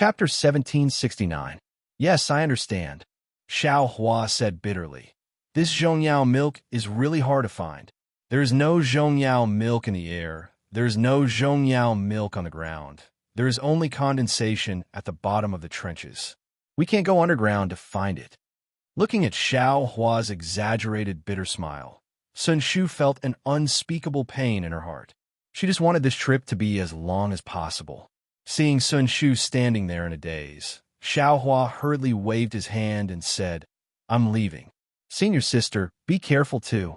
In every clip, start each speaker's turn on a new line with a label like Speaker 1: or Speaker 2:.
Speaker 1: Chapter 1769. Yes, I understand. Xiao Hua said bitterly. This Zhongyao milk is really hard to find. There is no Zhongyao milk in the air. There is no Zhongyao milk on the ground. There is only condensation at the bottom of the trenches. We can't go underground to find it. Looking at Xiao Hua's exaggerated bitter smile, Sun Shu felt an unspeakable pain in her heart. She just wanted this trip to be as long as possible. Seeing Sun Shu standing there in a daze, Xiao Hua hurriedly waved his hand and said, I'm leaving. Senior sister, be careful too.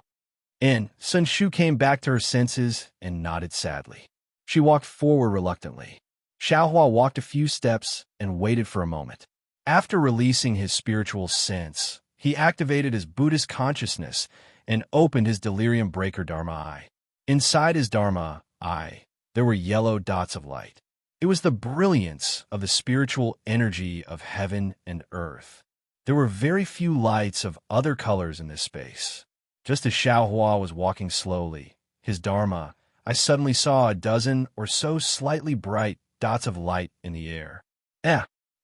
Speaker 1: And Sun Shu came back to her senses and nodded sadly. She walked forward reluctantly. Xiao Hua walked a few steps and waited for a moment. After releasing his spiritual sense, he activated his Buddhist consciousness and opened his delirium breaker Dharma eye. Inside his Dharma eye, there were yellow dots of light. It was the brilliance of the spiritual energy of heaven and earth. There were very few lights of other colors in this space. Just as Xiao Hua was walking slowly, his Dharma, I suddenly saw a dozen or so slightly bright dots of light in the air.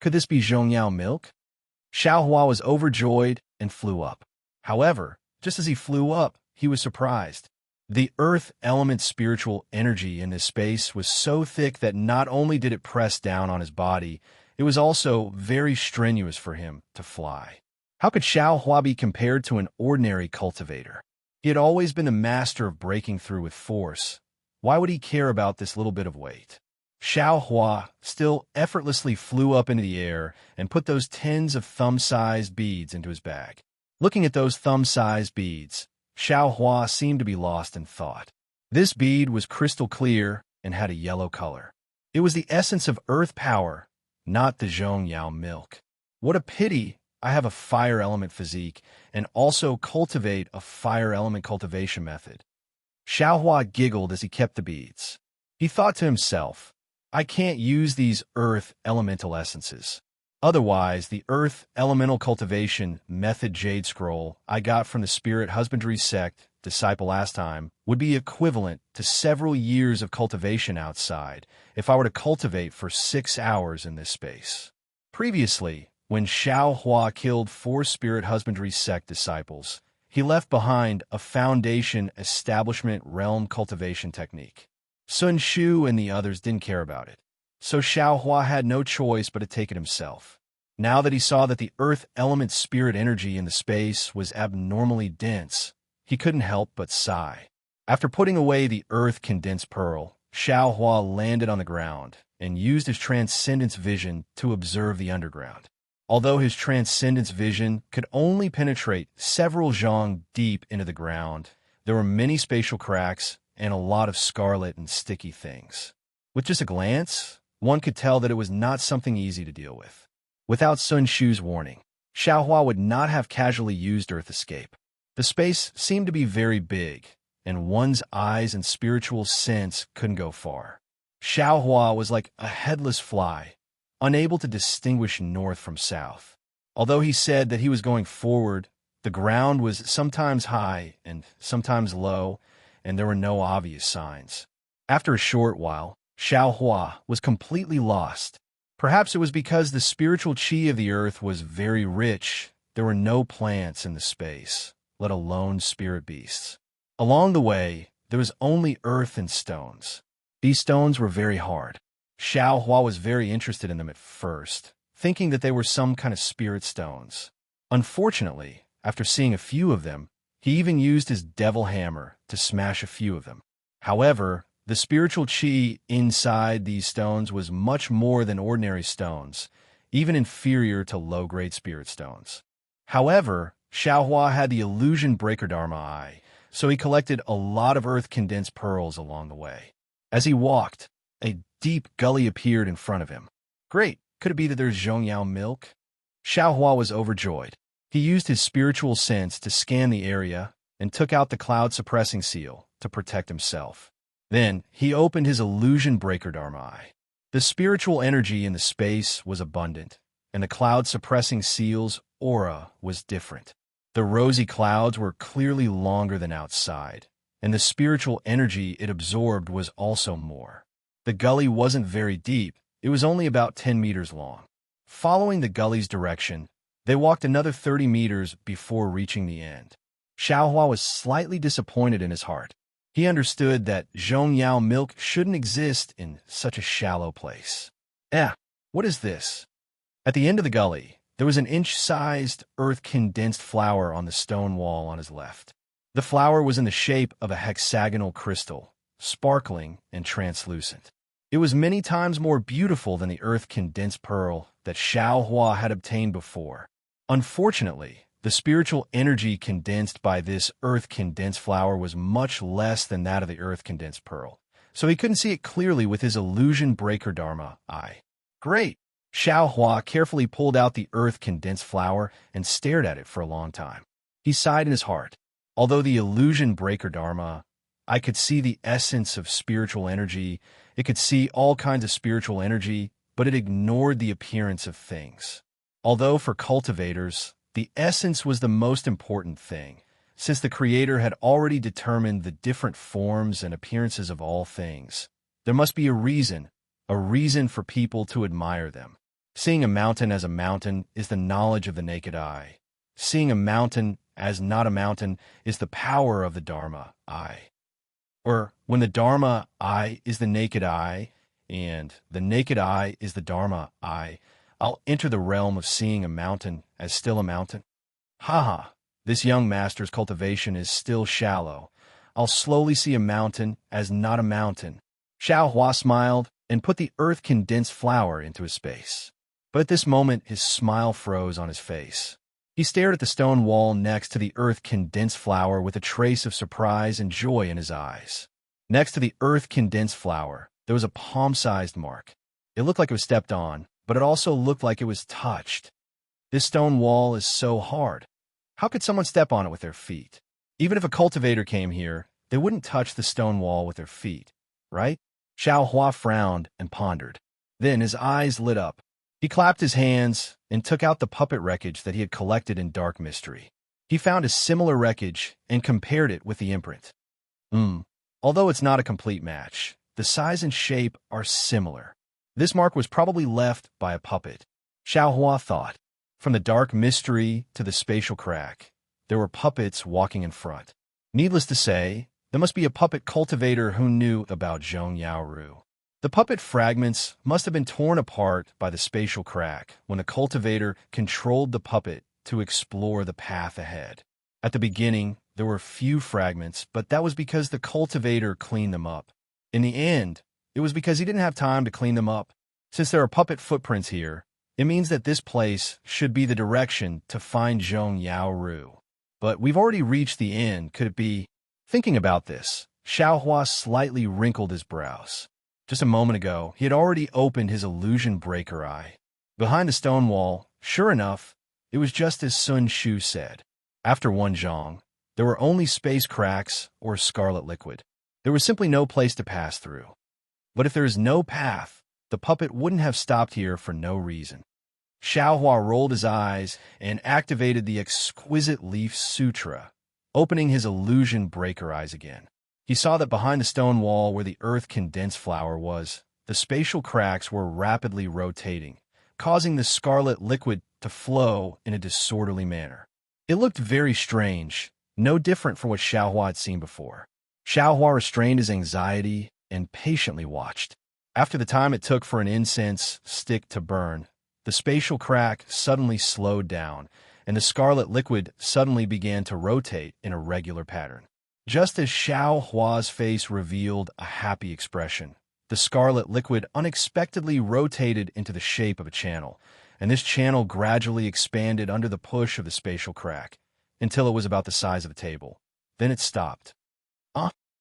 Speaker 1: Could this be Zhongyao milk? Xiao Hua was overjoyed and flew up. However, just as he flew up, he was surprised. The earth element spiritual energy in this space was so thick that not only did it press down on his body, it was also very strenuous for him to fly. How could Xiao Hua be compared to an ordinary cultivator? He had always been the master of breaking through with force. Why would he care about this little bit of weight? Xiao Hua still effortlessly flew up into the air and put those tens of thumb-sized beads into his bag. Looking at those thumb-sized beads, Xiao Hua seemed to be lost in thought. This bead was crystal clear and had a yellow color. It was the essence of earth power, not the Zhongyao milk. What a pity I have a fire element physique and also cultivate a fire element cultivation method. Xiao Hua giggled as he kept the beads. He thought to himself, I can't use these earth elemental essences. Otherwise, the earth elemental cultivation method jade scroll I got from the spirit husbandry sect disciple last time would be equivalent to several years of cultivation outside if I were to cultivate for 6 hours in this space. Previously, when Xiao Hua killed 4 spirit husbandry sect disciples, he left behind a foundation establishment realm cultivation technique. Sun Shu and the others didn't care about it, so Xiao Hua had no choice but to take it himself. Now that he saw that the earth element spirit energy in the space was abnormally dense, he couldn't help but sigh. After putting away the earth condensed pearl, Xiao Hua landed on the ground and used his transcendence vision to observe the underground. Although his transcendence vision could only penetrate several zhong deep into the ground, there were many spatial cracks and a lot of scarlet and sticky things. With just a glance, one could tell that it was not something easy to deal with. Without Sun Shu's warning, Xiao Hua would not have casually used Earth Escape. The space seemed to be very big, and one's eyes and spiritual sense couldn't go far. Xiao Hua was like a headless fly, unable to distinguish north from south. Although he said that he was going forward, the ground was sometimes high and sometimes low, and there were no obvious signs. After a short while, Xiao Hua was completely lost. Perhaps it was because the spiritual qi of the earth was very rich. There were no plants in the space, let alone spirit beasts. Along the way, there was only earth and stones. These stones were very hard. Xiao Hua was very interested in them at first, thinking that they were some kind of spirit stones. Unfortunately, after seeing a few of them, he even used his devil hammer to smash a few of them. However, the spiritual qi inside these stones was much more than ordinary stones, even inferior to low-grade spirit stones. However, Xiao Hua had the illusion breaker Dharma eye, so he collected a lot of earth-condensed pearls along the way. As he walked, a deep gully appeared in front of him. Great! Could it be that there's Zhongyao milk? Xiao Hua was overjoyed. He used his spiritual sense to scan the area and took out the cloud-suppressing seal to protect himself. Then, he opened his illusion breaker Dharma eye. The spiritual energy in the space was abundant, and the cloud-suppressing seal's aura was different. The rosy clouds were clearly longer than outside, and the spiritual energy it absorbed was also more. The gully wasn't very deep, It was only about 10 meters long. Following the gully's direction, they walked another 30 meters before reaching the end. Xiaohua was slightly disappointed in his heart. He understood that Zhongyao milk shouldn't exist in such a shallow place. What is this? At the end of the gully, there was an inch-sized, earth-condensed flower on the stone wall on his left. The flower was in the shape of a hexagonal crystal, sparkling and translucent. It was many times more beautiful than the earth-condensed pearl that Xiaohua had obtained before. Unfortunately, the spiritual energy condensed by this earth-condensed flower was much less than that of the earth-condensed pearl, so he couldn't see it clearly with his illusion breaker Dharma eye. Great! Xiaohua carefully pulled out the earth-condensed flower and stared at it for a long time. He sighed in his heart. Although the illusion breaker Dharma, I could see the essence of spiritual energy, it could see all kinds of spiritual energy, but it ignored the appearance of things. Although for cultivators, the essence was the most important thing, since the Creator had already determined the different forms and appearances of all things. There must be a reason for people to admire them. Seeing a mountain as a mountain is the knowledge of the naked eye. Seeing a mountain as not a mountain is the power of the Dharma eye. Or when the Dharma eye is the naked eye, and the naked eye is the Dharma eye, I'll enter the realm of seeing a mountain as still a mountain. This young master's cultivation is still shallow. I'll slowly see a mountain as not a mountain. Xiaohua smiled and put the earth-condensed flower into his space. But at this moment, his smile froze on his face. He stared at the stone wall next to the earth-condensed flower with a trace of surprise and joy in his eyes. Next to the earth-condensed flower, there was a palm-sized mark. It looked like it was stepped on, but it also looked like it was touched. This stone wall is so hard. How could someone step on it with their feet? Even if a cultivator came here, they wouldn't touch the stone wall with their feet, right? Xiaohua frowned and pondered. Then his eyes lit up. He clapped his hands and took out the puppet wreckage that he had collected in Dark Mystery. He found a similar wreckage and compared it with the imprint. Although it's not a complete match, the size and shape are similar. This mark was probably left by a puppet. Xiaohua thought. From the Dark Mystery to the spatial crack, there were puppets walking in front. Needless to say, there must be a puppet cultivator who knew about Zhongyao Ru. The puppet fragments must have been torn apart by the spatial crack when the cultivator controlled the puppet to explore the path ahead. At the beginning, there were few fragments, but that was because the cultivator cleaned them up. In the end, it was because he didn't have time to clean them up. Since there are puppet footprints here, it means that this place should be the direction to find Zhongyao Ru. But we've already reached the end. Could it be? Thinking about this, Xiaohua slightly wrinkled his brows. Just a moment ago, he had already opened his illusion breaker eye. Behind the stone wall, sure enough, it was just as Sun Shu said. After one zhong, there were only space cracks or scarlet liquid. There was simply no place to pass through. But if there is no path, the puppet wouldn't have stopped here for no reason. Xiaohua rolled his eyes and activated the exquisite leaf sutra, opening his illusion breaker eyes again. He saw that behind the stone wall where the earth-condensed flower was, the spatial cracks were rapidly rotating, causing the scarlet liquid to flow in a disorderly manner. It looked very strange, no different from what Xiaohua had seen before. Xiaohua restrained his anxiety and patiently watched. After the time it took for an incense stick to burn, the spatial crack suddenly slowed down, and the scarlet liquid suddenly began to rotate in a regular pattern. Just as Xiaohua's face revealed a happy expression, the scarlet liquid unexpectedly rotated into the shape of a channel, and this channel gradually expanded under the push of the spatial crack, until it was about the size of a table. Then it stopped.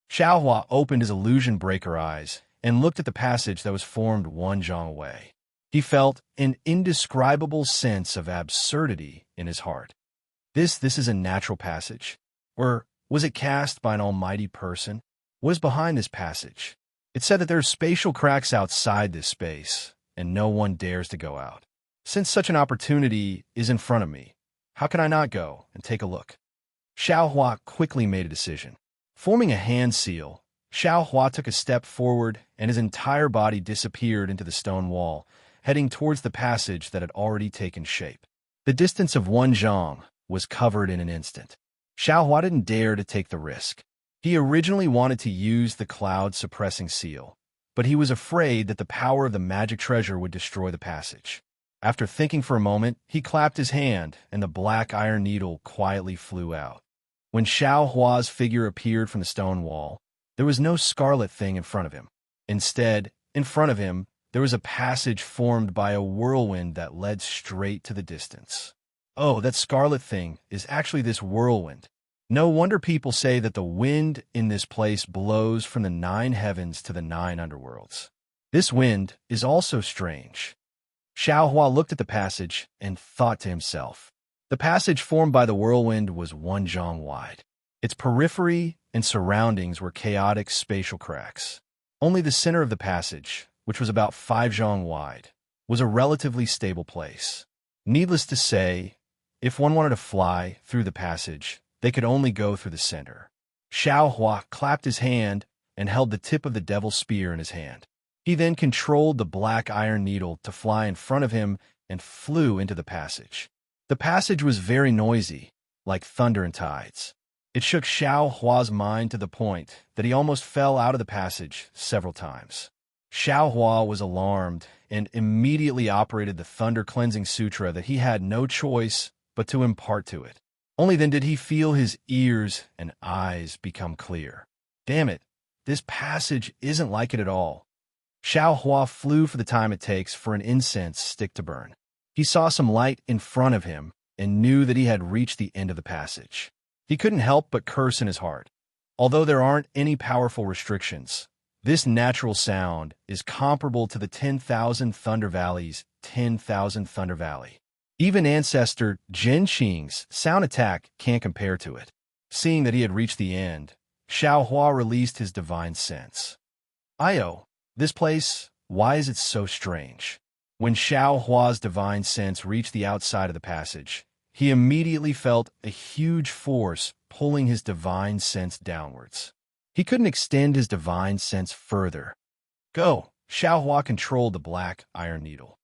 Speaker 1: Xiaohua opened his illusion breaker eyes and looked at the passage that was formed one zhong away. He felt an indescribable sense of absurdity in his heart. This is a natural passage? Or was it cast by an almighty person? What is behind this passage? It said that there are spatial cracks outside this space, and no one dares to go out. Since such an opportunity is in front of me, how can I not go and take a look? Xiaohua quickly made a decision. Forming a hand seal, Xiao Hua took a step forward, and his entire body disappeared into the stone wall, heading towards the passage that had already taken shape. The distance of 1 zhang was covered in an instant. Xiao Hua didn't dare to take the risk. He originally wanted to use the cloud-suppressing seal, but he was afraid that the power of the magic treasure would destroy the passage. After thinking for a moment, he clapped his hand, and the black iron needle quietly flew out. When Xiao Hua's figure appeared from the stone wall, there was no scarlet thing in front of him. Instead, in front of him, there was a passage formed by a whirlwind that led straight to the distance. Oh, that scarlet thing is actually this whirlwind. No wonder people say that the wind in this place blows from the 9 heavens to the 9 underworlds. This wind is also strange. Xiao Hua looked at the passage and thought to himself. The passage formed by the whirlwind was 1 zhang wide. Its periphery and surroundings were chaotic spatial cracks. Only the center of the passage, which was about 5 zhang wide, was a relatively stable place. Needless to say, if one wanted to fly through the passage, they could only go through the center. Xiao Hua clapped his hand and held the tip of the devil's spear in his hand. He then controlled the black iron needle to fly in front of him and flew into the passage. The passage was very noisy, like thunder and tides. It shook Xiao Hua's mind to the point that he almost fell out of the passage several times. Xiao Hua was alarmed and immediately operated the Thunder Cleansing Sutra that he had no choice but to impart to it. Only then did he feel his ears and eyes become clear. Damn it, this passage isn't like it at all. Xiao Hua flew for the time it takes for an incense stick to burn. He saw some light in front of him and knew that he had reached the end of the passage. He couldn't help but curse in his heart. Although there aren't any powerful restrictions, this natural sound is comparable to the 10,000 Thunder Valley's 10,000 Thunder Valley. Even ancestor Jinqing's sound attack can't compare to it. Seeing that he had reached the end, Xiao Hua released his divine sense. Io, this place, why is it so strange? When Xiao Hua's divine sense reached the outside of the passage, he immediately felt a huge force pulling his divine sense downwards. He couldn't extend his divine sense further. Go! Xiao Hua controlled the black iron needle.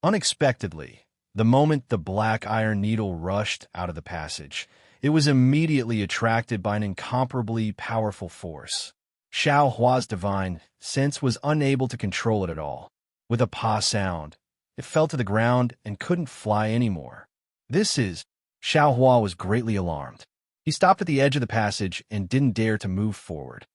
Speaker 1: Unexpectedly, the moment the black iron needle rushed out of the passage, it was immediately attracted by an incomparably powerful force. Xiao Hua's divine sense was unable to control it at all. With a pa sound, it fell to the ground and couldn't fly anymore. Xiao Hua was greatly alarmed. He stopped at the edge of the passage and didn't dare to move forward.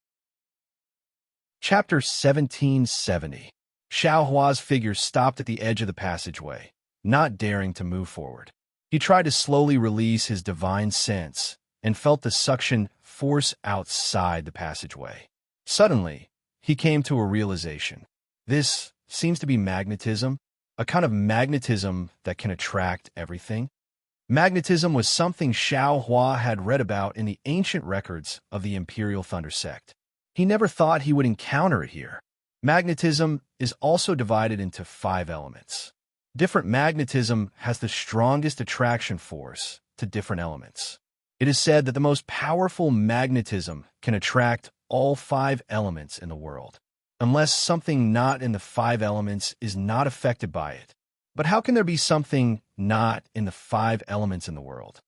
Speaker 1: Chapter 1770. Xiao Hua's figure stopped at the edge of the passageway, not daring to move forward. He tried to slowly release his divine sense and felt the suction force outside the passageway. Suddenly, he came to a realization. This seems to be magnetism, a kind of magnetism that can attract everything. Magnetism was something Xiao Hua had read about in the ancient records of the Imperial Thunder Sect. He never thought he would encounter it here. Magnetism is also divided into 5 elements. Different magnetism has the strongest attraction force to different elements. It is said that the most powerful magnetism can attract all 5 elements in the world, unless something not in the 5 elements is not affected by it. But how can there be something not in the 5 elements in the world?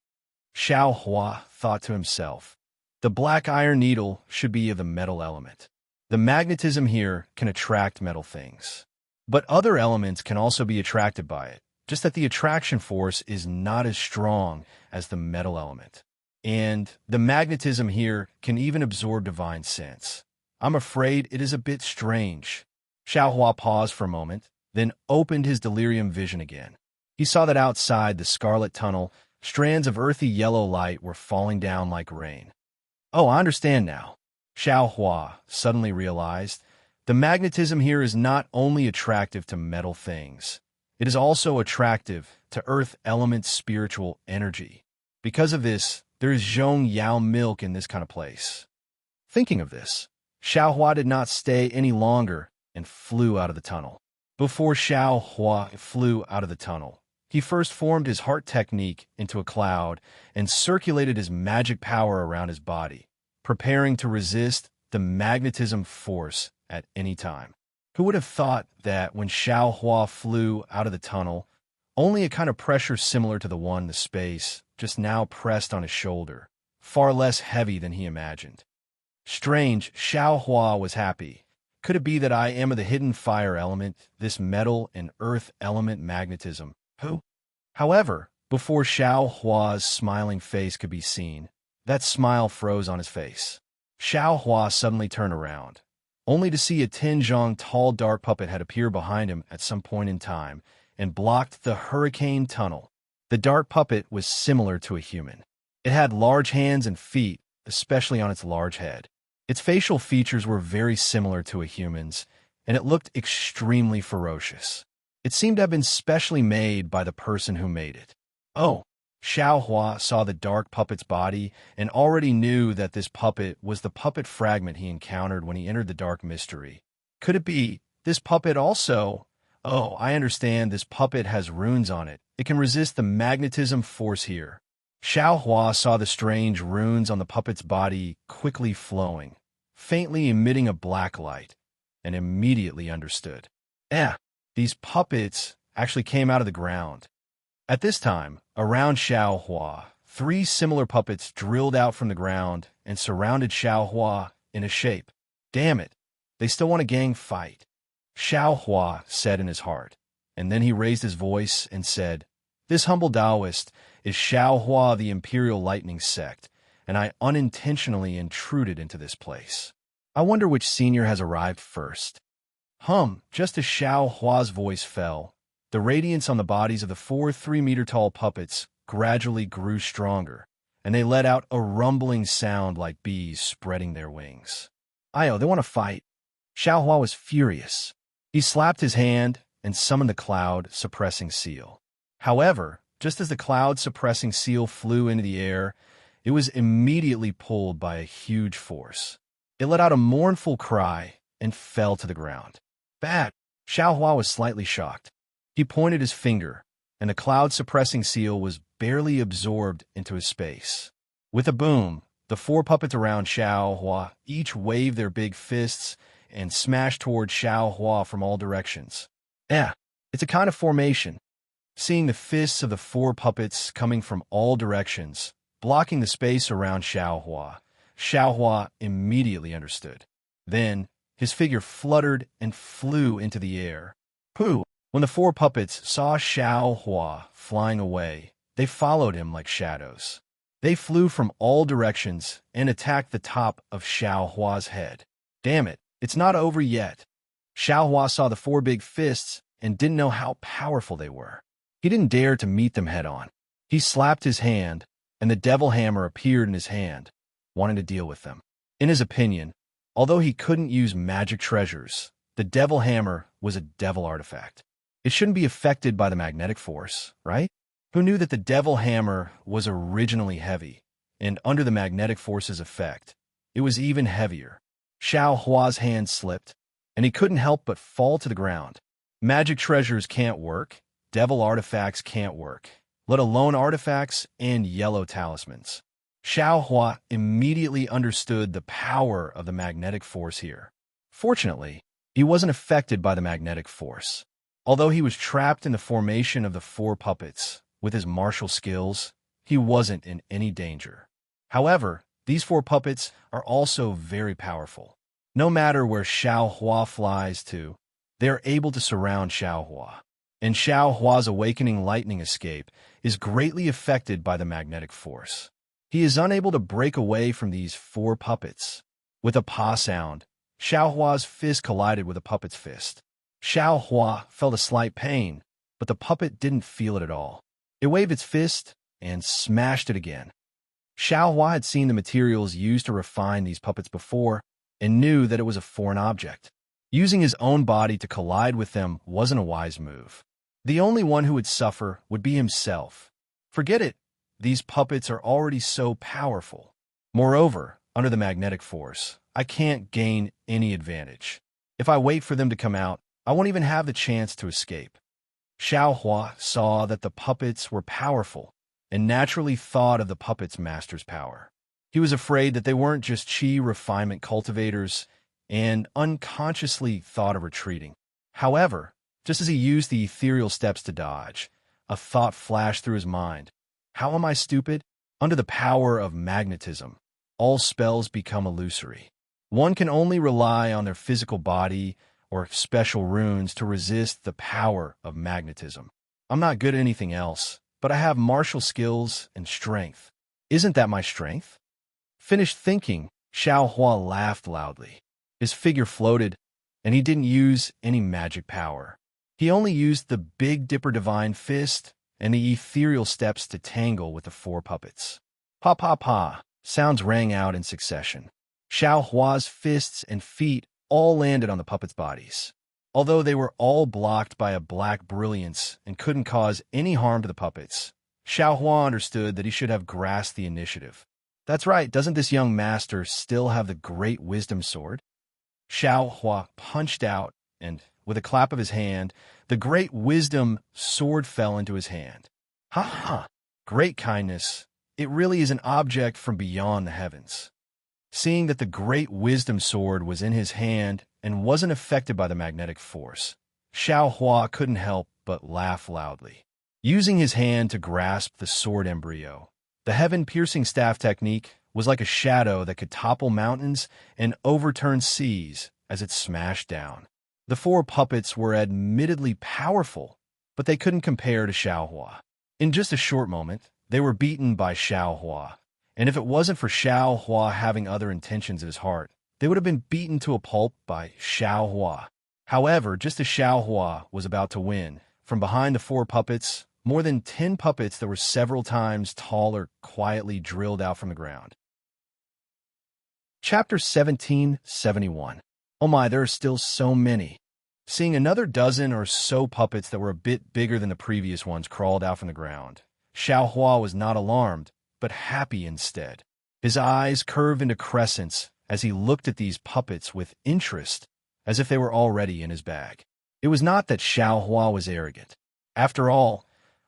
Speaker 1: Xiao Hua thought to himself. The black iron needle should be of the metal element. The magnetism here can attract metal things. But other elements can also be attracted by it, just that the attraction force is not as strong as the metal element. And the magnetism here can even absorb divine sense. I'm afraid it is a bit strange. Xiao Hua paused for a moment, then opened his delirium vision again. He saw that outside the scarlet tunnel, strands of earthy yellow light were falling down like rain. Oh, I understand now. Xiao Hua suddenly realized the magnetism here is not only attractive to metal things, it is also attractive to earth element spiritual energy. Because of this, there is Zhong Yao milk in this kind of place. Thinking of this, Xiao Hua did not stay any longer and flew out of the tunnel. Before Xiao Hua flew out of the tunnel, he first formed his heart technique into a cloud and circulated his magic power around his body, preparing to resist the magnetism force at any time. Who would have thought that when Xiao Hua flew out of the tunnel, only a kind of pressure similar to the one in the space just now pressed on his shoulder, far less heavy than he imagined. Strange, Xiao Hua was happy. Could it be that I am of the hidden fire element, this metal and earth element magnetism? Who? However, before Xiao Hua's smiling face could be seen, that smile froze on his face. Xiao Hua suddenly turned around, only to see a Tinzhong tall dark puppet had appeared behind him at some point in time and blocked the hurricane tunnel. The dark puppet was similar to a human. It had large hands and feet, especially on its large head. Its facial features were very similar to a human's, and it looked extremely ferocious. It seemed to have been specially made by the person who made it. Oh! Xiao Hua saw the dark puppet's body and already knew that this puppet was the puppet fragment he encountered when he entered the dark mystery. Could it be this puppet also? Oh, I understand, this puppet has runes on it. It can resist the magnetism force here. Xiao Hua saw the strange runes on the puppet's body quickly flowing, faintly emitting a black light, and immediately understood. These puppets actually came out of the ground. At this time, around Xiao Hua, 3 similar puppets drilled out from the ground and surrounded Xiao Hua in a shape. Damn it, they still want a gang fight, Xiao Hua said in his heart, and then he raised his voice and said, "This humble Taoist is Xiao Hua of the Imperial Lightning Sect, and I unintentionally intruded into this place. I wonder which senior has arrived first." Just as Xiao Hua's voice fell, the radiance on the bodies of the 4 3-meter-tall puppets gradually grew stronger, and they let out a rumbling sound like bees spreading their wings. They want to fight. Xiao Hua was furious. He slapped his hand and summoned the cloud-suppressing seal. However, just as the cloud-suppressing seal flew into the air, it was immediately pulled by a huge force. It let out a mournful cry and fell to the ground. Bad! Xiao Hua was slightly shocked. He pointed his finger, and the cloud-suppressing seal was barely absorbed into his space. With a boom, the 4 puppets around Xiao Hua each waved their big fists and smashed toward Xiao Hua from all directions. It's a kind of formation. Seeing the fists of the 4 puppets coming from all directions, blocking the space around Xiao Hua immediately understood. Then, his figure fluttered and flew into the air. Pooh! When the 4 puppets saw Xiao Hua flying away, they followed him like shadows. They flew from all directions and attacked the top of Xiao Hua's head. Damn it, it's not over yet. Xiao Hua saw the 4 big fists and didn't know how powerful they were. He didn't dare to meet them head-on. He slapped his hand, and the devil hammer appeared in his hand, wanting to deal with them. In his opinion, although he couldn't use magic treasures, the devil hammer was a devil artifact. It shouldn't be affected by the magnetic force, right? Who knew that the devil hammer was originally heavy, and under the magnetic force's effect, it was even heavier? Xiao Hua's hand slipped, and he couldn't help but fall to the ground. Magic treasures can't work, devil artifacts can't work, let alone artifacts and yellow talismans. Xiao Hua immediately understood the power of the magnetic force here. Fortunately, he wasn't affected by the magnetic force. Although he was trapped in the formation of the 4 puppets, with his martial skills, he wasn't in any danger. However, these 4 puppets are also very powerful. No matter where Xiao Hua flies to, they are able to surround Xiao Hua. And Xiao Hua's awakening lightning escape is greatly affected by the magnetic force. He is unable to break away from these 4 puppets. With a pa sound, Xiao Hua's fist collided with a puppet's fist. Xiao Hua felt a slight pain, but the puppet didn't feel it at all. It waved its fist and smashed it again. Xiao Hua had seen the materials used to refine these puppets before and knew that it was a foreign object. Using his own body to collide with them wasn't a wise move. The only one who would suffer would be himself. Forget it. These puppets are already so powerful. Moreover, under the magnetic force, I can't gain any advantage. If I wait for them to come out, I won't even have the chance to escape. Xiao Hua saw that the puppets were powerful and naturally thought of the puppet's master's power. He was afraid that they weren't just chi refinement cultivators and unconsciously thought of retreating. However, just as he used the ethereal steps to dodge, a thought flashed through his mind. How am I stupid? Under the power of magnetism, all spells become illusory. One can only rely on their physical body or special runes to resist the power of magnetism. I'm not good at anything else, but I have martial skills and strength. Isn't that my strength? Finished thinking, Xiao Hua laughed loudly. His figure floated, and he didn't use any magic power. He only used the Big Dipper Divine Fist and the ethereal steps to tangle with the 4 puppets. Pa pa pa, sounds rang out in succession. Xiao Hua's fists and feet all landed on the puppets' bodies. Although they were all blocked by a black brilliance and couldn't cause any harm to the puppets, Xiao Hua understood that he should have grasped the initiative. That's right, doesn't this young master still have the Great Wisdom Sword? Xiao Hua punched out, and, with a clap of his hand, the Great Wisdom Sword fell into his hand. Ha ha! Great kindness. It really is an object from beyond the heavens. Seeing that the Great Wisdom Sword was in his hand and wasn't affected by the magnetic force, Xiao Hua couldn't help but laugh loudly. Using his hand to grasp the sword embryo, the heaven-piercing staff technique was like a shadow that could topple mountains and overturn seas as it smashed down. The 4 puppets were admittedly powerful, but they couldn't compare to Xiao Hua. In just a short moment, they were beaten by Xiao Hua, and if it wasn't for Xiao Hua having other intentions in his heart, they would have been beaten to a pulp by Xiao Hua. However, just as Xiao Hua was about to win, from behind the 4 puppets, more than 10 puppets that were several times taller quietly drilled out from the ground. Chapter 1771. Oh my, there are still so many. Seeing another dozen or so puppets that were a bit bigger than the previous ones crawled out from the ground, Xiao Hua was not alarmed, but happy instead. His eyes curved into crescents as he looked at these puppets with interest, as if they were already in his bag. It was not that Xiao Hua was arrogant. After all,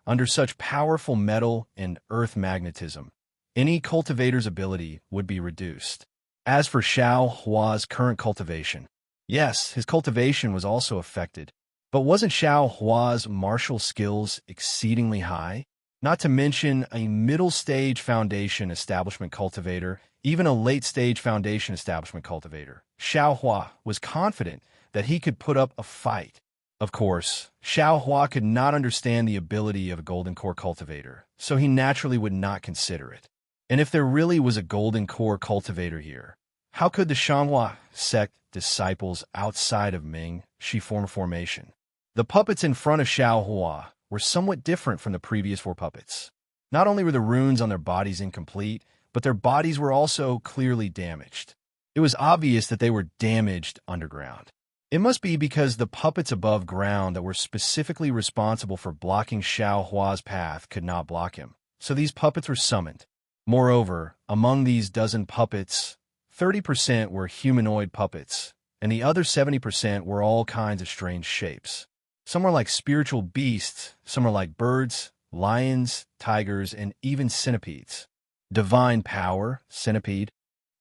Speaker 1: under such powerful metal and earth magnetism, any cultivator's ability would be reduced. As for Xiao Hua's current cultivation, yes, his cultivation was also affected, but wasn't Xiao Hua's martial skills exceedingly high? Not to mention a middle-stage foundation establishment cultivator, even a late-stage foundation establishment cultivator. Xiao Hua was confident that he could put up a fight. Of course, Xiao Hua could not understand the ability of a golden core cultivator, so he naturally would not consider it. And if there really was a golden core cultivator here, how could the Shanghua sect disciples outside of Ming Shi form a formation? The puppets in front of Xiao Hua were somewhat different from the previous 4 puppets. Not only were the runes on their bodies incomplete, but their bodies were also clearly damaged. It was obvious that they were damaged underground. It must be because the puppets above ground that were specifically responsible for blocking Xiao Hua's path could not block him, so these puppets were summoned. Moreover, among these dozen puppets, 30% were humanoid puppets, and the other 70% were all kinds of strange shapes. Some were like spiritual beasts, some were like birds, lions, tigers, and even centipedes. Divine power, centipede.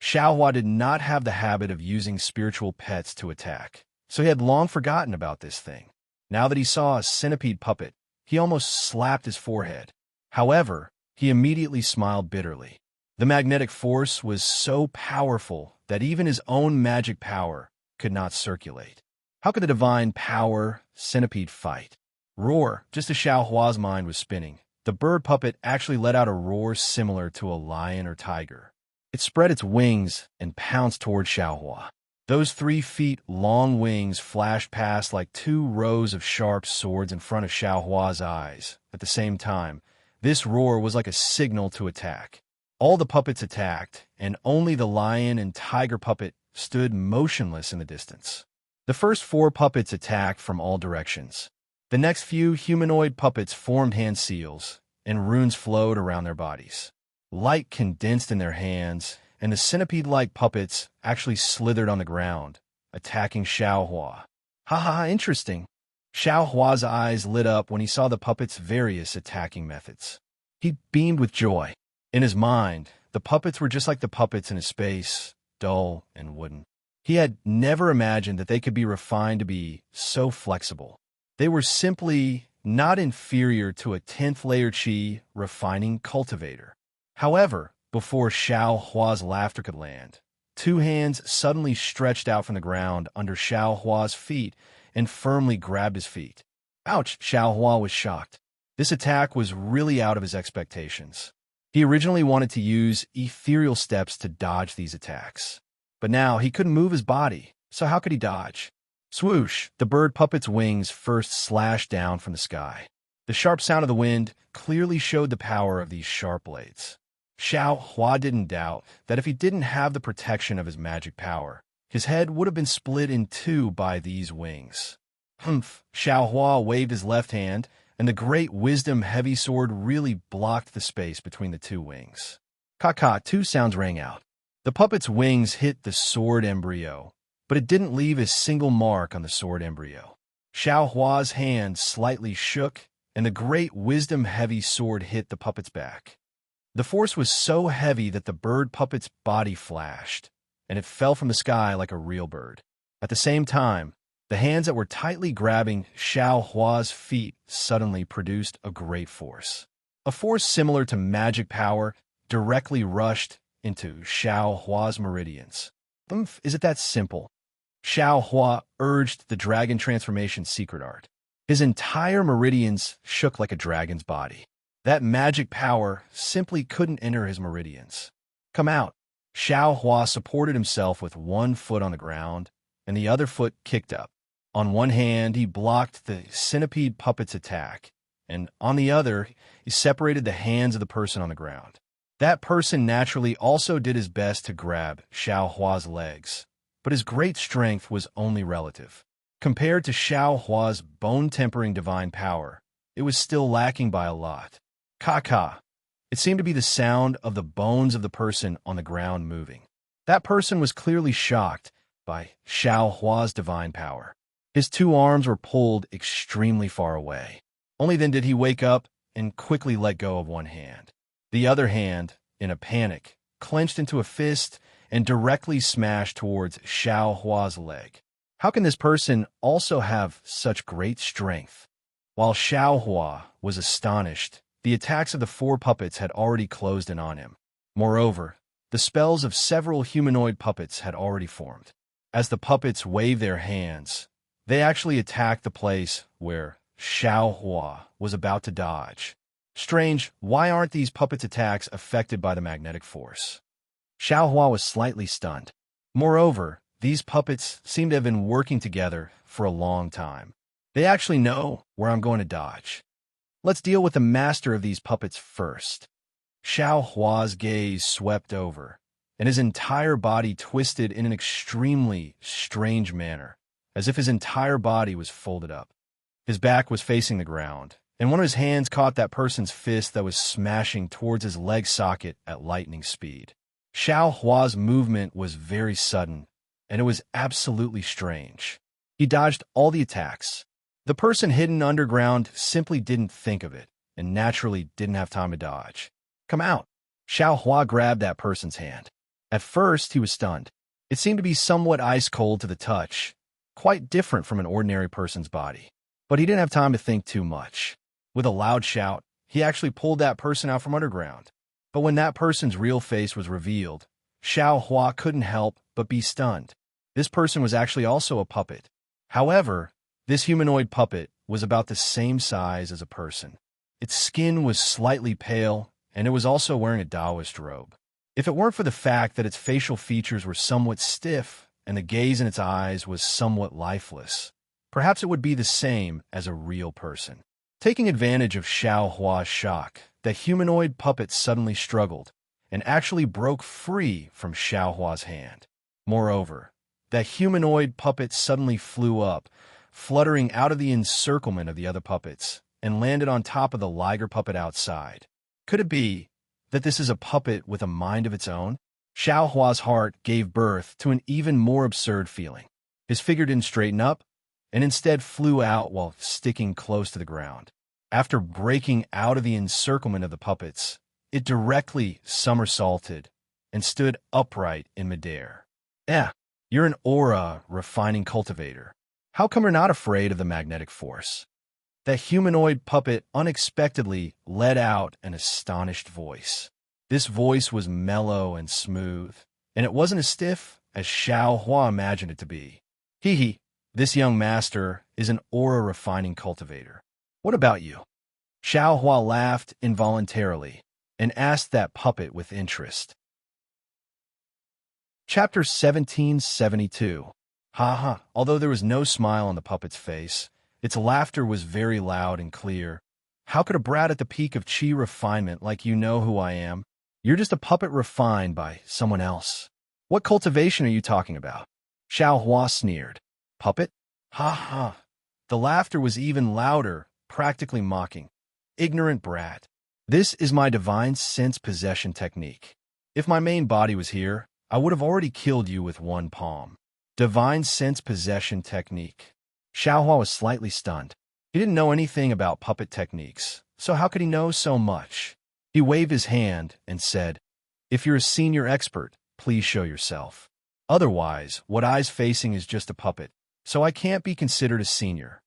Speaker 1: Xiao Hua did not have the habit of using spiritual pets to attack, so he had long forgotten about this thing. Now that he saw a centipede puppet, he almost slapped his forehead. However, he immediately smiled bitterly. The magnetic force was so powerful that even his own magic power could not circulate. How could the divine power centipede fight? Roar, just as Xiao Hua's mind was spinning. The bird puppet actually let out a roar similar to a lion or tiger. It spread its wings and pounced toward Xiao Hua. Those 3 feet long wings flashed past like 2 rows of sharp swords in front of Xiao Hua's eyes. At the same time, this roar was like a signal to attack. All the puppets attacked, and only the lion and tiger puppet stood motionless in the distance. The first 4 puppets attacked from all directions. The next few humanoid puppets formed hand seals, and runes flowed around their bodies. Light condensed in their hands, and the centipede-like puppets actually slithered on the ground, attacking Xiao Hua. Ha ha, interesting. Xiao Hua's eyes lit up when he saw the puppets' various attacking methods. He beamed with joy. In his mind, The puppets were just like the puppets in his space, dull and wooden. He had never imagined that they could be refined to be so flexible. They were simply not inferior to a 10th layer chi refining cultivator. However, before Xiao Hua's laughter could land, two hands suddenly stretched out from the ground under Xiao Hua's feet and firmly grabbed his feet. Ouch! Xiao Hua was shocked. This attack was really out of his expectations. He originally wanted to use ethereal steps to dodge these attacks. But now he couldn't move his body, so how could he dodge? Swoosh! The bird puppet's wings first slashed down from the sky. The sharp sound of the wind clearly showed the power of these sharp blades. Xiao Hua didn't doubt that if he didn't have the protection of his magic power, his head would have been split in two by these wings. Humph! Xiao Hua waved his left hand, and the great wisdom heavy sword really blocked the space between the two wings. Ka-ka, two sounds rang out. The puppet's wings hit the sword embryo, but it didn't leave a single mark on the sword embryo. Xiao Hua's hand slightly shook, and the great wisdom-heavy sword hit the puppet's back. The force was so heavy that the bird puppet's body flashed, and it fell from the sky like a real bird. At the same time, the hands that were tightly grabbing Xiao Hua's feet suddenly produced a great force. A force similar to magic power directly rushed into Xiao Hua's meridians. Is it that simple? Xiao Hua urged the dragon transformation secret art. His entire meridians shook like a dragon's body. That magic power simply couldn't enter his meridians. Come out. Xiao Hua supported himself with one foot on the ground, and the other foot kicked up. On one hand, he blocked the centipede puppet's attack, and on the other, he separated the hands of the person on the ground. That person naturally also did his best to grab Xiao Hua's legs, but his great strength was only relative. Compared to Xiao Hua's bone-tempering divine power, it was still lacking by a lot. Ka-ka. It seemed to be the sound of the bones of the person on the ground moving. That person was clearly shocked by Xiao Hua's divine power. His two arms were pulled extremely far away. Only then did he wake up and quickly let go of one hand. The other hand, in a panic, clenched into a fist and directly smashed towards Xiao Hua's leg. How can this person also have such great strength? While Xiao Hua was astonished, the attacks of the four puppets had already closed in on him. Moreover, the spells of several humanoid puppets had already formed. As the puppets waved their hands, they actually attacked the place where Xiao Hua was about to dodge. Strange, why aren't these puppets' attacks affected by the magnetic force? Xiao Hua was slightly stunned. Moreover, these puppets seem to have been working together for a long time. They actually know where I'm going to dodge. Let's deal with the master of these puppets first. Xiao Hua's gaze swept over, and his entire body twisted in an extremely strange manner, as if his entire body was folded up. His back was facing the ground, and one of his hands caught that person's fist that was smashing towards his leg socket at lightning speed. Xiao Hua's movement was very sudden, and it was absolutely strange. He dodged all the attacks. The person hidden underground simply didn't think of it, and naturally didn't have time to dodge. Come out. Xiao Hua grabbed that person's hand. At first, he was stunned. It seemed to be somewhat ice-cold to the touch, quite different from an ordinary person's body. But he didn't have time to think too much. With a loud shout, he actually pulled that person out from underground. But when that person's real face was revealed, Xiao Hua couldn't help but be stunned. This person was actually also a puppet. However, this humanoid puppet was about the same size as a person. Its skin was slightly pale, and it was also wearing a Taoist robe. If it weren't for the fact that its facial features were somewhat stiff and the gaze in its eyes was somewhat lifeless, perhaps it would be the same as a real person. Taking advantage of Xiao Hua's shock, the humanoid puppet suddenly struggled and actually broke free from Xiao Hua's hand. Moreover, the humanoid puppet suddenly flew up, fluttering out of the encirclement of the other puppets, and landed on top of the liger puppet outside. Could it be that this is a puppet with a mind of its own? Xiao Hua's heart gave birth to an even more absurd feeling. His figure didn't straighten up, and instead flew out while sticking close to the ground. After breaking out of the encirclement of the puppets, it directly somersaulted and stood upright in midair. Eh, you're an aura refining cultivator. How come you're not afraid of the magnetic force? The humanoid puppet unexpectedly let out an astonished voice. This voice was mellow and smooth, and it wasn't as stiff as Xiao Hua imagined it to be. Hee hee, this young master is an aura refining cultivator. What about you? Xiao Hua laughed involuntarily and asked that puppet with interest. Chapter 1772. Ha ha. Although there was no smile on the puppet's face, its laughter was very loud and clear. How could a brat at the peak of chi refinement like you know who I am? You're just a puppet refined by someone else. What cultivation are you talking about? Xiao Hua sneered. Puppet? Ha ha. The laughter was even louder, practically mocking. Ignorant brat. This is my divine sense possession technique. If my main body was here, I would have already killed you with one palm. Divine sense possession technique. Xiao Hua was slightly stunned. He didn't know anything about puppet techniques, so how could he know so much? He waved his hand and said, If you're a senior expert, please show yourself. Otherwise, what I's facing is just a puppet, so I can't be considered a senior.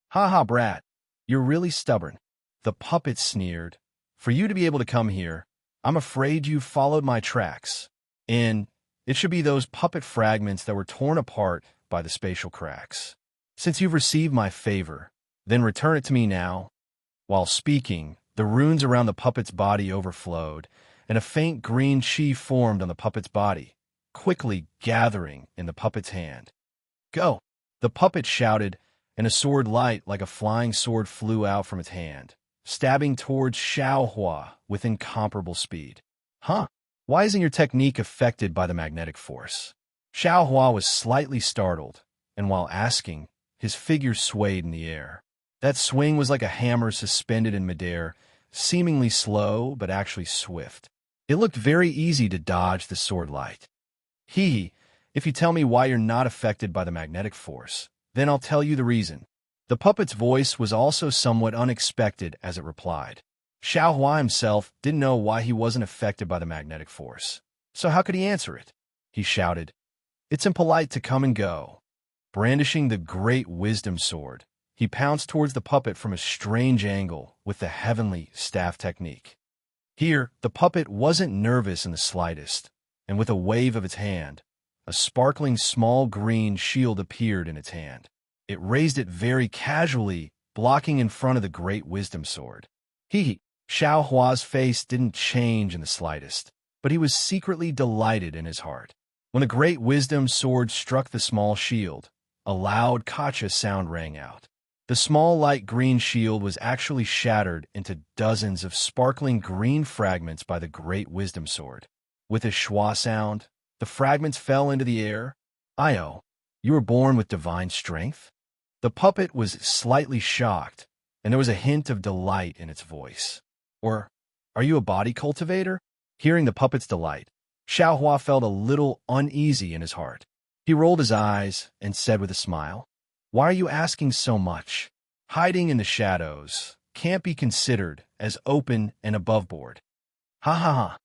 Speaker 1: Ha ha, brat. You're really stubborn. The puppet sneered. For you to be able to come here, I'm afraid you followed my tracks. And it should be those puppet fragments that were torn apart by the spatial cracks. Since you've received my favor, then return it to me now. While speaking, the runes around the puppet's body overflowed, and a faint green chi formed on the puppet's body, quickly gathering in the puppet's hand. Go! The puppet shouted, and a sword light like a flying sword flew out from its hand, stabbing towards Xiao Hua with incomparable speed. Huh? Why isn't your technique affected by the magnetic force? Xiao Hua was slightly startled, and while asking, his figure swayed in the air. That swing was like a hammer suspended in midair, seemingly slow but actually swift. It looked very easy to dodge the sword light. Hee, if you tell me why you're not affected by the magnetic force, then I'll tell you the reason. The puppet's voice was also somewhat unexpected as it replied. Xiao Hua himself didn't know why he wasn't affected by the magnetic force. So how could he answer it? He shouted, It's impolite to come and go. Brandishing the great wisdom sword, he pounced towards the puppet from a strange angle with the heavenly staff technique. Here, the puppet wasn't nervous in the slightest, and with a wave of its hand, a sparkling small green shield appeared in its hand. It raised it very casually, blocking in front of the great wisdom sword. Hee. Xiao Hua's face didn't change in the slightest, but he was secretly delighted in his heart. When the great wisdom sword struck the small shield, a loud kacha sound rang out. The small light green shield was actually shattered into dozens of sparkling green fragments by the great wisdom sword. With a schwa sound, the fragments fell into the air. Io, you were born with divine strength? The puppet was slightly shocked, and there was a hint of delight in its voice. Or, are you a body cultivator? Hearing the puppet's delight, Xiao Hua felt a little uneasy in his heart. He rolled his eyes and said with a smile, Why are you asking so much? Hiding in the shadows can't be considered as open and above board. Ha ha ha.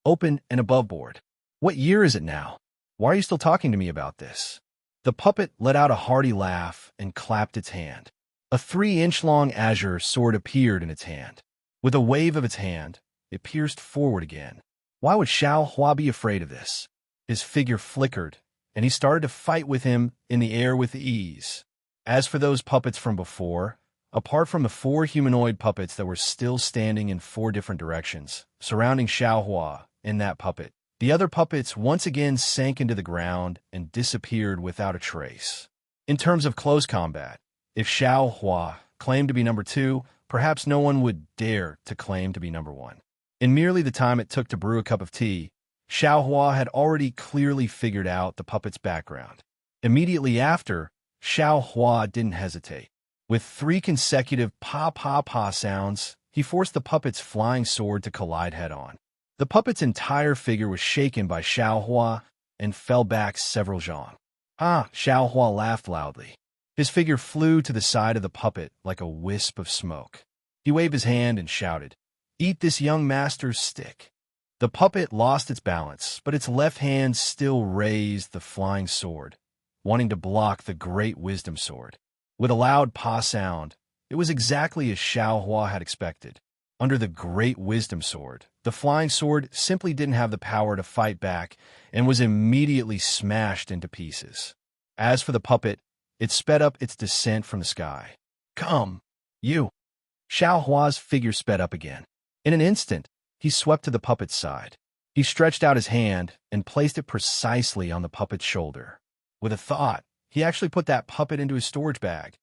Speaker 1: Open and above board. What year is it now? Why are you still talking to me about this? The puppet let out a hearty laugh and clapped its hand. A 3-inch-long azure sword appeared in its hand. With a wave of its hand, it pierced forward again. Why would Xiao Hua be afraid of this? His figure flickered, and he started to fight with him in the air with ease. As for those puppets from before, apart from the 4 humanoid puppets that were still standing in 4 different directions, surrounding Xiao Hua and that puppet, the other puppets once again sank into the ground and disappeared without a trace. In terms of close combat, if Xiao Hua claimed to be number 2, perhaps no one would dare to claim to be number 1. In merely the time it took to brew a cup of tea, Xiao Hua had already clearly figured out the puppet's background. Immediately after, Xiao Hua didn't hesitate. With 3 consecutive pa-pa-pa sounds, he forced the puppet's flying sword to collide head-on. The puppet's entire figure was shaken by Xiao Hua and fell back several zhang. Ah, Xiao Hua laughed loudly. His figure flew to the side of the puppet like a wisp of smoke. He waved his hand and shouted, Eat this young master's stick. The puppet lost its balance, but its left hand still raised the flying sword, wanting to block the great wisdom sword. With a loud pa sound, it was exactly as Xiao Hua had expected. Under the great wisdom sword, the flying sword simply didn't have the power to fight back and was immediately smashed into pieces. As for the puppet, it sped up its descent from the sky. Come, you! Xiao Hua's figure sped up again. In an instant, he swept to the puppet's side. He stretched out his hand and placed it precisely on the puppet's shoulder. With a thought, he actually put that puppet into his storage bag.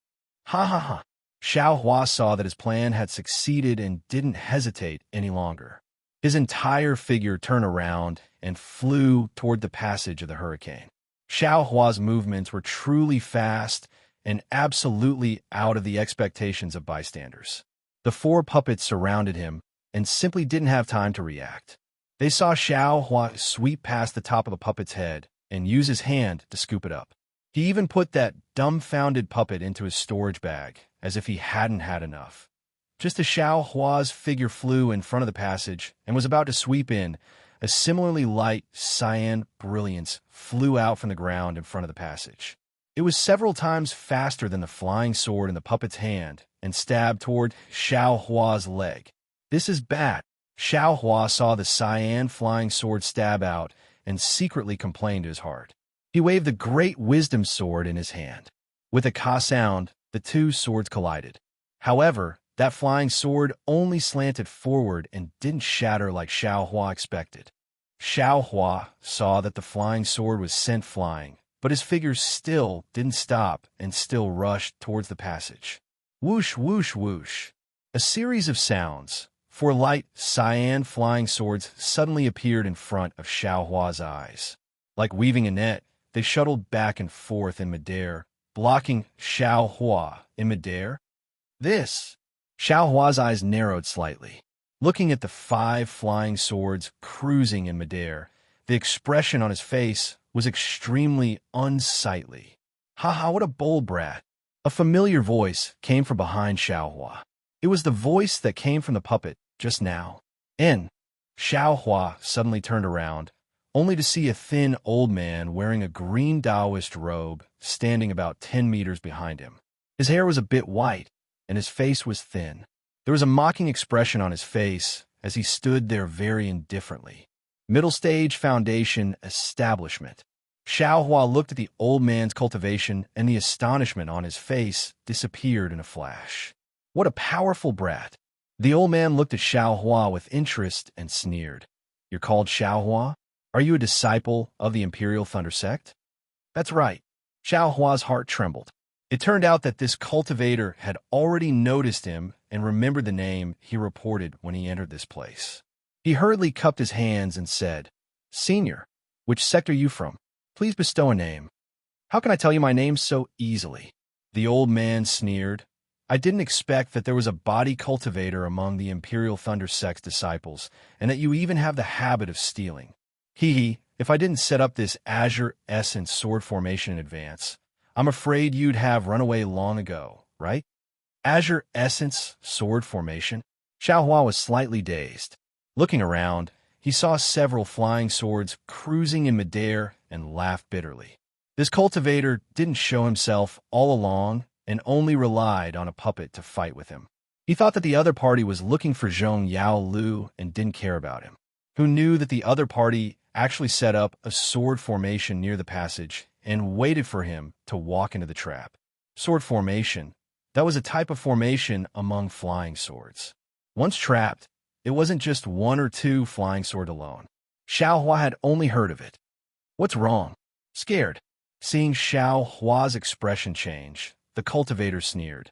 Speaker 1: Ha ha ha! Xiao Hua saw that his plan had succeeded and didn't hesitate any longer. His entire figure turned around and flew toward the passage of the hurricane. Xiao Hua's movements were truly fast and absolutely out of the expectations of bystanders. The four puppets surrounded him and simply didn't have time to react. They saw Xiao Hua sweep past the top of the puppet's head and use his hand to scoop it up. He even put that dumbfounded puppet into his storage bag, as if he hadn't had enough. Just as Xiao Hua's figure flew in front of the passage and was about to sweep in, a similarly light cyan brilliance flew out from the ground in front of the passage. It was several times faster than the flying sword in the puppet's hand and stabbed toward Xiao Hua's leg. This is bad. Xiao Hua saw the cyan flying sword stab out and secretly complained to his heart. He waved the great wisdom sword in his hand. With a ka sound, the two swords collided. However, that flying sword only slanted forward and didn't shatter like Xiao Hua expected. Xiao Hua saw that the flying sword was sent flying, but his figure still didn't stop and still rushed towards the passage. Whoosh, whoosh, whoosh. A series of sounds, four light cyan flying swords suddenly appeared in front of Xiao Hua's eyes. Like weaving a net, they shuttled back and forth in midair, blocking Xiao Hua in midair. This! Xiao Hua's eyes narrowed slightly. Looking at the five flying swords cruising in midair, the expression on his face was extremely unsightly. Haha, what a bold brat. A familiar voice came from behind Xiao Hua. It was the voice that came from the puppet just now. Xiao Hua suddenly turned around, only to see a thin old man wearing a green Taoist robe standing about 10 meters behind him. His hair was a bit white, and his face was thin. There was a mocking expression on his face as he stood there very indifferently. Middle stage foundation establishment. Xiao Hua looked at the old man's cultivation, and the astonishment on his face disappeared in a flash. What a powerful brat. The old man looked at Xiao Hua with interest and sneered. You're called Xiao Hua? Are you a disciple of the Imperial Thunder Sect? That's right. Xiao Hua's heart trembled. It turned out that this cultivator had already noticed him and remembered the name he reported when he entered this place. He hurriedly cupped his hands and said, Senior, which sect are you from? Please bestow a name. How can I tell you my name so easily? The old man sneered. I didn't expect that there was a body cultivator among the Imperial Thunder Sect's disciples, and that you even have the habit of stealing. If I didn't set up this Azure Essence sword formation in advance, I'm afraid you'd have run away long ago, right? Azure Essence sword formation? Xiao Hua was slightly dazed. Looking around, he saw several flying swords cruising in midair and laughed bitterly. This cultivator didn't show himself all along and only relied on a puppet to fight with him. He thought that the other party was looking for Zhong Yao Lu and didn't care about him. Who knew that the other party actually set up a sword formation near the passage and waited for him to walk into the trap. Sword formation, that was a type of formation among flying swords. Once trapped, it wasn't just one or two flying sword alone. Xiao Hua had only heard of it. What's wrong? Scared. Seeing Xiao Hua's expression change, the cultivator sneered.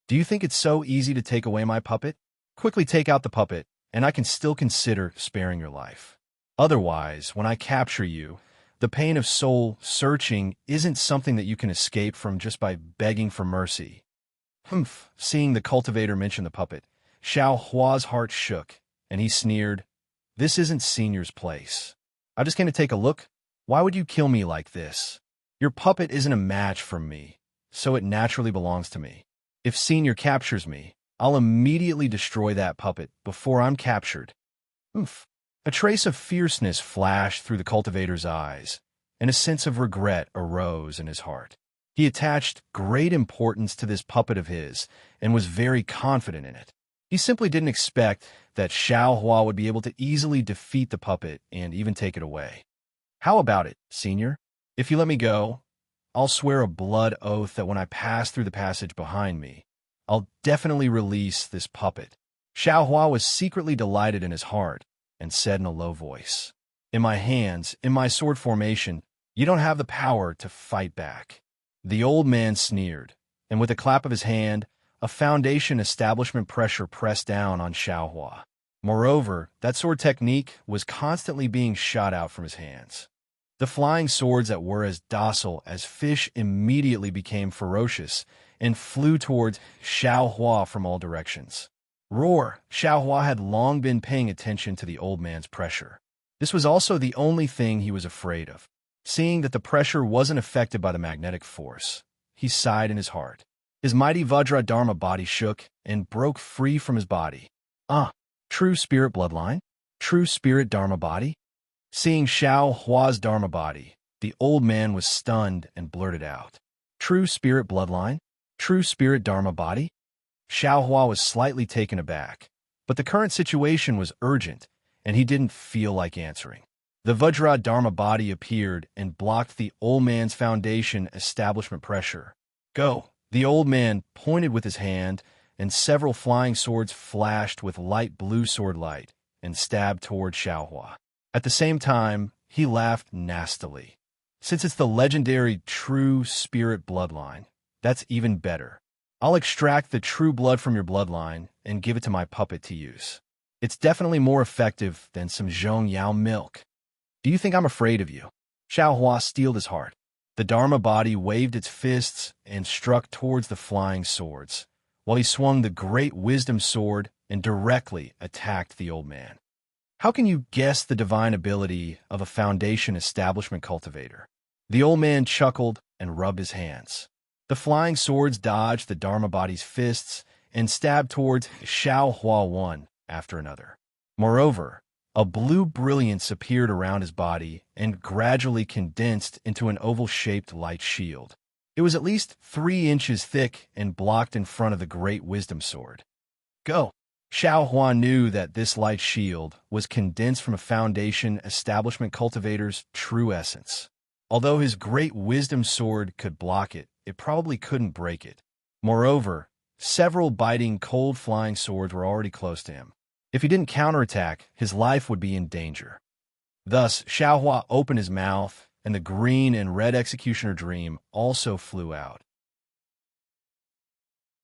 Speaker 1: Do you think it's so easy to take away my puppet? Quickly take out the puppet, and I can still consider sparing your life. Otherwise, when I capture you, the pain of soul searching isn't something that you can escape from just by begging for mercy. Humph! Seeing the cultivator mention the puppet, Xiao Hua's heart shook, and he sneered, This isn't Senior's place. I just came to take a look. Why would you kill me like this? Your puppet isn't a match for me, so it naturally belongs to me. If Senior captures me, I'll immediately destroy that puppet before I'm captured. Oof. A trace of fierceness flashed through the cultivator's eyes, and a sense of regret arose in his heart. He attached great importance to this puppet of his and was very confident in it. He simply didn't expect that Xiao Hua would be able to easily defeat the puppet and even take it away. How about it, Senior? If you let me go, I'll swear a blood oath that when I pass through the passage behind me, I'll definitely release this puppet. Xiao Hua was secretly delighted in his heart and said in a low voice, In my hands, in my sword formation, you don't have the power to fight back. The old man sneered, and with a clap of his hand, a foundation establishment pressure pressed down on Xiao Hua. Moreover, that sword technique was constantly being shot out from his hands. The flying swords that were as docile as fish immediately became ferocious and flew towards Xiao Hua from all directions. Roar! Xiao Hua had long been paying attention to the old man's pressure. This was also the only thing he was afraid of. Seeing that the pressure wasn't affected by the magnetic force, he sighed in his heart. His mighty Vajra Dharma body shook and broke free from his body. True spirit bloodline? True spirit Dharma body? Seeing Xiao Hua's Dharma body, the old man was stunned and blurted out, True spirit bloodline? True spirit Dharma body? Xiao Hua was slightly taken aback, but the current situation was urgent, and he didn't feel like answering. The Vajra Dharma body appeared and blocked the old man's foundation establishment pressure. Go! The old man pointed with his hand, and several flying swords flashed with light blue sword light and stabbed toward Xiao Hua. At the same time, he laughed nastily. Since it's the legendary true spirit bloodline, that's even better. I'll extract the true blood from your bloodline and give it to my puppet to use. It's definitely more effective than some Zhongyao milk. Do you think I'm afraid of you? Xiao Hua steeled his heart. The Dharma body waved its fists and struck towards the flying swords, while he swung the great wisdom sword and directly attacked the old man. How can you guess the divine ability of a foundation establishment cultivator? The old man chuckled and rubbed his hands. The flying swords dodged the Dharma body's fists and stabbed towards Xiao Hua one after another. Moreover, a blue brilliance appeared around his body and gradually condensed into an oval-shaped light shield. It was at least 3 inches thick and blocked in front of the great wisdom sword. Go! Xiao Hua knew that this light shield was condensed from a foundation establishment cultivator's true essence. Although his great wisdom sword could block it, it probably couldn't break it. Moreover, several biting cold flying swords were already close to him. If he didn't counterattack, his life would be in danger. Thus, Xiao Hua opened his mouth, and the green and red executioner dream also flew out.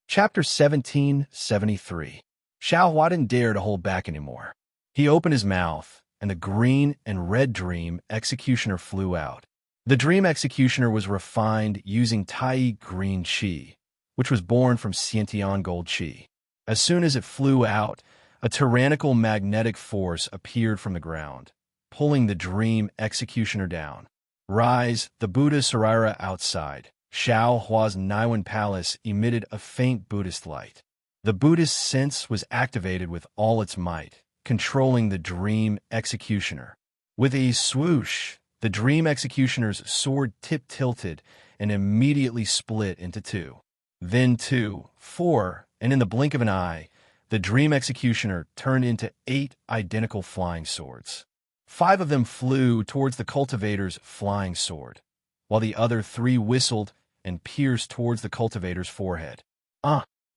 Speaker 1: Chapter 1773. Xiao Hua didn't dare to hold back anymore. He opened his mouth, and the green and red dream executioner flew out. The dream executioner was refined using Tai green qi, which was born from Xiantian gold qi. As soon as it flew out, a tyrannical magnetic force appeared from the ground, pulling the dream executioner down. Rise, the Buddha Sarira outside. Xiao Hua's Naiwan palace emitted a faint Buddhist light. The Buddhist sense was activated with all its might, controlling the dream executioner. With a swoosh, the dream executioner's sword tip tilted and immediately split into 2. Then 2, 4, and in the blink of an eye, the dream executioner turned into 8 identical flying swords. 5 of them flew towards the cultivator's flying sword, while the other 3 whistled and pierced towards the cultivator's forehead.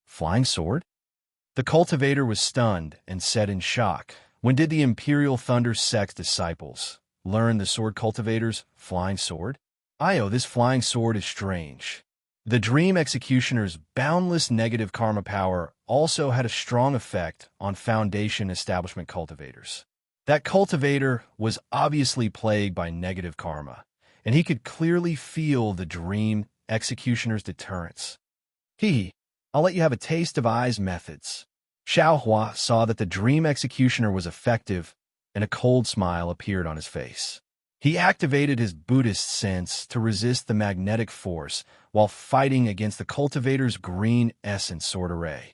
Speaker 1: Flying sword? The cultivator was stunned and said in shock, When did the Imperial Thunder Sect's disciples learn the sword cultivator's flying sword? This flying sword is strange. The dream executioner's boundless negative karma power also had a strong effect on foundation establishment cultivators. That cultivator was obviously plagued by negative karma, and he could clearly feel the dream executioner's deterrence. I'll let you have a taste of Ai's methods. Xiao Hua saw that the dream executioner was effective, and a cold smile appeared on his face. He activated his Buddhist sense to resist the magnetic force while fighting against the cultivator's green essence sword array.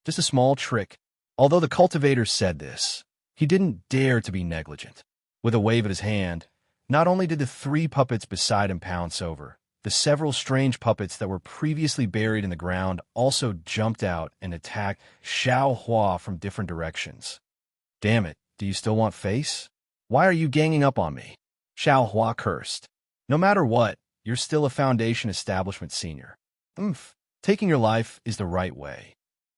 Speaker 1: Just a small trick. Although the cultivator said this, he didn't dare to be negligent. With a wave of his hand, not only did the 3 puppets beside him pounce over, the several strange puppets that were previously buried in the ground also jumped out and attacked Xiao Hua from different directions. Damn it, do you still want face? Why are you ganging up on me? Xiao Hua cursed. No matter what, you're still a Foundation Establishment senior. Taking your life is the right way.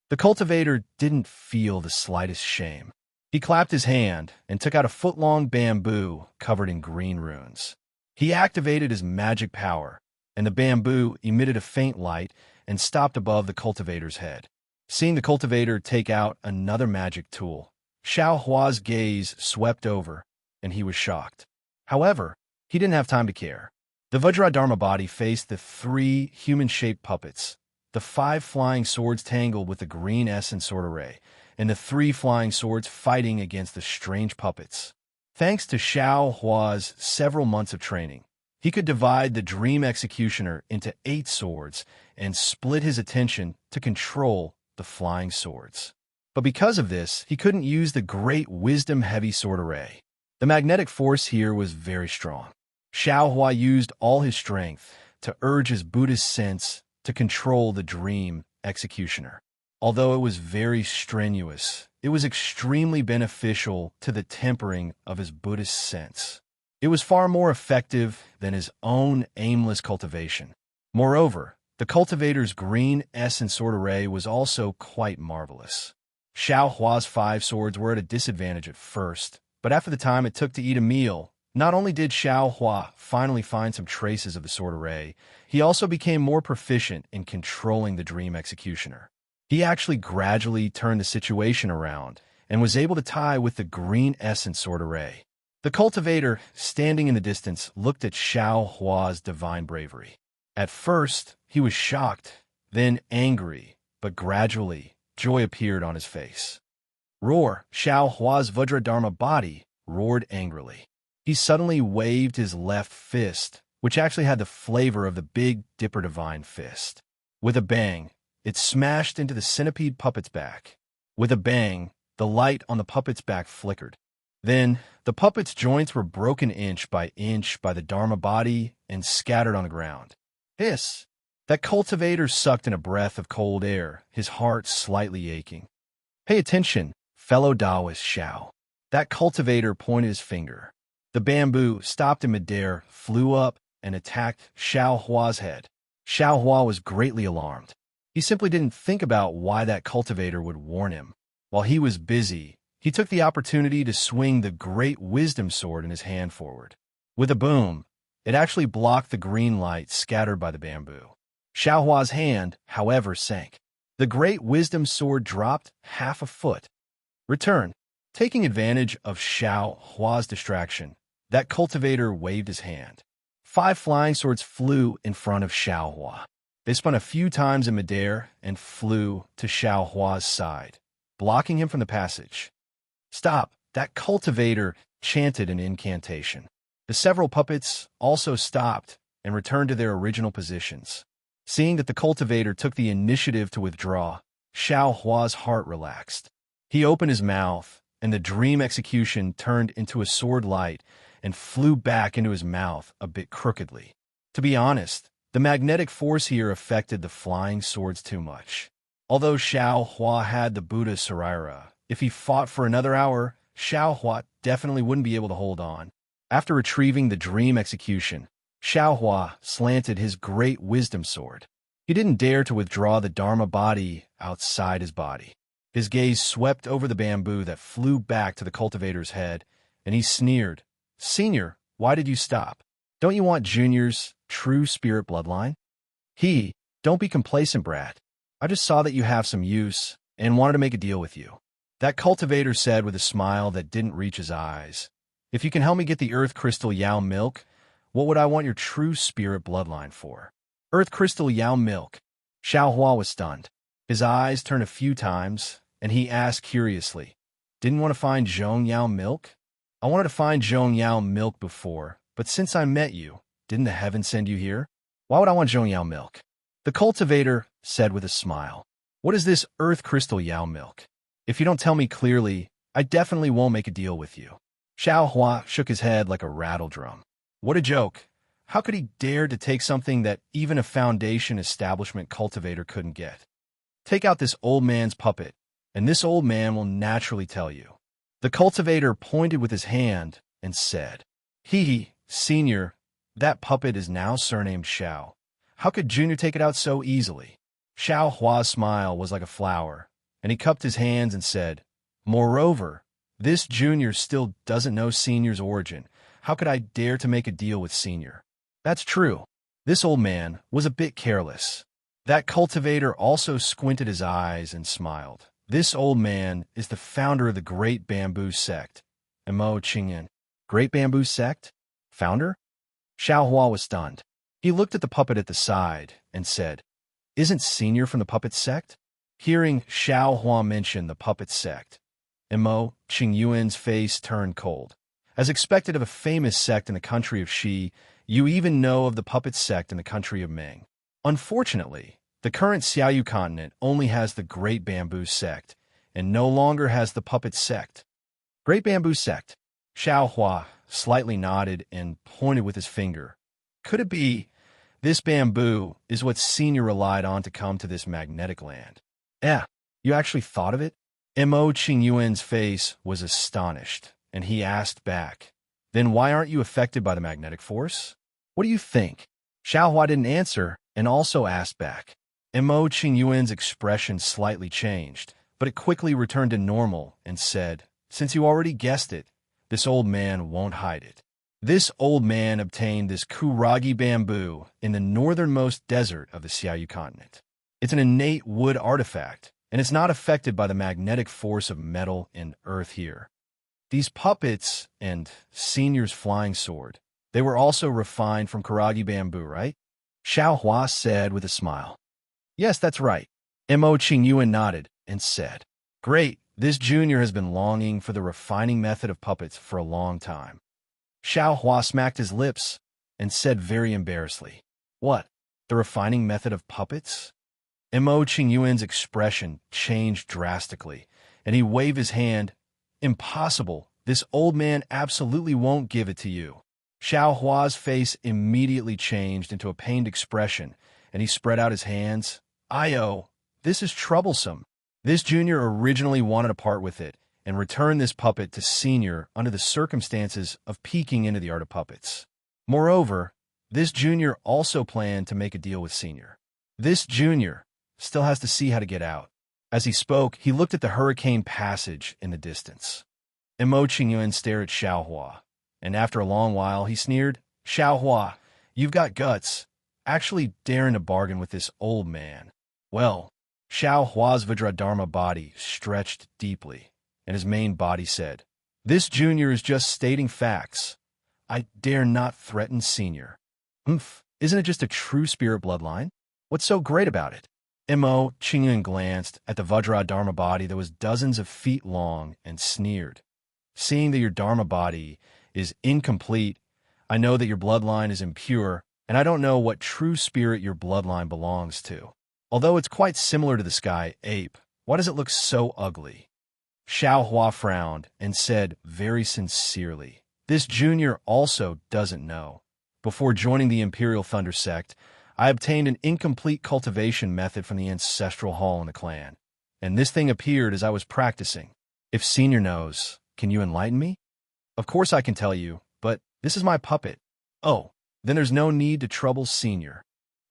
Speaker 1: The cultivator didn't feel the slightest shame. He clapped his hand and took out a foot-long bamboo covered in green runes. He activated his magic power, and the bamboo emitted a faint light and stopped above the cultivator's head. Seeing the cultivator take out another magic tool, Xiao Hua's gaze swept over, and he was shocked. However, he didn't have time to care. The Vajradharma body faced the 3 human-shaped puppets. The 5 flying swords tangled with the green essence sword array, and the 3 flying swords fighting against the strange puppets. Thanks to Xiao Hua's several months of training, he could divide the Dream Executioner into 8 swords and split his attention to control the flying swords. But because of this, he couldn't use the Great Wisdom Heavy Sword Array. The magnetic force here was very strong. Xiao Hua used all his strength to urge his Buddhist sense to control the Dream Executioner. Although it was very strenuous, it was extremely beneficial to the tempering of his Buddhist sense. It was far more effective than his own aimless cultivation. Moreover, the cultivator's green essence sword array was also quite marvelous. Xiao Hua's 5 swords were at a disadvantage at first, but after the time it took to eat a meal, not only did Xiao Hua finally find some traces of the sword array, he also became more proficient in controlling the Dream Executioner. He actually gradually turned the situation around and was able to tie with the green essence sword array. The cultivator, standing in the distance, looked at Xiao Hua's divine bravery. At first, he was shocked, then angry, but gradually, joy appeared on his face. Roar! Xiao Hua's Vajradharma body roared angrily. He suddenly waved his left fist, which actually had the flavor of the Big Dipper Divine Fist. With a bang, it smashed into the centipede puppet's back. With a bang, the light on the puppet's back flickered. Then, the puppet's joints were broken inch by the Dharma body and scattered on the ground. Hiss! That cultivator sucked in a breath of cold air, his heart slightly aching. Pay attention, fellow Taoist Xiao. That cultivator pointed his finger. The bamboo stopped in midair, flew up, and attacked Xiao Hua's head. Xiao Hua was greatly alarmed. He simply didn't think about why that cultivator would warn him. While he was busy, he took the opportunity to swing the Great Wisdom Sword in his hand forward. With a boom, it actually blocked the green light scattered by the bamboo. Xiao Hua's hand, however, sank. The Great Wisdom Sword dropped half a foot. Return. Taking advantage of Xiao Hua's distraction, that cultivator waved his hand. 5 flying swords flew in front of Xiao Hua. They spun a few times in midair and flew to Xiao Hua's side, blocking him from the passage. Stop! That cultivator chanted an incantation. The several puppets also stopped and returned to their original positions. Seeing that the cultivator took the initiative to withdraw, Xiao Hua's heart relaxed. He opened his mouth, and the Dream Execution turned into a sword light and flew back into his mouth a bit crookedly. To be honest, the magnetic force here affected the flying swords too much. Although Xiao Hua had the Buddha Saraira, if he fought for another hour, Xiao Hua definitely wouldn't be able to hold on. After retrieving the Dream Execution, Xiao Hua slanted his Great Wisdom Sword. He didn't dare to withdraw the Dharma body outside his body. His gaze swept over the bamboo that flew back to the cultivator's head, and he sneered, "Senior, why did you stop? Don't you want Junior's true spirit bloodline?" Don't be complacent, brat. I just saw that you have some use and wanted to make a deal with you. That cultivator said with a smile that didn't reach his eyes. If you can help me get the Earth Crystal Yao Milk, what would I want your true spirit bloodline for? Earth Crystal Yao Milk. Xiao Hua was stunned. His eyes turned a few times, and he asked curiously, "Didn't want to find Zhong Yao Milk?" "I wanted to find Zhong Yao Milk before, but since I met you, didn't the heavens send you here? Why would I want Zhong Yao Milk?" The cultivator said with a smile. What is this earth crystal Yao milk? If you don't tell me clearly, I definitely won't make a deal with you. Xiao Hua shook his head like a rattle drum. What a joke. How could he dare to take something that even a foundation establishment cultivator couldn't get? Take out this old man's puppet, and this old man will naturally tell you. The cultivator pointed with his hand and said, Hee, Senior, that puppet is now surnamed Xiao. How could Junior take it out so easily? Xiao Hua's smile was like a flower, and he cupped his hands and said, Moreover, this Junior still doesn't know Senior's origin. How could I dare to make a deal with Senior? That's true. This old man was a bit careless. That cultivator also squinted his eyes and smiled. This old man is the founder of the Great Bamboo Sect. Mo Qingyan. Great Bamboo Sect? Founder? Xiao Hua was stunned. He looked at the puppet at the side and said, Isn't Senior from the puppet sect? Hearing Xiao Hua mention the puppet sect, Mo Qingyuan's face turned cold. As expected of a famous sect in the country of Xi, you even know of the puppet sect in the country of Ming. Unfortunately, the current Xiaoyu continent only has the Great Bamboo Sect, and no longer has the puppet sect. Great Bamboo Sect. Xiao Hua slightly nodded and pointed with his finger. Could it be this bamboo is what Senior relied on to come to this magnetic land? You actually thought of it? Mo Qingyuan's face was astonished, and he asked back, Then why aren't you affected by the magnetic force? What do you think? Xiao Hua didn't answer and also asked back. Mo Qingyuan's expression slightly changed, but it quickly returned to normal and said, Since you already guessed it, this old man won't hide it. This old man obtained this kuragi bamboo in the northernmost desert of the Xiaoyu continent. It's an innate wood artifact, and it's not affected by the magnetic force of metal and earth here. These puppets and Senior's flying sword, they were also refined from kuragi bamboo, right? Xiao Hua said with a smile. Yes, that's right. Mo Qingyuan nodded and said, Great, this Junior has been longing for the refining method of puppets for a long time. Xiao Hua smacked his lips and said very embarrassedly, What, the refining method of puppets? Mo Qingyuan's expression changed drastically, and he waved his hand. Impossible, this old man absolutely won't give it to you. Xiao Hua's face immediately changed into a pained expression, and he spread out his hands. This is troublesome. This Junior originally wanted to part with it and return this puppet to Senior under the circumstances of peeking into the art of puppets. Moreover, this Junior also planned to make a deal with Senior. This Junior still has to see how to get out. As he spoke, he looked at the hurricane passage in the distance. Mo Qingyuan stared at Xiao Hua, and after a long while he sneered, Xiao Hua, you've got guts, actually daring to bargain with this old man. Well, Xiao Hua's Vajradharma body stretched deeply, and his main body said, This Junior is just stating facts. I dare not threaten Senior. Isn't it just a true spirit bloodline? What's so great about it? Mo Qingyuan glanced at the Vajradharma body that was dozens of feet long and sneered. Seeing that your Dharma body is incomplete, I know that your bloodline is impure, and I don't know what true spirit your bloodline belongs to. Although it's quite similar to the sky ape, why does it look so ugly? Xiao Hua frowned and said very sincerely, This Junior also doesn't know. Before joining the Imperial Thunder Sect, I obtained an incomplete cultivation method from the ancestral hall in the clan, and this thing appeared as I was practicing. If Senior knows, can you enlighten me? Of course I can tell you, but this is my puppet. Oh, then there's no need to trouble Senior.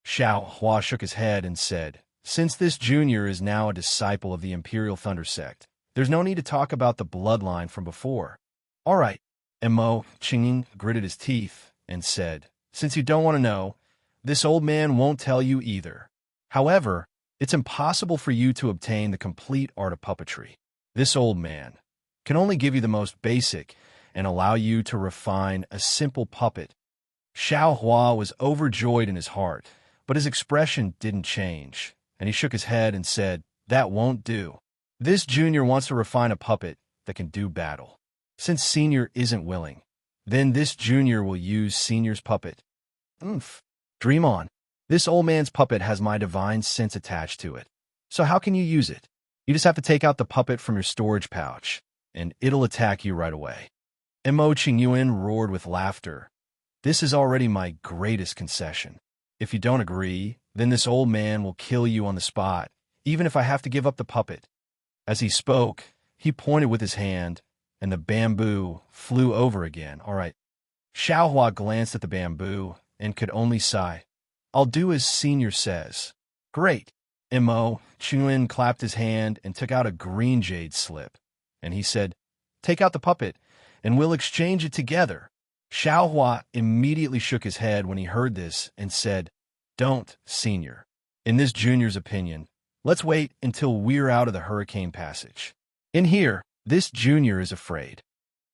Speaker 1: Xiao Hua shook his head and said, Since this Junior is now a disciple of the Imperial Thunder Sect, there's no need to talk about the bloodline from before. All right. Mo Qingyuan gritted his teeth and said, Since you don't want to know, this old man won't tell you either. However, it's impossible for you to obtain the complete art of puppetry. This old man can only give you the most basic and allow you to refine a simple puppet. Xiao Hua was overjoyed in his heart, but his expression didn't change, and he shook his head and said, That won't do. This Junior wants to refine a puppet that can do battle. Since Senior isn't willing, then this Junior will use Senior's puppet. Dream on. This old man's puppet has my divine sense attached to it. So how can you use it? You just have to take out the puppet from your storage pouch, and it'll attack you right away. Mo Qingyuan roared with laughter. This is already my greatest concession. If you don't agree, then this old man will kill you on the spot, even if I have to give up the puppet. As he spoke, he pointed with his hand, and the bamboo flew over again. All right. Xiaohua glanced at the bamboo and could only sigh. I'll do as Senior says. Great. Mo Qingyuan clapped his hand and took out a green jade slip, and he said, take out the puppet, and we'll exchange it together. Xiaohua immediately shook his head when he heard this and said, don't, Senior. In this junior's opinion, let's wait until we're out of the hurricane passage. In here, this junior is afraid.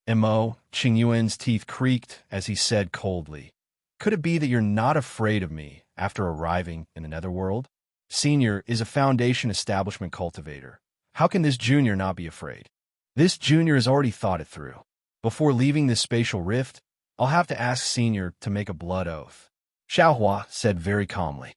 Speaker 1: Mo Qingyuan's teeth creaked as he said coldly, could it be that you're not afraid of me after arriving in the netherworld? Senior is a foundation establishment cultivator. How can this junior not be afraid? This junior has already thought it through. Before leaving this spatial rift, I'll have to ask Senior to make a blood oath. Xiaohua said very calmly.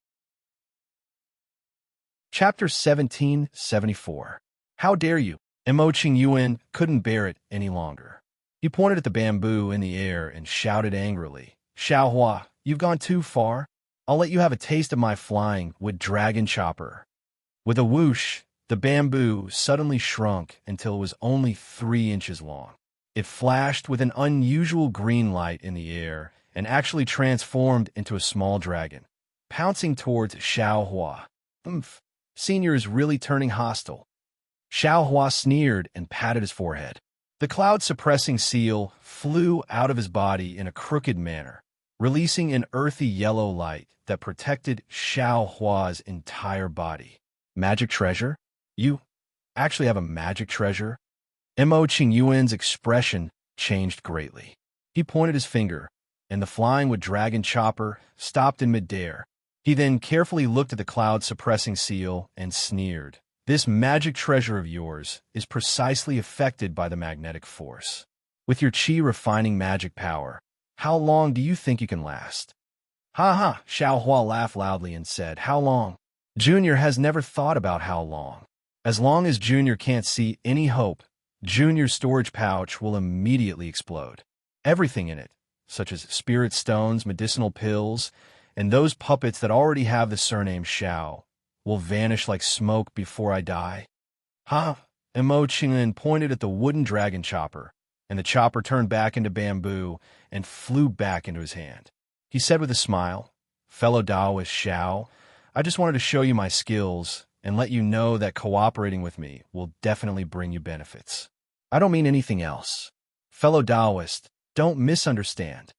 Speaker 1: Chapter 1774. How dare you? Mo Qingyuan couldn't bear it any longer. He pointed at the bamboo in the air and shouted angrily, Xiaohua, you've gone too far. I'll let you have a taste of my flying with Dragon Chopper. With a whoosh, the bamboo suddenly shrunk until it was only 3 inches long. It flashed with an unusual green light in the air and actually transformed into a small dragon, pouncing towards Xiaohua. Senior is really turning hostile. Xiaohua sneered and patted his forehead. The cloud-suppressing seal flew out of his body in a crooked manner, releasing an earthy yellow light that protected Xiaohua's entire body. Magic treasure? You actually have a magic treasure? Mo Qingyuan's expression changed greatly. He pointed his finger, and the flying with Dragon Chopper stopped in midair. He then carefully looked at the cloud-suppressing seal and sneered. This magic treasure of yours is precisely affected by the magnetic force. With your chi-refining magic power, how long do you think you can last? Ha ha, Xiaohua laughed loudly and said, how long? Junior has never thought about how long. As long as Junior can't see any hope, Junior's storage pouch will immediately explode. Everything in it, such as spirit stones, medicinal pills, and those puppets that already have the surname Xiao, will vanish like smoke before I die. Huh? Mo Qingyuan pointed at the wooden dragon chopper, and the chopper turned back into bamboo and flew back into his hand. He said with a smile, fellow Taoist Xiao, I just wanted to show you my skills and let you know that cooperating with me will definitely bring you benefits. I don't mean anything else. Fellow Taoist, don't misunderstand.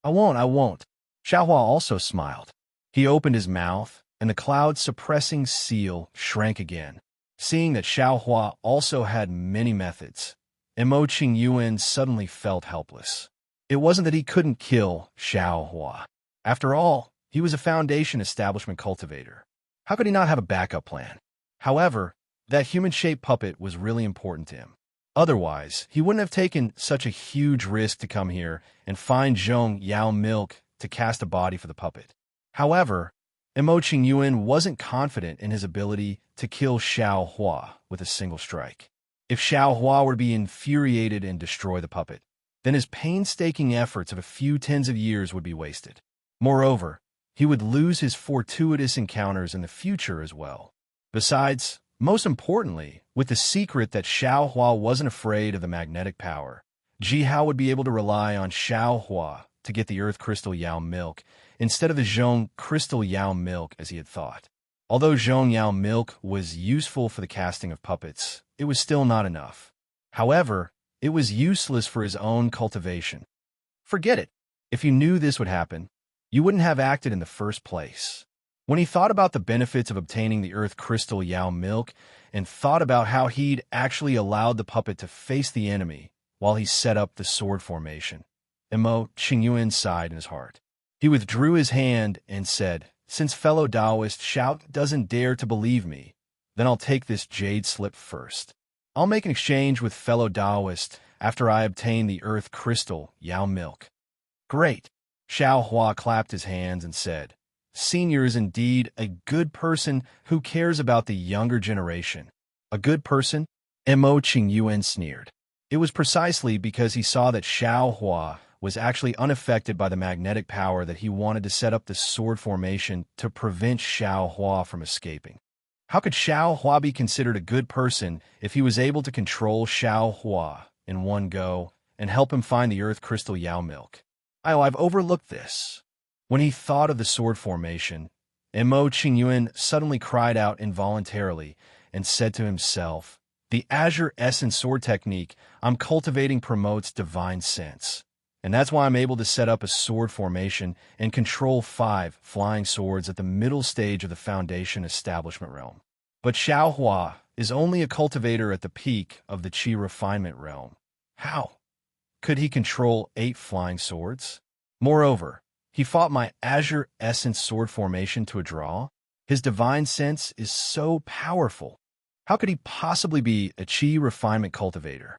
Speaker 1: I won't. Xiaohua also smiled. He opened his mouth, and the cloud-suppressing seal shrank again. Seeing that Xiaohua also had many methods, Mo Qingyuan suddenly felt helpless. It wasn't that he couldn't kill Xiaohua. After all, he was a foundation establishment cultivator. How could he not have a backup plan? However, that human-shaped puppet was really important to him. Otherwise, he wouldn't have taken such a huge risk to come here and find Zhong Yao Milk to cast a body for the puppet. However, Mo Qingyuan wasn't confident in his ability to kill Xiaohua with a single strike. If Xiaohua were to be infuriated and destroy the puppet, then his painstaking efforts of a few tens of years would be wasted. Moreover, he would lose his fortuitous encounters in the future as well. Besides, most importantly, with the secret that Xiaohua wasn't afraid of the magnetic power, Jihao would be able to rely on Xiaohua to get the Earth Crystal Yao Milk instead of the Zhong Crystal Yao Milk as he had thought. Although Zhong Yao Milk was useful for the casting of puppets, it was still not enough. However, it was useless for his own cultivation. Forget it. If you knew this would happen, you wouldn't have acted in the first place. When he thought about the benefits of obtaining the Earth Crystal Yao Milk and thought about how he'd actually allowed the puppet to face the enemy while he set up the sword formation, Mo Qingyuan sighed in his heart. He withdrew his hand and said, since fellow Taoist Xiao doesn't dare to believe me, then I'll take this jade slip first. I'll make an exchange with fellow Taoist after I obtain the Earth Crystal Yao Milk. Great. Xiaohua clapped his hands and said, Senior is indeed a good person who cares about the younger generation. A good person? Mo Qingyuan sneered. It was precisely because he saw that Xiao Hua was actually unaffected by the magnetic power that he wanted to set up the sword formation to prevent Xiao Hua from escaping. How could Xiao Hua be considered a good person if he was able to control Xiao Hua in one go and help him find the earth crystal Yao milk? I've overlooked this. When he thought of the sword formation, Mo Qingyuan suddenly cried out involuntarily and said to himself, "The Azure Essence sword technique I'm cultivating promotes divine sense. And that's why I'm able to set up a sword formation and control 5 flying swords at the middle stage of the Foundation Establishment realm." But Xiao Hua is only a cultivator at the peak of the Qi refinement realm. How could he control 8 flying swords? Moreover, he fought my Azure Essence sword formation to a draw. His divine sense is so powerful. How could he possibly be a Qi refinement cultivator?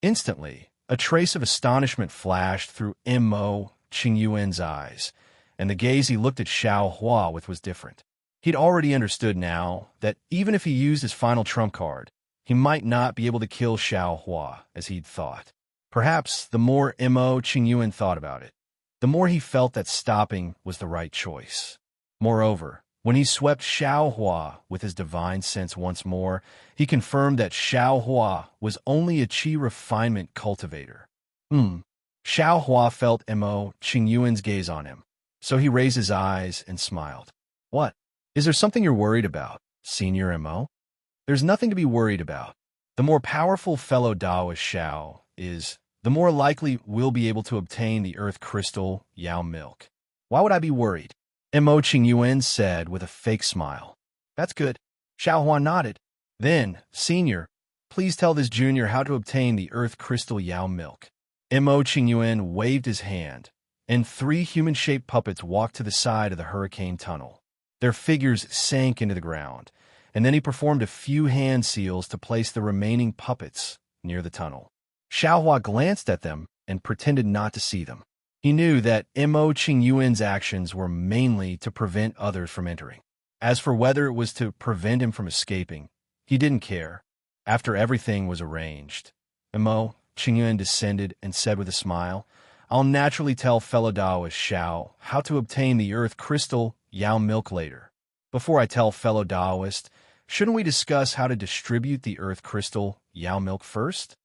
Speaker 1: Instantly, a trace of astonishment flashed through Mo Qingyuan's eyes, and the gaze he looked at Xiao Hua with was different. He'd already understood now that even if he used his final trump card, he might not be able to kill Xiao Hua as he'd thought. Perhaps the more Mo Qingyuan thought about it, the more he felt that stopping was the right choice. Moreover, when he swept Xiao Hua with his divine sense once more, he confirmed that Xiao Hua was only a Qi refinement cultivator. Xiao Hua felt Mo Qingyuan's gaze on him, so he raised his eyes and smiled. "What? Is there something you're worried about, Senior Mo?" "There's nothing to be worried about. The more powerful fellow Taoist Xiao is, the more likely we'll be able to obtain the earth crystal Yao milk." "Why would I be worried?" Mo Qingyuan said with a fake smile. "That's good." Xiao Hua nodded. "Then, Senior, please tell this junior how to obtain the earth crystal Yao milk." Mo Qingyuan waved his hand, and 3 human-shaped puppets walked to the side of the hurricane tunnel. Their figures sank into the ground, and then he performed a few hand seals to place the remaining puppets near the tunnel. Xiao Hua glanced at them and pretended not to see them. He knew that Mo Qingyuan's actions were mainly to prevent others from entering. As for whether it was to prevent him from escaping, he didn't care. After everything was arranged, Mo Qingyuan descended and said with a smile, "I'll naturally tell fellow Taoist Xiao how to obtain the earth crystal Yao milk later. Before I tell fellow Taoist, shouldn't we discuss how to distribute the earth crystal Yao milk first?"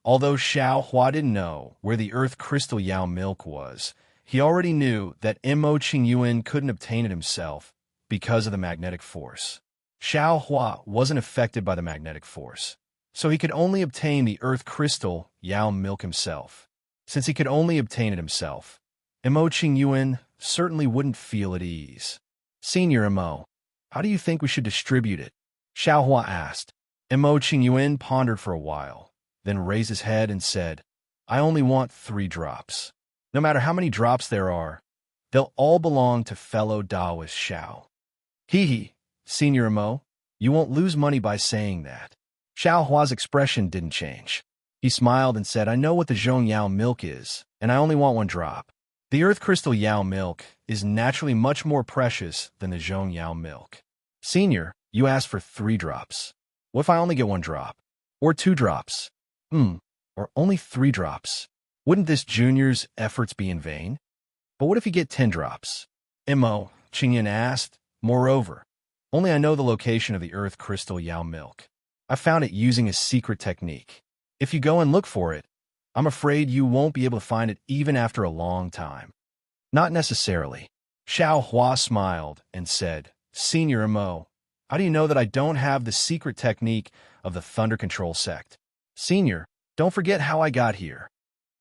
Speaker 1: Although Xiao Hua didn't know where the earth crystal Yao milk was, he already knew that Mo Qingyuan couldn't obtain it himself because of the magnetic force. Xiao Hua wasn't affected by the magnetic force, so he could only obtain the earth crystal Yao milk himself. Since he could only obtain it himself, Mo Qingyuan certainly wouldn't feel at ease. "Senior Mo, how do you think we should distribute it?" Xiao Hua asked. Mo Qingyuan pondered for a while, then raised his head and said, "I only want 3 drops. No matter how many drops there are, they'll all belong to fellow Taoist Xiao." Senior Mo, you won't lose money by saying that." Xiao Hua's expression didn't change. He smiled and said, "I know what the Zhong Yao milk is, and I only want 1 drop. The earth crystal Yao milk is naturally much more precious than the Zhong Yao milk." "Senior, you asked for 3 drops. What if I only get 1 drop? Or 2 drops? Or only 3 drops? Wouldn't this junior's efforts be in vain? But what if you get 10 drops? Mo Qingyuan asked. "Moreover, only I know the location of the earth crystal Yao milk. I found it using a secret technique. If you go and look for it, I'm afraid you won't be able to find it even after a long time." "Not necessarily." Xiao Hua smiled and said, "Senior Mo, how do you know that I don't have the secret technique of the Thunder Control sect?" "Senior, don't forget how I got here."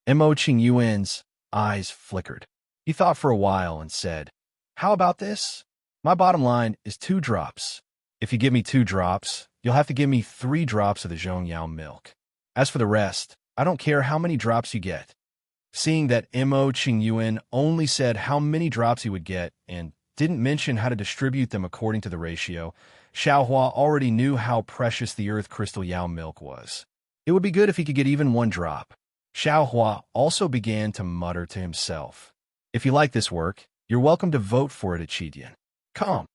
Speaker 1: Mo Qingyuan's eyes flickered. He thought for a while and said, "How about this? My bottom line is 2 drops. If you give me 2 drops, you'll have to give me 3 drops of the Zhong Yao milk. As for the rest, I don't care how many drops you get." Seeing that Mo Qingyuan only said how many drops he would get and didn't mention how to distribute them according to the ratio, Xiao Hua already knew how precious the earth crystal Yao milk was. It would be good if he could get even 1 drop. Xiao Hua also began to mutter to himself, "If you like this work, You're welcome to vote for it at Chidian. Come.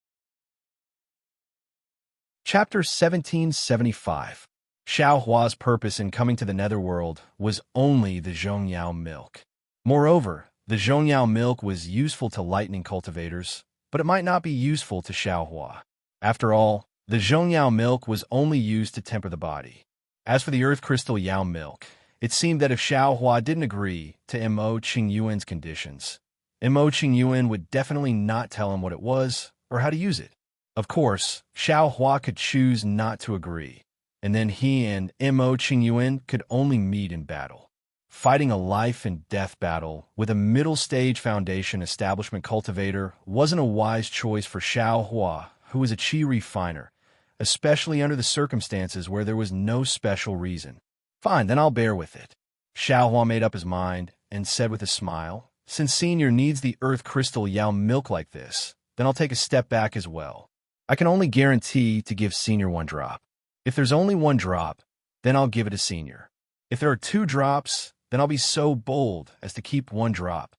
Speaker 1: Chapter 1775. Xiao Hua's purpose in coming to the Netherworld was only the Zhongyao milk. Moreover, the Zhongyao milk was useful to lightning cultivators, but it might not be useful to Xiao Hua. After all, the Zhongyao milk was only used to temper the body. As for the Earth Crystal Yao milk, it seemed that if Xiao Hua didn't agree to Mo Qingyuan's conditions, Mo Qingyuan would definitely not tell him what it was or how to use it. Of course, Xiao Hua could choose not to agree, and then he and Mo Qingyuan could only meet in battle. Fighting a life-and-death battle with a middle-stage foundation establishment cultivator wasn't a wise choice for Xiao Hua, who was a qi refiner, especially under the circumstances where there was no special reason. Fine, then I'll bear with it. Xiao Hua made up his mind and said with a smile, since Senior needs the Earth Crystal Yao milk like this, then I'll take a step back as well. I can only guarantee to give Senior 1 drop. If there's only 1 drop, then I'll give it to Senior. If there are 2 drops, then I'll be so bold as to keep 1 drop.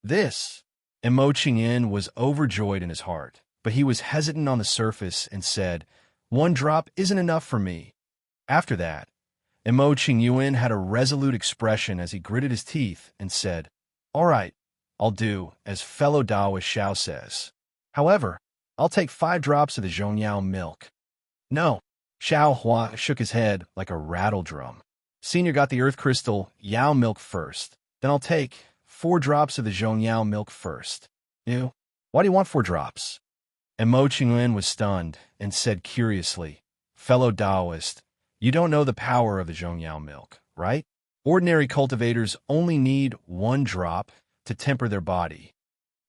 Speaker 1: This. Mo Qingyan was overjoyed in his heart, but he was hesitant on the surface and said, 1 drop isn't enough for me. After that, Mo Qingyuan had a resolute expression as he gritted his teeth and said, all right, I'll do as fellow Daoist Xiao says. However, I'll take 5 drops of the Zhongyao milk. No. Xiao Hua shook his head like a rattle drum. Senior got the Earth Crystal Yao milk first. Then I'll take 4 drops of the Zhongyao milk first. Ew. Why do you want 4 drops? And Mo Qingyuan was stunned and said curiously, fellow Daoist, you don't know the power of the Zhongyao milk, right? Ordinary cultivators only need 1 drop to temper their body.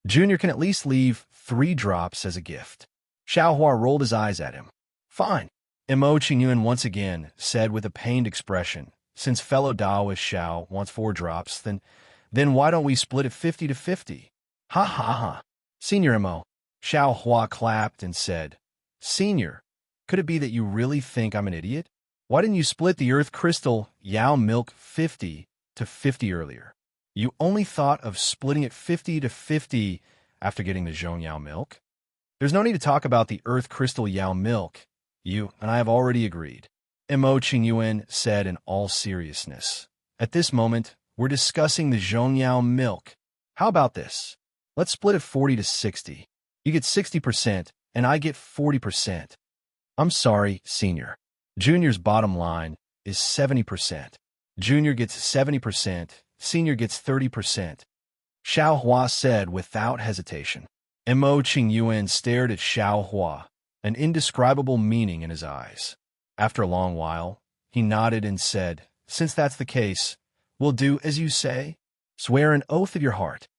Speaker 1: Junior can at least leave 3 drops as a gift. Xiao Hua rolled his eyes at him. Fine. Mo Qingyuan once again said with a pained expression, since fellow Daoist Xiao wants 4 drops, then why don't we split it 50-50? Ha ha ha. Senior Mo. Xiao Hua clapped and said, Senior, could it be that you really think I'm an idiot? Why didn't you split the Earth Crystal Yao milk 50-50 earlier? You only thought of splitting it 50-50 after getting the Zhongyao milk? There's no need to talk about the Earth Crystal Yao milk. You and I have already agreed. Mo Qingyuan said in all seriousness. At this moment, we're discussing the Zhongyao milk. How about this? Let's split it 40-60. You get 60% and I get 40%. I'm sorry, Senior. Junior's bottom line is 70%. Junior gets 70%, Senior gets 30%. Xiao Hua said without hesitation. Mo Qingyuan stared at Xiao Hua, an indescribable meaning in his eyes. After a long while, he nodded and said, since that's the case, we'll do as you say. Swear an oath of your heart.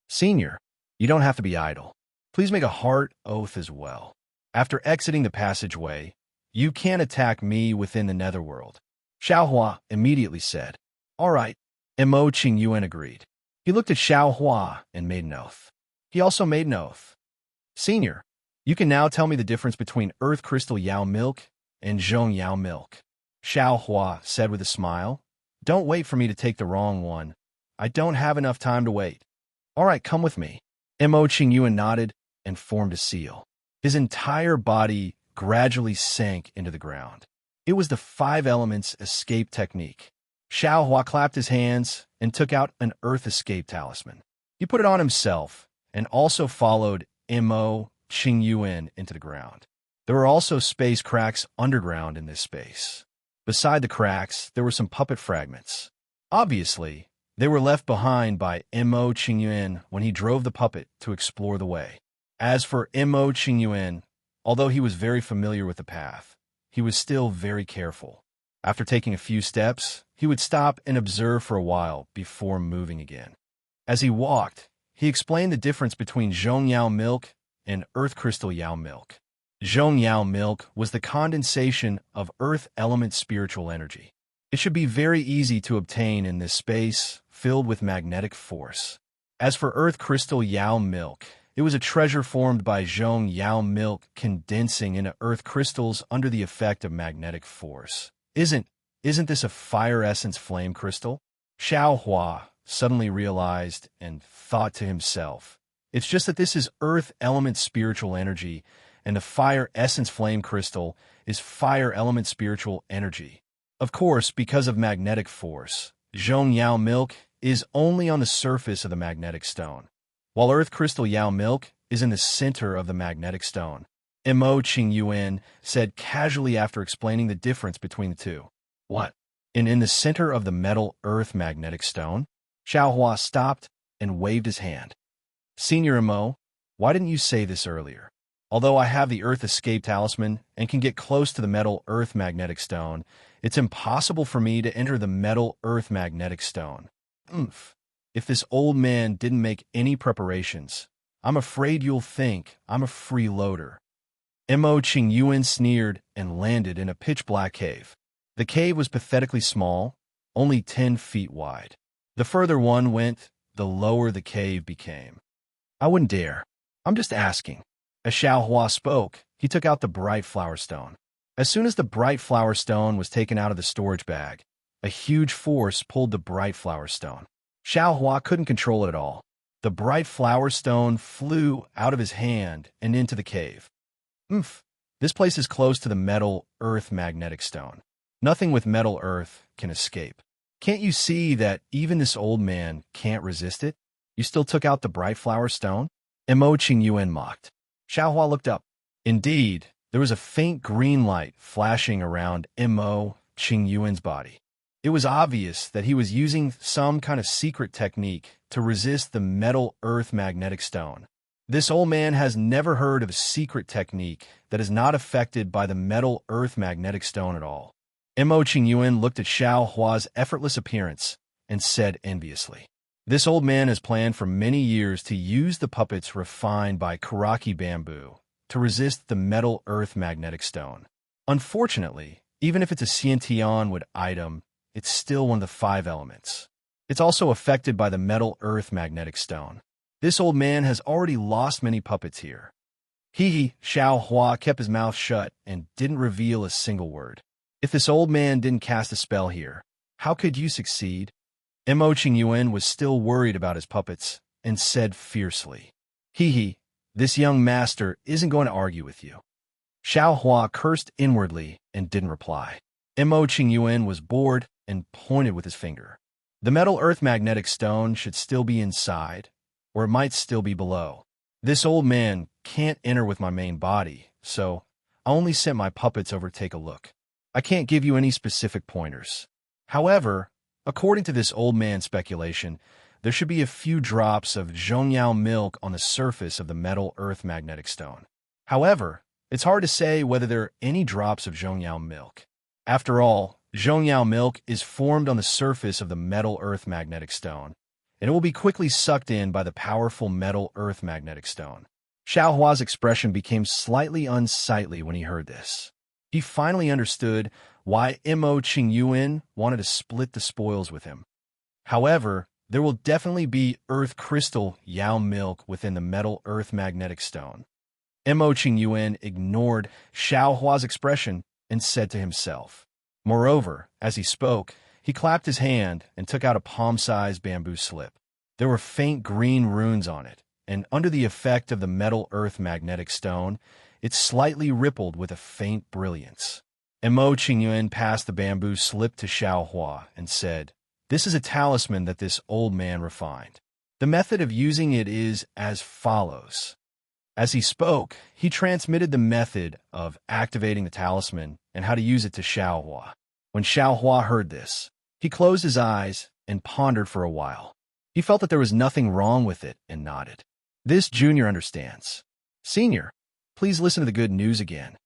Speaker 1: Senior, you don't have to be idle. Please make a heart oath as well. After exiting the passageway, you can't attack me within the Netherworld. Xiao Hua immediately said, all right. Mo Qingyuan agreed. He looked at Xiao Hua and made an oath. He also made an oath. Senior, you can now tell me the difference between Earth Crystal Yao milk and Zhongyao milk. Xiao Hua said with a smile, don't wait for me to take the wrong one. I don't have enough time to wait. All right, come with me. Mo Qingyuan nodded and formed a seal. His entire body gradually sank into the ground. It was the 5 elements escape technique. Xiao Hua clapped his hands and took out an earth escape talisman. He put it on himself and also followed Mo Qingyuan into the ground. There were also space cracks underground in this space. Beside the cracks, there were some puppet fragments. Obviously, they were left behind by Mo Qingyuan when he drove the puppet to explore the way. As for Mo Qingyuan, although he was very familiar with the path, he was still very careful. After taking a few steps, he would stop and observe for a while before moving again. As he walked, he explained the difference between Zhongyao milk and Earth Crystal Yao milk. Zhongyao milk was the condensation of Earth element spiritual energy. It should be very easy to obtain in this space filled with magnetic force. As for Earth Crystal Yao milk, it was a treasure formed by Zhongyao milk condensing into Earth crystals under the effect of magnetic force. Isn't this a fire essence flame crystal? Xiao Hua suddenly realized and thought to himself, It's just that this is earth element spiritual energy, and the fire essence flame crystal is fire element spiritual energy. Of course, because of magnetic force, Zhong Yao milk is only on the surface of the magnetic stone, while earth crystal Yao milk is in the center of the magnetic stone. Mo Qingyuan said casually after explaining the difference between the two. What? In the center of the metal earth magnetic stone? Xiaohua stopped and waved his hand. Senior Mo, why didn't you say this earlier? Although I have the Earth Escape Talisman and can get close to the metal Earth Magnetic Stone, it's impossible for me to enter the metal Earth Magnetic Stone. If this old man didn't make any preparations, I'm afraid you'll think I'm a freeloader. Mo Qingyuan sneered and landed in a pitch-black cave. The cave was pathetically small, only 10 feet wide. The further one went, the lower the cave became. I wouldn't dare. I'm just asking. As Xiaohua spoke, he took out the bright flower stone. As soon as the bright flower stone was taken out of the storage bag, a huge force pulled the bright flower stone. Xiaohua couldn't control it at all. The bright flower stone flew out of his hand and into the cave. This place is close to the metal earth magnetic stone. Nothing with metal earth can escape. Can't you see that even this old man can't resist it? You still took out the bright flower stone? Mo Qingyuan mocked. Xiaohua looked up. Indeed, there was a faint green light flashing around Mo Qingyuan's body. It was obvious that he was using some kind of secret technique to resist the metal earth magnetic stone. This old man has never heard of a secret technique that is not affected by the metal earth magnetic stone at all. Mo Qingyuan looked at Xiaohua's effortless appearance and said enviously, "This old man has planned for many years to use the puppets refined by Karaki bamboo to resist the metal earth magnetic stone. Unfortunately, even if it's a Xiantian-wood item, it's still one of the 5 elements. It's also affected by the metal earth magnetic stone. This old man has already lost many puppets here." Xiaohua kept his mouth shut and didn't reveal a single word. If this old man didn't cast a spell here, how could you succeed? Mo Qingyuan was still worried about his puppets and said fiercely, this young master isn't going to argue with you." Xiaohua cursed inwardly and didn't reply. Mo Qingyuan was bored and pointed with his finger. The metal earth magnetic stone should still be inside, or it might still be below. This old man can't enter with my main body, so I only sent my puppets over to take a look. I can't give you any specific pointers. However, according to this old man's speculation, there should be a few drops of Zhongyao milk on the surface of the metal earth magnetic stone. However, it's hard to say whether there are any drops of Zhongyao milk. After all, Zhongyao milk is formed on the surface of the metal earth magnetic stone, and it will be quickly sucked in by the powerful metal earth magnetic stone. Xiaohua's expression became slightly unsightly when he heard this. He finally understood why Mo Qingyuan wanted to split the spoils with him. However, there will definitely be earth crystal Yao milk within the metal earth magnetic stone. Mo Qingyuan ignored Xiaohua's expression and said to himself. Moreover, as he spoke, he clapped his hand and took out a palm-sized bamboo slip. There were faint green runes on it, and under the effect of the metal earth magnetic stone, it slightly rippled with a faint brilliance. Mo Qingyuan passed the bamboo slip to Xiaohua and said, "This is a talisman that this old man refined. The method of using it is as follows." As he spoke, he transmitted the method of activating the talisman and how to use it to Xiaohua. When Xiaohua heard this, he closed his eyes and pondered for a while. He felt that there was nothing wrong with it and nodded. "This junior understands. Senior, please listen to the good news again."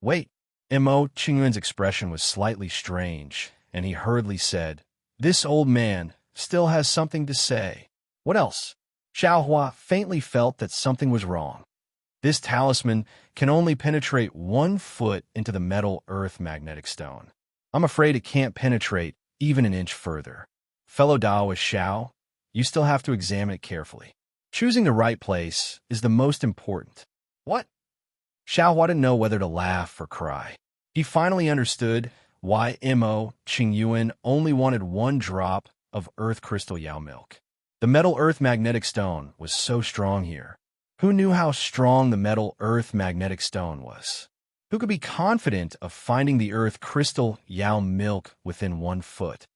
Speaker 1: "Wait." Mo Qingyuan's expression was slightly strange, and he hurriedly said, "This old man still has something to say." "What else?" Xiaohua faintly felt that something was wrong. "This talisman can only penetrate 1 foot into the metal earth magnetic stone. I'm afraid it can't penetrate even an inch further. Fellow Daoist Xiao, you still have to examine it carefully. Choosing the right place is the most important." "What?" Xiaohua didn't know whether to laugh or cry. He finally understood why Mo Qingyuan only wanted 1 drop of earth crystal Yao milk. The metal-earth magnetic stone was so strong here. Who knew how strong the metal-earth magnetic stone was? Who could be confident of finding the earth crystal Yao milk within 1 foot?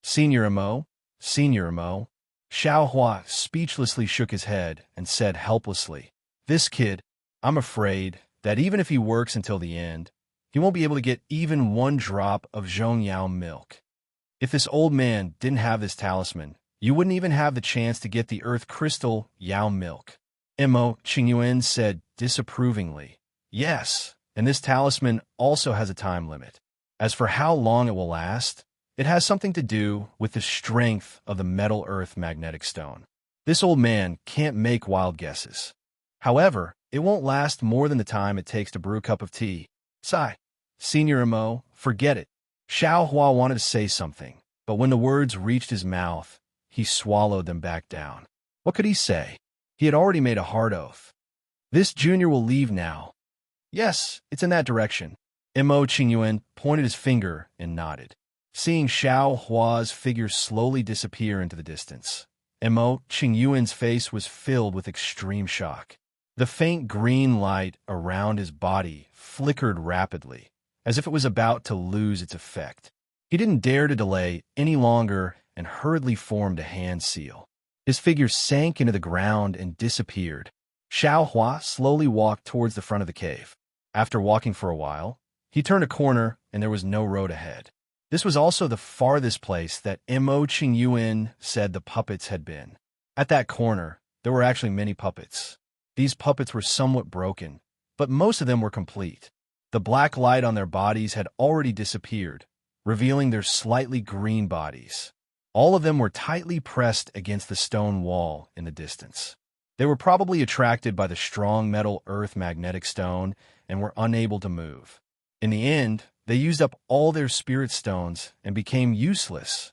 Speaker 1: Senior Imo, Senior Imo. Xiao Hua speechlessly shook his head and said helplessly, "This kid, I'm afraid that even if he works until the end, he won't be able to get even 1 drop of Zhongyao milk. If this old man didn't have this talisman, you wouldn't even have the chance to get the earth crystal Yao milk." Imo Qingyuan said disapprovingly, "Yes, and this talisman also has a time limit. As for how long it will last, it has something to do with the strength of the metal-earth magnetic stone. This old man can't make wild guesses. However, it won't last more than the time it takes to brew a cup of tea." Sigh. Senior Imo, forget it. Xiao Hua wanted to say something, but when the words reached his mouth, he swallowed them back down. What could he say? He had already made a hard oath. "This junior will leave now." "Yes, it's in that direction." Imo Qingyuan pointed his finger and nodded. Seeing Xiao Hua's figure slowly disappear into the distance, Imo Qingyuan's face was filled with extreme shock. The faint green light around his body flickered rapidly, as if it was about to lose its effect. He didn't dare to delay any longer and hurriedly formed a hand seal. His figure sank into the ground and disappeared. Xiao Hua slowly walked towards the front of the cave. After walking for a while, he turned a corner and there was no road ahead. This was also the farthest place that Imo Qingyuan said the puppets had been. At that corner, there were actually many puppets. These puppets were somewhat broken, but most of them were complete. The black light on their bodies had already disappeared, revealing their slightly green bodies. All of them were tightly pressed against the stone wall in the distance. They were probably attracted by the strong metal earth magnetic stone and were unable to move. In the end, they used up all their spirit stones and became useless.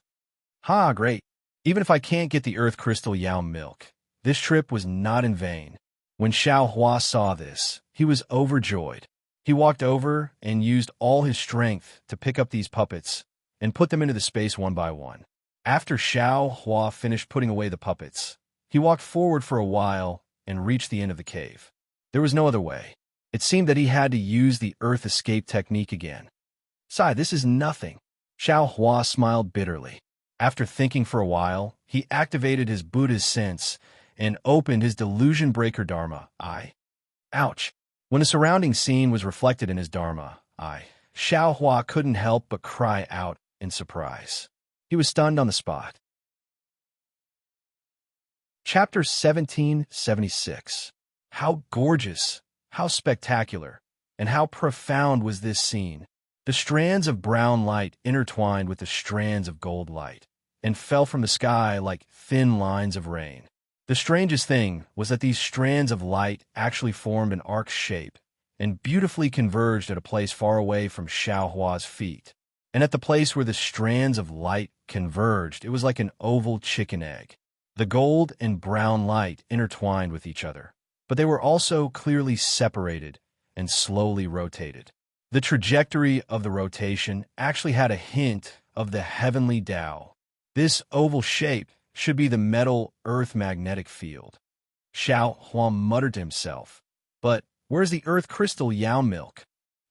Speaker 1: Ha, great. Even if I can't get the earth crystal Yao milk, this trip was not in vain. When Xiao Hua saw this, he was overjoyed. He walked over and used all his strength to pick up these puppets and put them into the space one by one. After Xiao Hua finished putting away the puppets, he walked forward for a while and reached the end of the cave. There was no other way. It seemed that he had to use the earth escape technique again. "Sai, this is nothing." Xiao Hua smiled bitterly. After thinking for a while, he activated his Buddha's sense and opened his delusion breaker Dharma eye. Ouch! When the surrounding scene was reflected in his Dharma eye, Xiao Hua couldn't help but cry out in surprise. He was stunned on the spot. Chapter 1776. How gorgeous, how spectacular, and how profound was this scene. The strands of brown light intertwined with the strands of gold light, and fell from the sky like thin lines of rain. The strangest thing was that these strands of light actually formed an arc shape, and beautifully converged at a place far away from Xiao Hua's feet. And at the place where the strands of light converged, it was like an oval chicken egg. The gold and brown light intertwined with each other, but they were also clearly separated and slowly rotated. The trajectory of the rotation actually had a hint of the heavenly Tao. This oval shape should be the metal earth magnetic field. Xiao Hua muttered to himself, "But where's the earth crystal Yao milk?"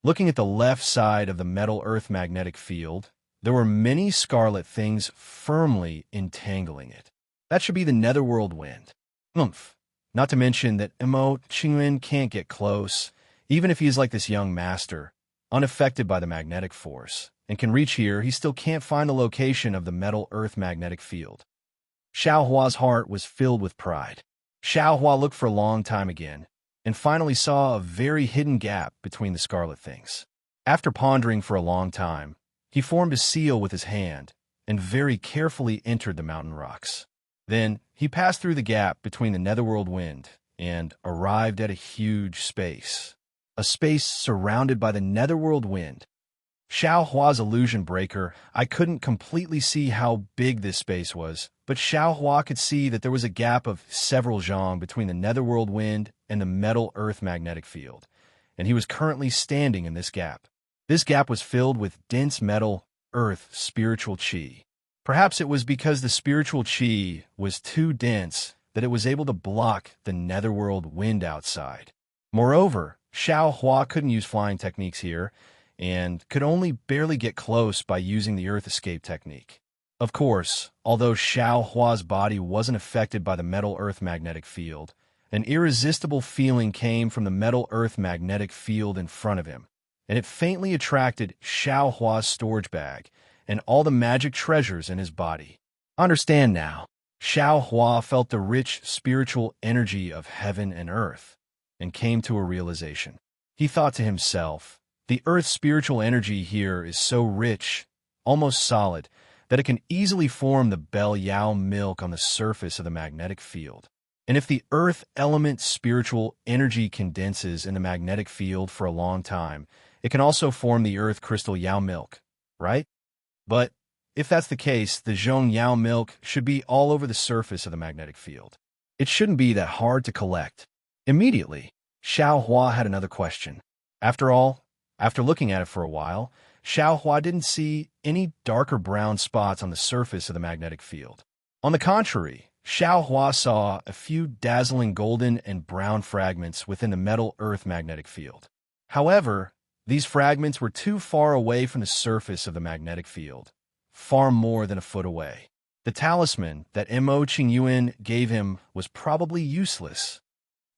Speaker 1: Looking at the left side of the metal earth magnetic field, there were many scarlet things firmly entangling it. That should be the netherworld wind. Oomph. Not to mention that Imo Qingyuan can't get close, even if he is like this young master, unaffected by the magnetic force, and can reach here, he still can't find the location of the metal earth magnetic field. Xiao Hua's heart was filled with pride. Xiao Hua looked for a long time again, and finally saw a very hidden gap between the scarlet things. After pondering for a long time, he formed a seal with his hand and very carefully entered the mountain rocks. Then he passed through the gap between the netherworld wind and arrived at a huge space. A space surrounded by the netherworld wind. Xiao Hua's illusion breaker, I couldn't completely see how big this space was, but Xiao Hua could see that there was a gap of several zhang between the netherworld wind and the metal earth magnetic field, and he was currently standing in this gap. This gap was filled with dense metal, earth, spiritual qi. Perhaps it was because the spiritual qi was too dense that it was able to block the netherworld wind outside. Moreover, Xiao Hua couldn't use flying techniques here and could only barely get close by using the earth escape technique. Of course, although Xiao Hua's body wasn't affected by the metal-earth magnetic field, an irresistible feeling came from the metal-earth magnetic field in front of him, and it faintly attracted Xiao Hua's storage bag and all the magic treasures in his body. Understand now, Xiao Hua felt the rich spiritual energy of heaven and earth and came to a realization. He thought to himself, the earth's spiritual energy here is so rich, almost solid, that it can easily form the Bell Yao milk on the surface of the magnetic field. And if the earth element spiritual energy condenses in the magnetic field for a long time, it can also form the earth crystal Yao milk, right? But if that's the case, the Zhong Yao milk should be all over the surface of the magnetic field. It shouldn't be that hard to collect. Immediately, Xiao Hua had another question. After all, after looking at it for a while, Xiao Hua didn't see any darker brown spots on the surface of the magnetic field. On the contrary, Xiao Hua saw a few dazzling golden and brown fragments within the metal-earth magnetic field. However, these fragments were too far away from the surface of the magnetic field, far more than a foot away. The talisman that Mo Qingyuan gave him was probably useless.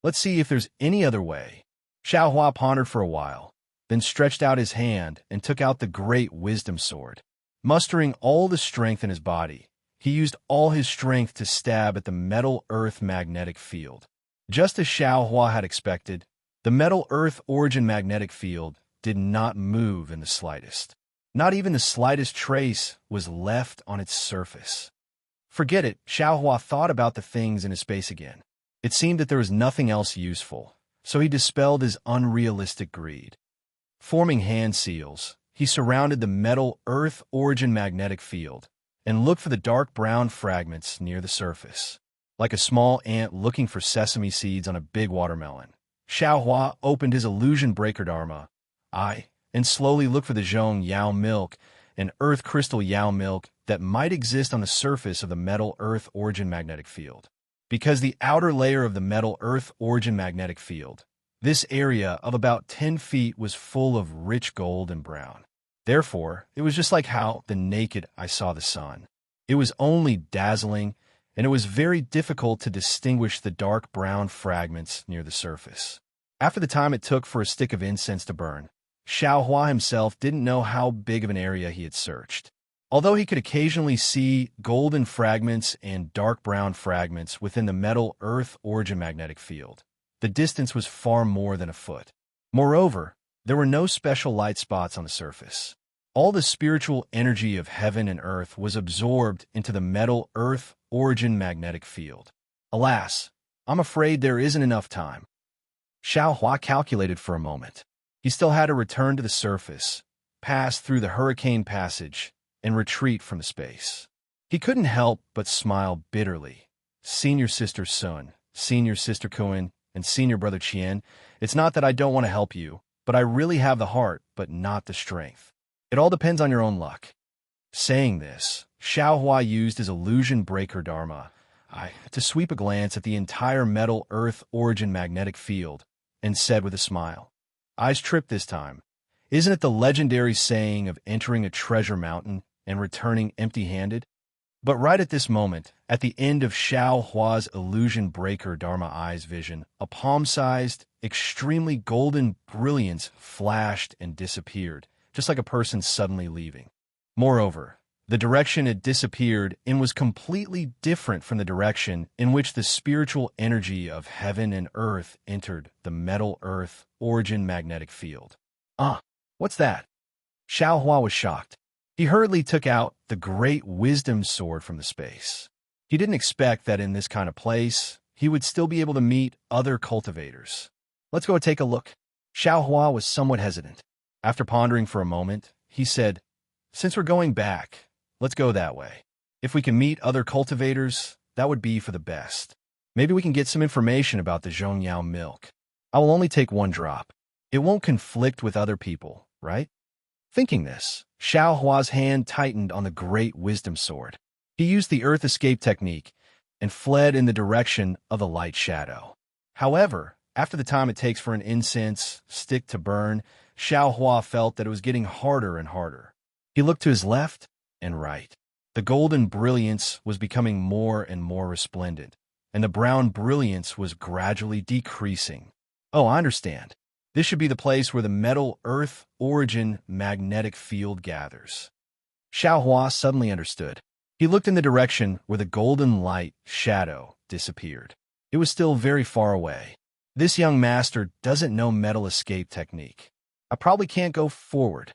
Speaker 1: Let's see if there's any other way. Xiao Hua pondered for a while, then stretched out his hand and took out the great wisdom sword. Mustering all the strength in his body, he used all his strength to stab at the metal-earth magnetic field. Just as Xiao Hua had expected, the metal-earth origin magnetic field did not move in the slightest. Not even the slightest trace was left on its surface. Forget it, Xiao Hua thought about the things in his space again. It seemed that there was nothing else useful, so he dispelled his unrealistic greed. Forming hand seals, he surrounded the metal-earth origin magnetic field and looked for the dark brown fragments near the surface. Like a small ant looking for sesame seeds on a big watermelon, Xiao Hua opened his illusion breaker Dharma eye and slowly looked for the Zhong Yao milk and earth crystal Yao milk that might exist on the surface of the metal-earth origin magnetic field. Because the outer layer of the metal-earth origin magnetic field, this area of about 10 feet was full of rich gold and brown. Therefore, it was just like how the naked eye saw the sun. It was only dazzling, and it was very difficult to distinguish the dark brown fragments near the surface. After the time it took for a stick of incense to burn, Xiao Hua himself didn't know how big of an area he had searched. Although he could occasionally see golden fragments and dark brown fragments within the metal-earth origin magnetic field, the distance was far more than a foot. Moreover, there were no special light spots on the surface. All the spiritual energy of heaven and earth was absorbed into the metal-earth origin magnetic field. Alas, I'm afraid there isn't enough time. Xiao Hua calculated for a moment. He still had to return to the surface, pass through the hurricane passage, and retreat from the space. He couldn't help but smile bitterly. Senior Sister Sun, Senior Sister Kuan, and Senior Brother Qian, it's not that I don't want to help you, but I really have the heart, but not the strength. It all depends on your own luck. Saying this, Xiao Hua used his illusion breaker Dharma to sweep a glance at the entire metal-earth origin magnetic field and said with a smile, "Eyes tripped this time. Isn't it the legendary saying of entering a treasure mountain and returning empty-handed?" But right at this moment, at the end of Xiao Hua's illusion breaker Dharma Eye's vision, a palm-sized, extremely golden brilliance flashed and disappeared, just like a person suddenly leaving. Moreover, the direction it disappeared in was completely different from the direction in which the spiritual energy of heaven and earth entered the metal-earth origin magnetic field. What's that? Xiao Hua was shocked. He hurriedly took out the great wisdom sword from the space. He didn't expect that in this kind of place, he would still be able to meet other cultivators. Let's go take a look. Xiao Hua was somewhat hesitant. After pondering for a moment, he said, "Since we're going back, let's go that way. If we can meet other cultivators, that would be for the best. Maybe we can get some information about the Zhongyao milk. I will only take one drop. It won't conflict with other people, right?" Thinking this, Xiao Hua's hand tightened on the great wisdom sword. He used the earth escape technique and fled in the direction of the light shadow. However, after the time it takes for an incense stick to burn, Xiao Hua felt that it was getting harder and harder. He looked to his left and right. The golden brilliance was becoming more and more resplendent, and the brown brilliance was gradually decreasing. Oh, I understand. This should be the place where the metal Earth origin magnetic field gathers. Xiao Hua suddenly understood. He looked in the direction where the golden light shadow disappeared. It was still very far away. This young master doesn't know metal escape technique. I probably can't go forward.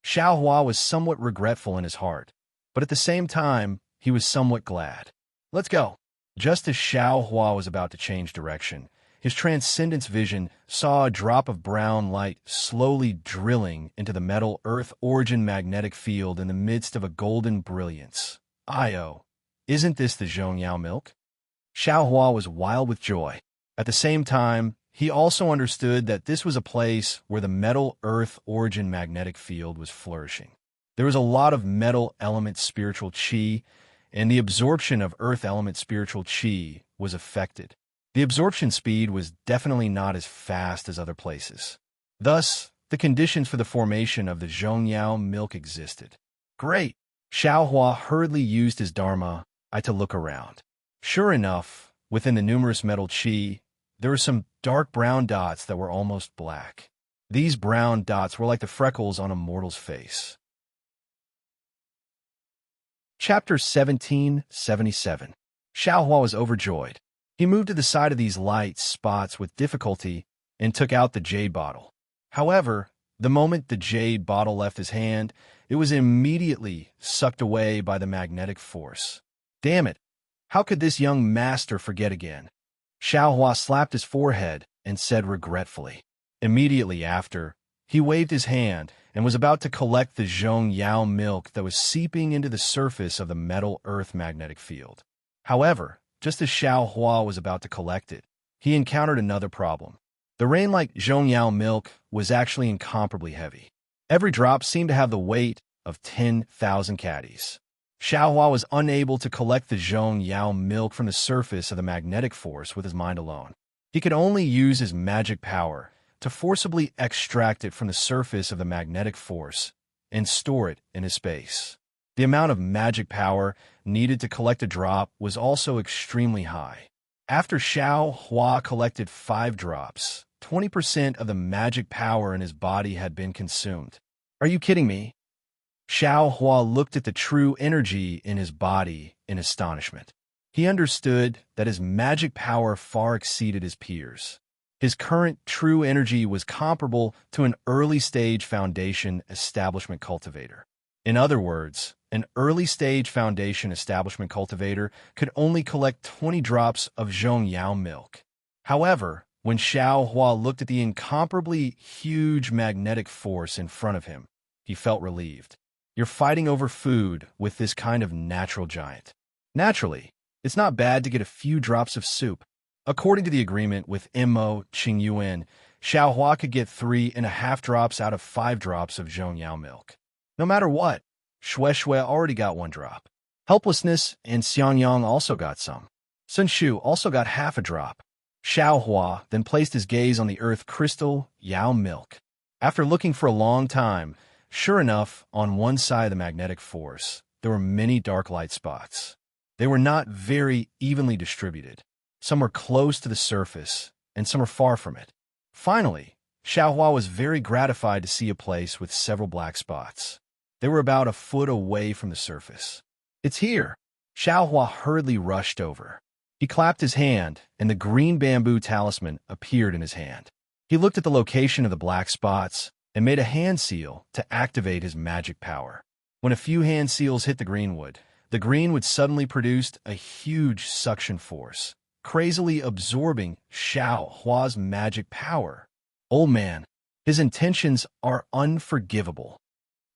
Speaker 1: Xiao Hua was somewhat regretful in his heart, but at the same time, he was somewhat glad. Let's go. Just as Xiao Hua was about to change direction, his transcendence vision saw a drop of brown light slowly drilling into the metal Earth origin magnetic field in the midst of a golden brilliance. Io, isn't this the Zhongyao milk? Xiao Hua was wild with joy. At the same time, he also understood that this was a place where the metal Earth origin magnetic field was flourishing. There was a lot of metal element spiritual qi, and the absorption of Earth element spiritual qi was affected. The absorption speed was definitely not as fast as other places. Thus, the conditions for the formation of the Zhongyao milk existed. Great! Xiao Hua hurriedly used his Dharma eye to look around. Sure enough, within the numerous metal qi, there were some dark brown dots that were almost black. These brown dots were like the freckles on a mortal's face. Chapter 1777. Xiao Hua was overjoyed. He moved to the side of these light spots with difficulty and took out the jade bottle. However, the moment the jade bottle left his hand, it was immediately sucked away by the magnetic force. Damn it! How could this young master forget again? Xiao Hua slapped his forehead and said regretfully. Immediately after, he waved his hand and was about to collect the Zhongyao milk that was seeping into the surface of the metal Earth magnetic field. However, just as Xiao Hua was about to collect it, he encountered another problem. The rain-like Zhongyao milk was actually incomparably heavy. Every drop seemed to have the weight of 10,000 caddies. Xiao Hua was unable to collect the Zhongyao milk from the surface of the magnetic force with his mind alone. He could only use his magic power to forcibly extract it from the surface of the magnetic force and store it in his space. The amount of magic power needed to collect a drop was also extremely high. After Xiao Hua collected 5 drops, 20% of the magic power in his body had been consumed. Are you kidding me? Xiao Hua looked at the true energy in his body in astonishment. He understood that his magic power far exceeded his peers. His current true energy was comparable to an early-stage foundation establishment cultivator. In other words, an early-stage foundation establishment cultivator could only collect 20 drops of Zhongyao milk. However, when Xiao Hua looked at the incomparably huge magnetic force in front of him, he felt relieved. You're fighting over food with this kind of natural giant. Naturally, it's not bad to get a few drops of soup. According to the agreement with Mo Qingyuan, Xiao Hua could get 3.5 drops out of 5 drops of Zhongyao milk. No matter what, Shui already got 1 drop. Helplessness and Xiangyang also got some. Sun Shu also got half a drop. Xiao Hua then placed his gaze on the earth crystal Yao milk. After looking for a long time, sure enough, on one side of the magnetic force, there were many dark light spots. They were not very evenly distributed. Some were close to the surface, and some were far from it. Finally, Xiao Hua was very gratified to see a place with several black spots. They were about a foot away from the surface. It's here! Xiao Hua hurriedly rushed over. He clapped his hand, and the green bamboo talisman appeared in his hand. He looked at the location of the black spots and made a hand seal to activate his magic power. When a few hand seals hit the green would suddenly produce a huge suction force, crazily absorbing Xiao Hua's magic power. Old man, his intentions are unforgivable.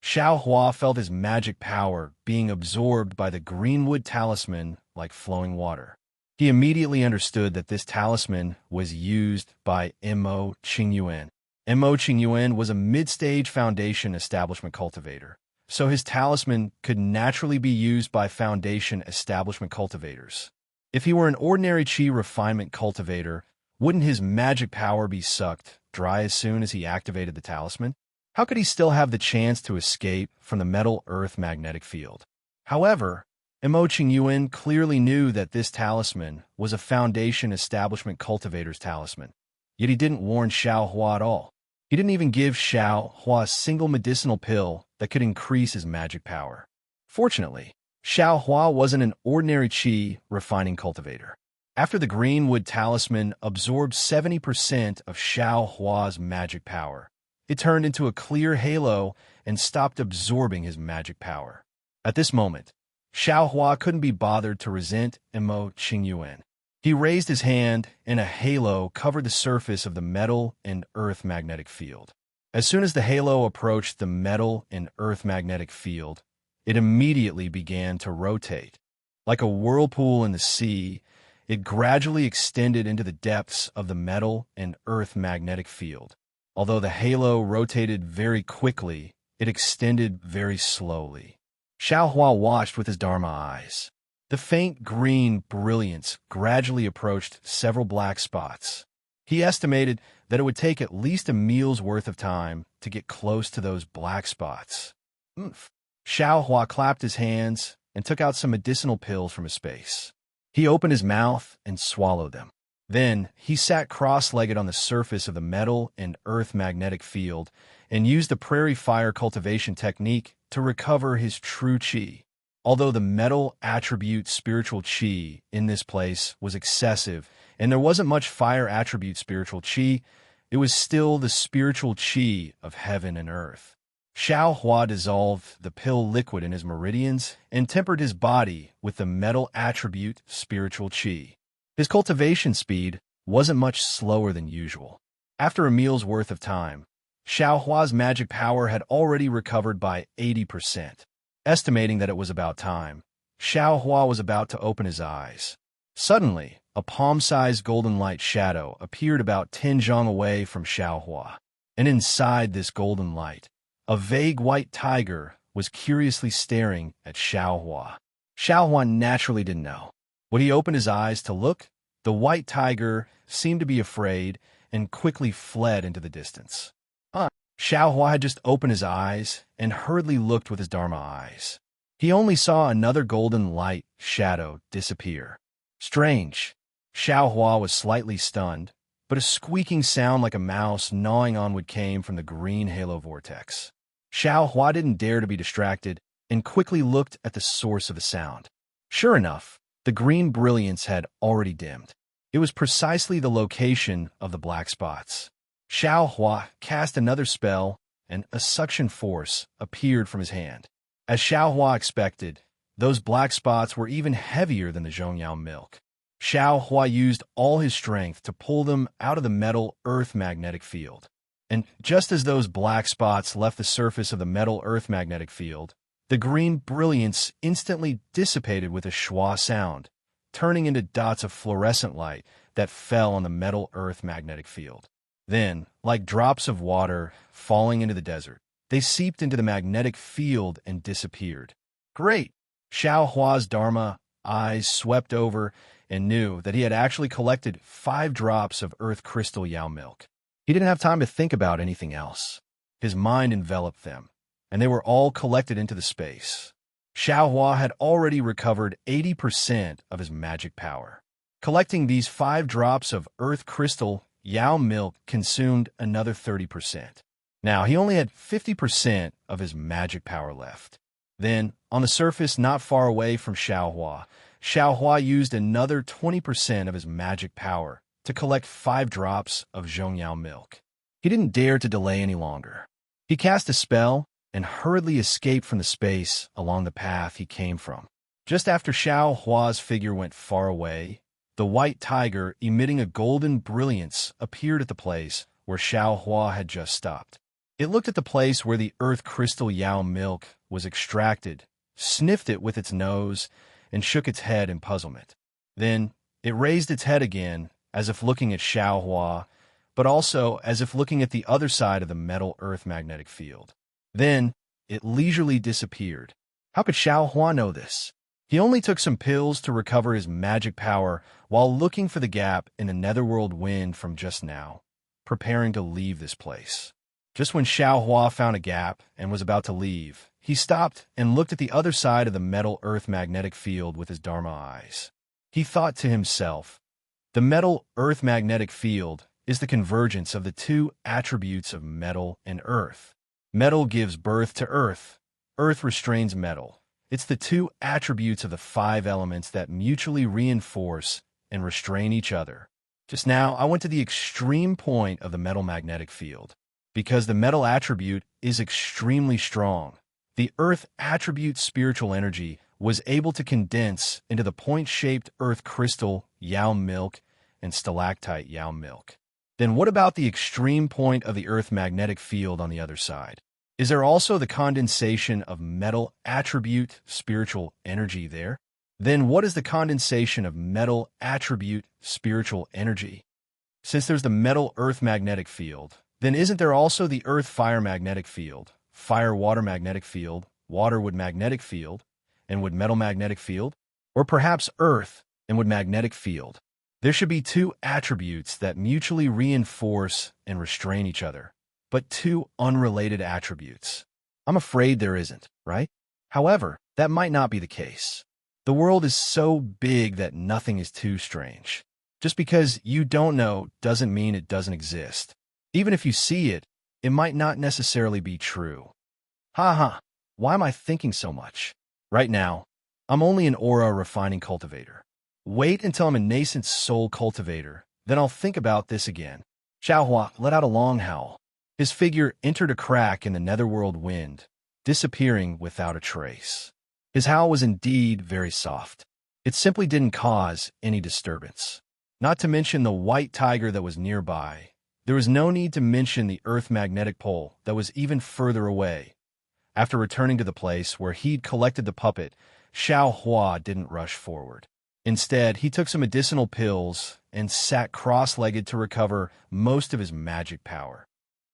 Speaker 1: Xiao Hua felt his magic power being absorbed by the greenwood talisman like flowing water. He immediately understood that this talisman was used by Mo Qingyuan, Mo Qingyuan was a mid-stage foundation establishment cultivator, so his talisman could naturally be used by foundation establishment cultivators. If he were an ordinary qi refinement cultivator, wouldn't his magic power be sucked dry as soon as he activated the talisman? How could he still have the chance to escape from the metal-earth magnetic field? However, Mo Qingyuan clearly knew that this talisman was a foundation establishment cultivator's talisman, yet he didn't warn Xiao Hua at all. He didn't even give Xiao Hua a single medicinal pill that could increase his magic power. Fortunately, Xiao Hua wasn't an ordinary qi refining cultivator. After the greenwood talisman absorbed 70% of Xiao Hua's magic power, it turned into a clear halo and stopped absorbing his magic power. At this moment, Xiao Hua couldn't be bothered to resent Mo Qingyuan. He raised his hand, and a halo covered the surface of the metal and earth magnetic field. As soon as the halo approached the metal and earth magnetic field, it immediately began to rotate. Like a whirlpool in the sea, it gradually extended into the depths of the metal and earth magnetic field. Although the halo rotated very quickly, it extended very slowly. Xiao Hua watched with his Dharma eyes. The faint green brilliance gradually approached several black spots. He estimated that it would take at least a meal's worth of time to get close to those black spots. Oomph. Xiao Hua clapped his hands and took out some medicinal pills from his space. He opened his mouth and swallowed them. Then he sat cross-legged on the surface of the metal and earth magnetic field and used the prairie fire cultivation technique to recover his true qi. Although the metal attribute spiritual qi in this place was excessive and there wasn't much fire attribute spiritual qi, it was still the spiritual qi of heaven and earth. Xiao Hua dissolved the pill liquid in his meridians and tempered his body with the metal attribute spiritual qi. His cultivation speed wasn't much slower than usual. After a meal's worth of time, Xiao Hua's magic power had already recovered by 80%. Estimating that it was about time, Xiao Hua was about to open his eyes. Suddenly, a palm-sized golden light shadow appeared about 10 zhang away from Xiao Hua. And inside this golden light, a vague white tiger was curiously staring at Xiao Hua. Xiao Hua naturally didn't know. When he opened his eyes to look, the white tiger seemed to be afraid and quickly fled into the distance. Xiao Hua had just opened his eyes and hurriedly looked with his Dharma eyes. He only saw another golden light shadow disappear. Strange. Xiao Hua was slightly stunned, but a squeaking sound like a mouse gnawing on wood came from the green halo vortex. Xiao Hua didn't dare to be distracted and quickly looked at the source of the sound. Sure enough, the green brilliance had already dimmed. It was precisely the location of the black spots. Xiao Hua cast another spell, and a suction force appeared from his hand. As Xiao Hua expected, those black spots were even heavier than the Zhongyao milk. Xiao Hua used all his strength to pull them out of the metal-earth magnetic field. And just as those black spots left the surface of the metal-earth magnetic field, the green brilliance instantly dissipated with a schwa sound, turning into dots of fluorescent light that fell on the metal-earth magnetic field. Then, like drops of water falling into the desert, they seeped into the magnetic field and disappeared. Great! Xiao Hua's Dharma eyes swept over and knew that he had actually collected 5 drops of earth crystal Yao milk. He didn't have time to think about anything else. His mind enveloped them, and they were all collected into the space. Xiao Hua had already recovered 80% of his magic power. Collecting these 5 drops of earth crystal Yao milk consumed another 30%. Now, he only had 50% of his magic power left. Then, on the surface not far away from Xiao Hua used another 20% of his magic power to collect 5 drops of Zhongyao milk. He didn't dare to delay any longer. He cast a spell and hurriedly escaped from the space along the path he came from. Just after Xiao Hua's figure went far away, the white tiger, emitting a golden brilliance, appeared at the place where Xiao Hua had just stopped. It looked at the place where the earth crystal Yao milk was extracted, sniffed it with its nose, and shook its head in puzzlement. Then it raised its head again, as if looking at Xiao Hua, but also as if looking at the other side of the metal earth magnetic field. Then, it leisurely disappeared. How could Xiao Hua know this? He only took some pills to recover his magic power while looking for the gap in the netherworld wind from just now, preparing to leave this place. Just when Xiao Hua found a gap and was about to leave, he stopped and looked at the other side of the metal earth magnetic field with his Dharma eyes. He thought to himself, the metal earth magnetic field is the convergence of the two attributes of metal and earth. Metal gives birth to earth. Earth restrains metal. It's the two attributes of the 5 elements that mutually reinforce and restrain each other. Just now, I went to the extreme point of the metal magnetic field. Because the metal attribute is extremely strong, the earth attribute spiritual energy was able to condense into the point-shaped earth crystal Yao milk and stalactite Yao milk. Then what about the extreme point of the earth magnetic field on the other side? Is there also the condensation of metal attribute spiritual energy there? Then what is the condensation of metal attribute spiritual energy? Since there's the metal earth magnetic field, then isn't there also the earth fire magnetic field, fire water magnetic field, water wood magnetic field, and wood metal magnetic field? Or perhaps earth and wood magnetic field? There should be 2 attributes that mutually reinforce and restrain each other, but 2 unrelated attributes. I'm afraid there isn't, right? However, that might not be the case. The world is so big that nothing is too strange. Just because you don't know doesn't mean it doesn't exist. Even if you see it, it might not necessarily be true. Why am I thinking so much? Right now, I'm only an aura refining cultivator. Wait until I'm a nascent soul cultivator, then I'll think about this again. Xiao Hua let out a long howl. His figure entered a crack in the netherworld wind, disappearing without a trace. His howl was indeed very soft. It simply didn't cause any disturbance. Not to mention the white tiger that was nearby. There was no need to mention the earth magnetic pole that was even further away. After returning to the place where he'd collected the puppet, Xiao Hua didn't rush forward. Instead, he took some medicinal pills and sat cross-legged to recover most of his magic power.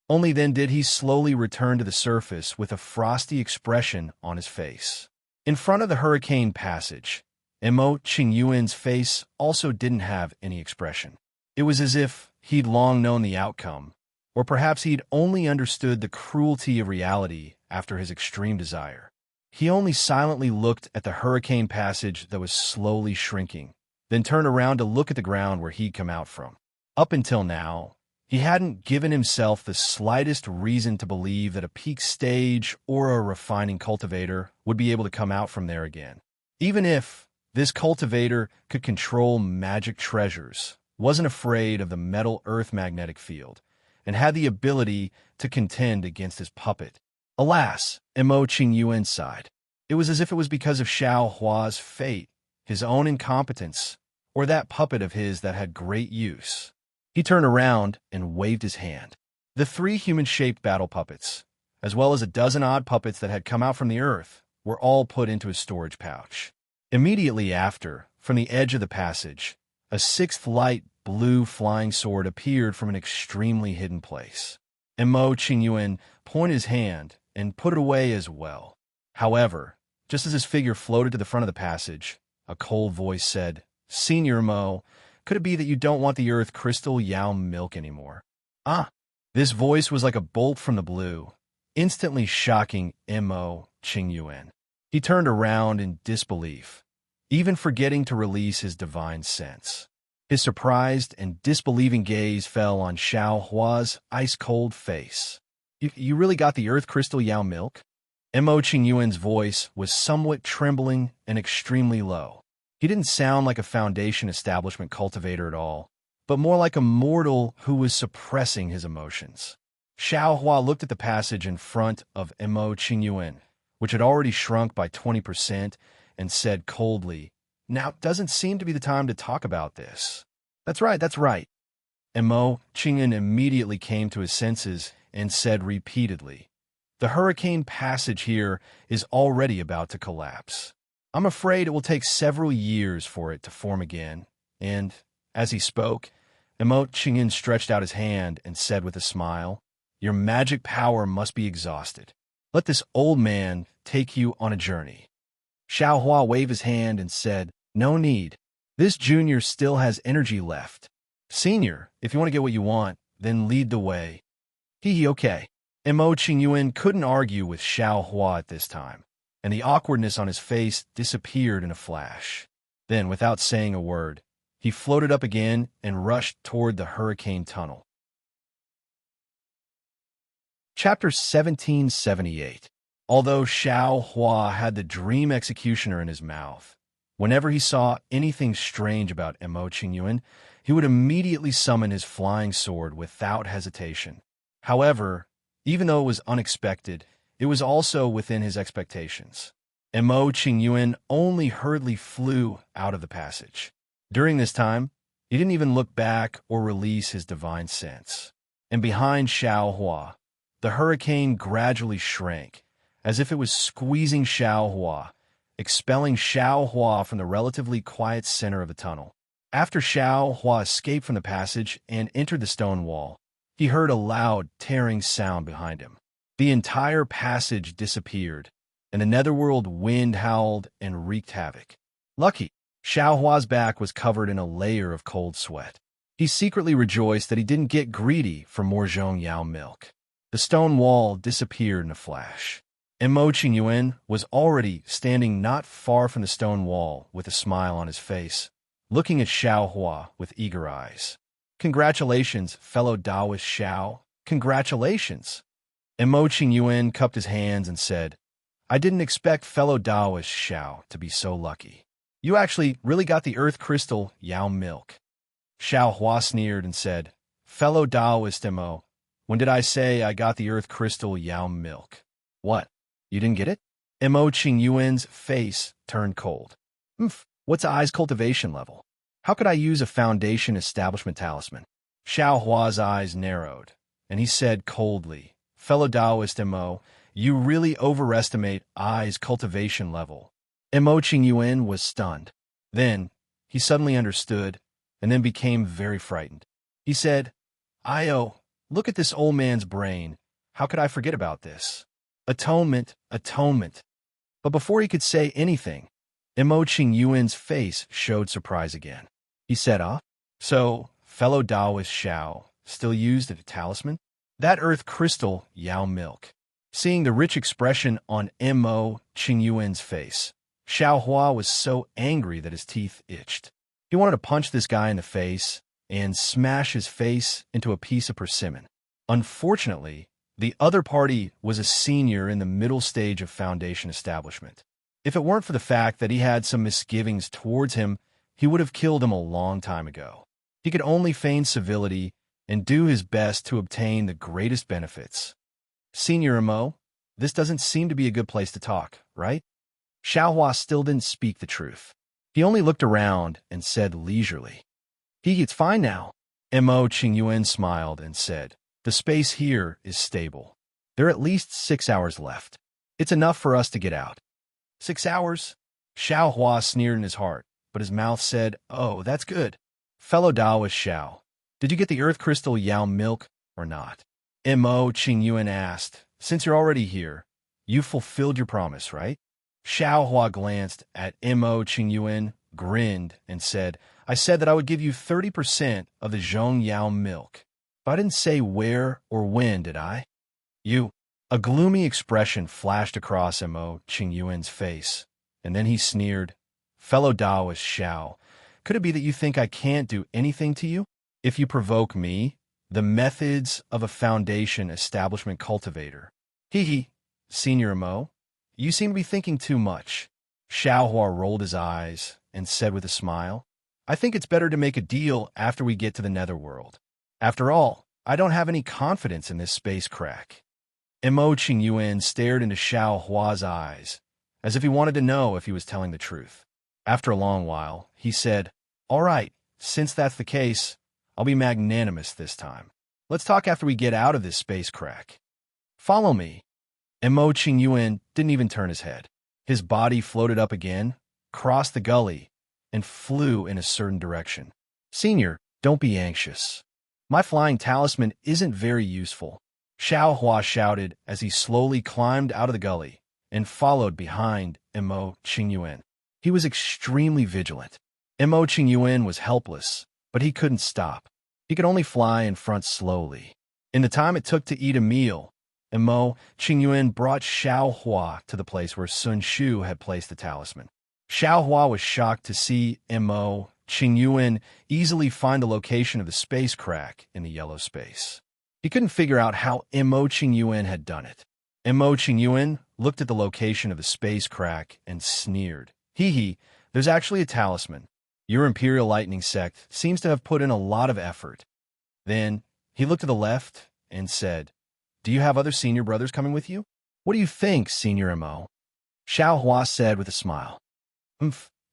Speaker 1: Only then did he slowly return to the surface with a frosty expression on his face. In front of the hurricane passage, Mo Qingyuan's face also didn't have any expression. It was as if he'd long known the outcome, or perhaps he'd only understood the cruelty of reality after his extreme desire. He only silently looked at the hurricane passage that was slowly shrinking, then turned around to look at the ground where he'd come out from. Up until now, he hadn't given himself the slightest reason to believe that a peak stage or a refining cultivator would be able to come out from there again. Even if this cultivator could control magic treasures, wasn't afraid of the metal earth magnetic field, and had the ability to contend against his puppet. Alas, Mo Qingyuan sighed. It was as if it was because of Xiao Hua's fate, his own incompetence, or that puppet of his that had great use. He turned around and waved his hand. The 3 human-shaped battle puppets, as well as a dozen odd puppets that had come out from the earth, were all put into his storage pouch. Immediately after, from the edge of the passage, a 6th light blue flying sword appeared from an extremely hidden place. Mo Qingyuan pointed his hand and put it away as well. However, just as his figure floated to the front of the passage, a cold voice said, "Senior Mo, could it be that you don't want the earth crystal Yao milk anymore?" This voice was like a bolt from the blue, instantly shocking Mo Qingyuan. He turned around in disbelief, even forgetting to release his divine sense. His surprised and disbelieving gaze fell on Xiao Hua's ice-cold face. You really got the earth crystal Yao milk? Mo Qingyuan's voice was somewhat trembling and extremely low. He didn't sound like a Foundation establishment cultivator at all, but more like a mortal who was suppressing his emotions. Xiao Hua looked at the passage in front of Mo Qingyuan, which had already shrunk by 20%, and said coldly, "Now doesn't seem to be the time to talk about this." That's right. Mo Qingyuan immediately came to his senses and said repeatedly, "The hurricane passage here is already about to collapse. I'm afraid it will take several years for it to form again." And, as he spoke, Chingyin stretched out his hand and said with a smile, "Your magic power must be exhausted. Let this old man take you on a journey." Xiao Hua waved his hand and said, "No need. This junior still has energy left. Senior, if you want to get what you want, then lead the way." Okay. Qingyuan couldn't argue with Xiao Hua at this time, and the awkwardness on his face disappeared in a flash. Then, without saying a word, he floated up again and rushed toward the hurricane tunnel. Chapter 1778. Although Xiao Hua had the dream executioner in his mouth, whenever he saw anything strange about Qingyuan, he would immediately summon his flying sword without hesitation. However, even though it was unexpected, it was also within his expectations. Qingyuan only hurriedly flew out of the passage. During this time, he didn't even look back or release his divine sense. And behind Xiao Hua, the hurricane gradually shrank, as if it was squeezing Xiao Hua, expelling Xiao Hua from the relatively quiet center of the tunnel. After Xiao Hua escaped from the passage and entered the stone wall, he heard a loud, tearing sound behind him. The entire passage disappeared, and the netherworld wind howled and wreaked havoc. Lucky, Xiao Hua's back was covered in a layer of cold sweat. He secretly rejoiced that he didn't get greedy for more Zhongyao milk. The stone wall disappeared in a flash. Qingyuan was already standing not far from the stone wall with a smile on his face, looking at Xiao Hua with eager eyes. "Congratulations, fellow Taoist Xiao. Congratulations." Qingyuan cupped his hands and said, "I didn't expect fellow Taoist Xiao to be so lucky. You actually really got the earth crystal Yao milk." Xiao Hua sneered and said, "Fellow Taoist Mo, when did I say I got the earth crystal Yao milk? What? You didn't get it?" Qingyuan's face turned cold. What's I's cultivation level? How could I use a foundation establishment talisman?" Xiao Hua's eyes narrowed, and he said coldly, "Fellow Taoist Mo, you really overestimate I's cultivation level." Qingyuan was stunned. Then, he suddenly understood, and then became very frightened. He said, Look at this old man's brain. How could I forget about this? Atonement, atonement." But before he could say anything, Qingyuan's face showed surprise again. He said, So, fellow Taoist Xiao still used a talisman? That earth crystal Yao milk." Seeing the rich expression on Qingyuan's face, Xiao Hua was so angry that his teeth itched. He wanted to punch this guy in the face and smash his face into a piece of persimmon. Unfortunately, the other party was a senior in the middle stage of foundation establishment. If it weren't for the fact that he had some misgivings towards him, he would have killed him a long time ago. He could only feign civility and do his best to obtain the greatest benefits. "Senior Mo, this doesn't seem to be a good place to talk, right?" Xiao Hua still didn't speak the truth. He only looked around and said leisurely, "It's fine now." Qingyuan smiled and said, "The space here is stable. There are at least 6 hours left. It's enough for us to get out." 6 hours? Xiao Hua sneered in his heart, but his mouth said, "Oh, that's good." "Fellow Taoist Xiao, did you get the earth crystal Yao milk or not?" Qingyuan asked. "Since you're already here, you fulfilled your promise, right?" Xiao Hua glanced at Qingyuan, grinned, and said, "I said that I would give you 30% of the Zhongyao milk. But I didn't say where or when, did I?" "You." A gloomy expression flashed across Qingyuan's face, and then he sneered, "Fellow Taoist Xiao, could it be that you think I can't do anything to you? If you provoke me, the methods of a foundation establishment cultivator." Senior Mo, you seem to be thinking too much." Xiao Hua rolled his eyes and said with a smile, "I think it's better to make a deal after we get to the netherworld. After all, I don't have any confidence in this space crack." Qingyuan stared into Xiao Hua's eyes, as if he wanted to know if he was telling the truth. After a long while, he said, "All right, since that's the case, I'll be magnanimous this time. Let's talk after we get out of this space crack. Follow me." Qingyuan didn't even turn his head. His body floated up again, crossed the gully, and flew in a certain direction. "Senior, Don't be anxious. My flying talisman isn't very useful, Xiao Hua shouted as he slowly climbed out of the gully and followed behind Mo Qingyuan. He was extremely vigilant. Mo Qingyuan was helpless, but he couldn't stop. He could only fly in front slowly. In the time it took to eat a meal, Mo Qingyuan brought Xiao Hua to the place where Sun Shu had placed the talisman. Xiao Hua was shocked to see Mo Qingyuan easily find the location of the space crack in the yellow space. He couldn't figure out how Mo Qingyuan had done it. Mo Qingyuan looked at the location of the space crack and sneered. Hee, there's actually a talisman. Your Imperial Lightning sect seems to have put in a lot of effort. Then he looked to the left and said, Do you have other senior brothers coming with you? What do you think, Senior Mo? Xiao Hua said with a smile.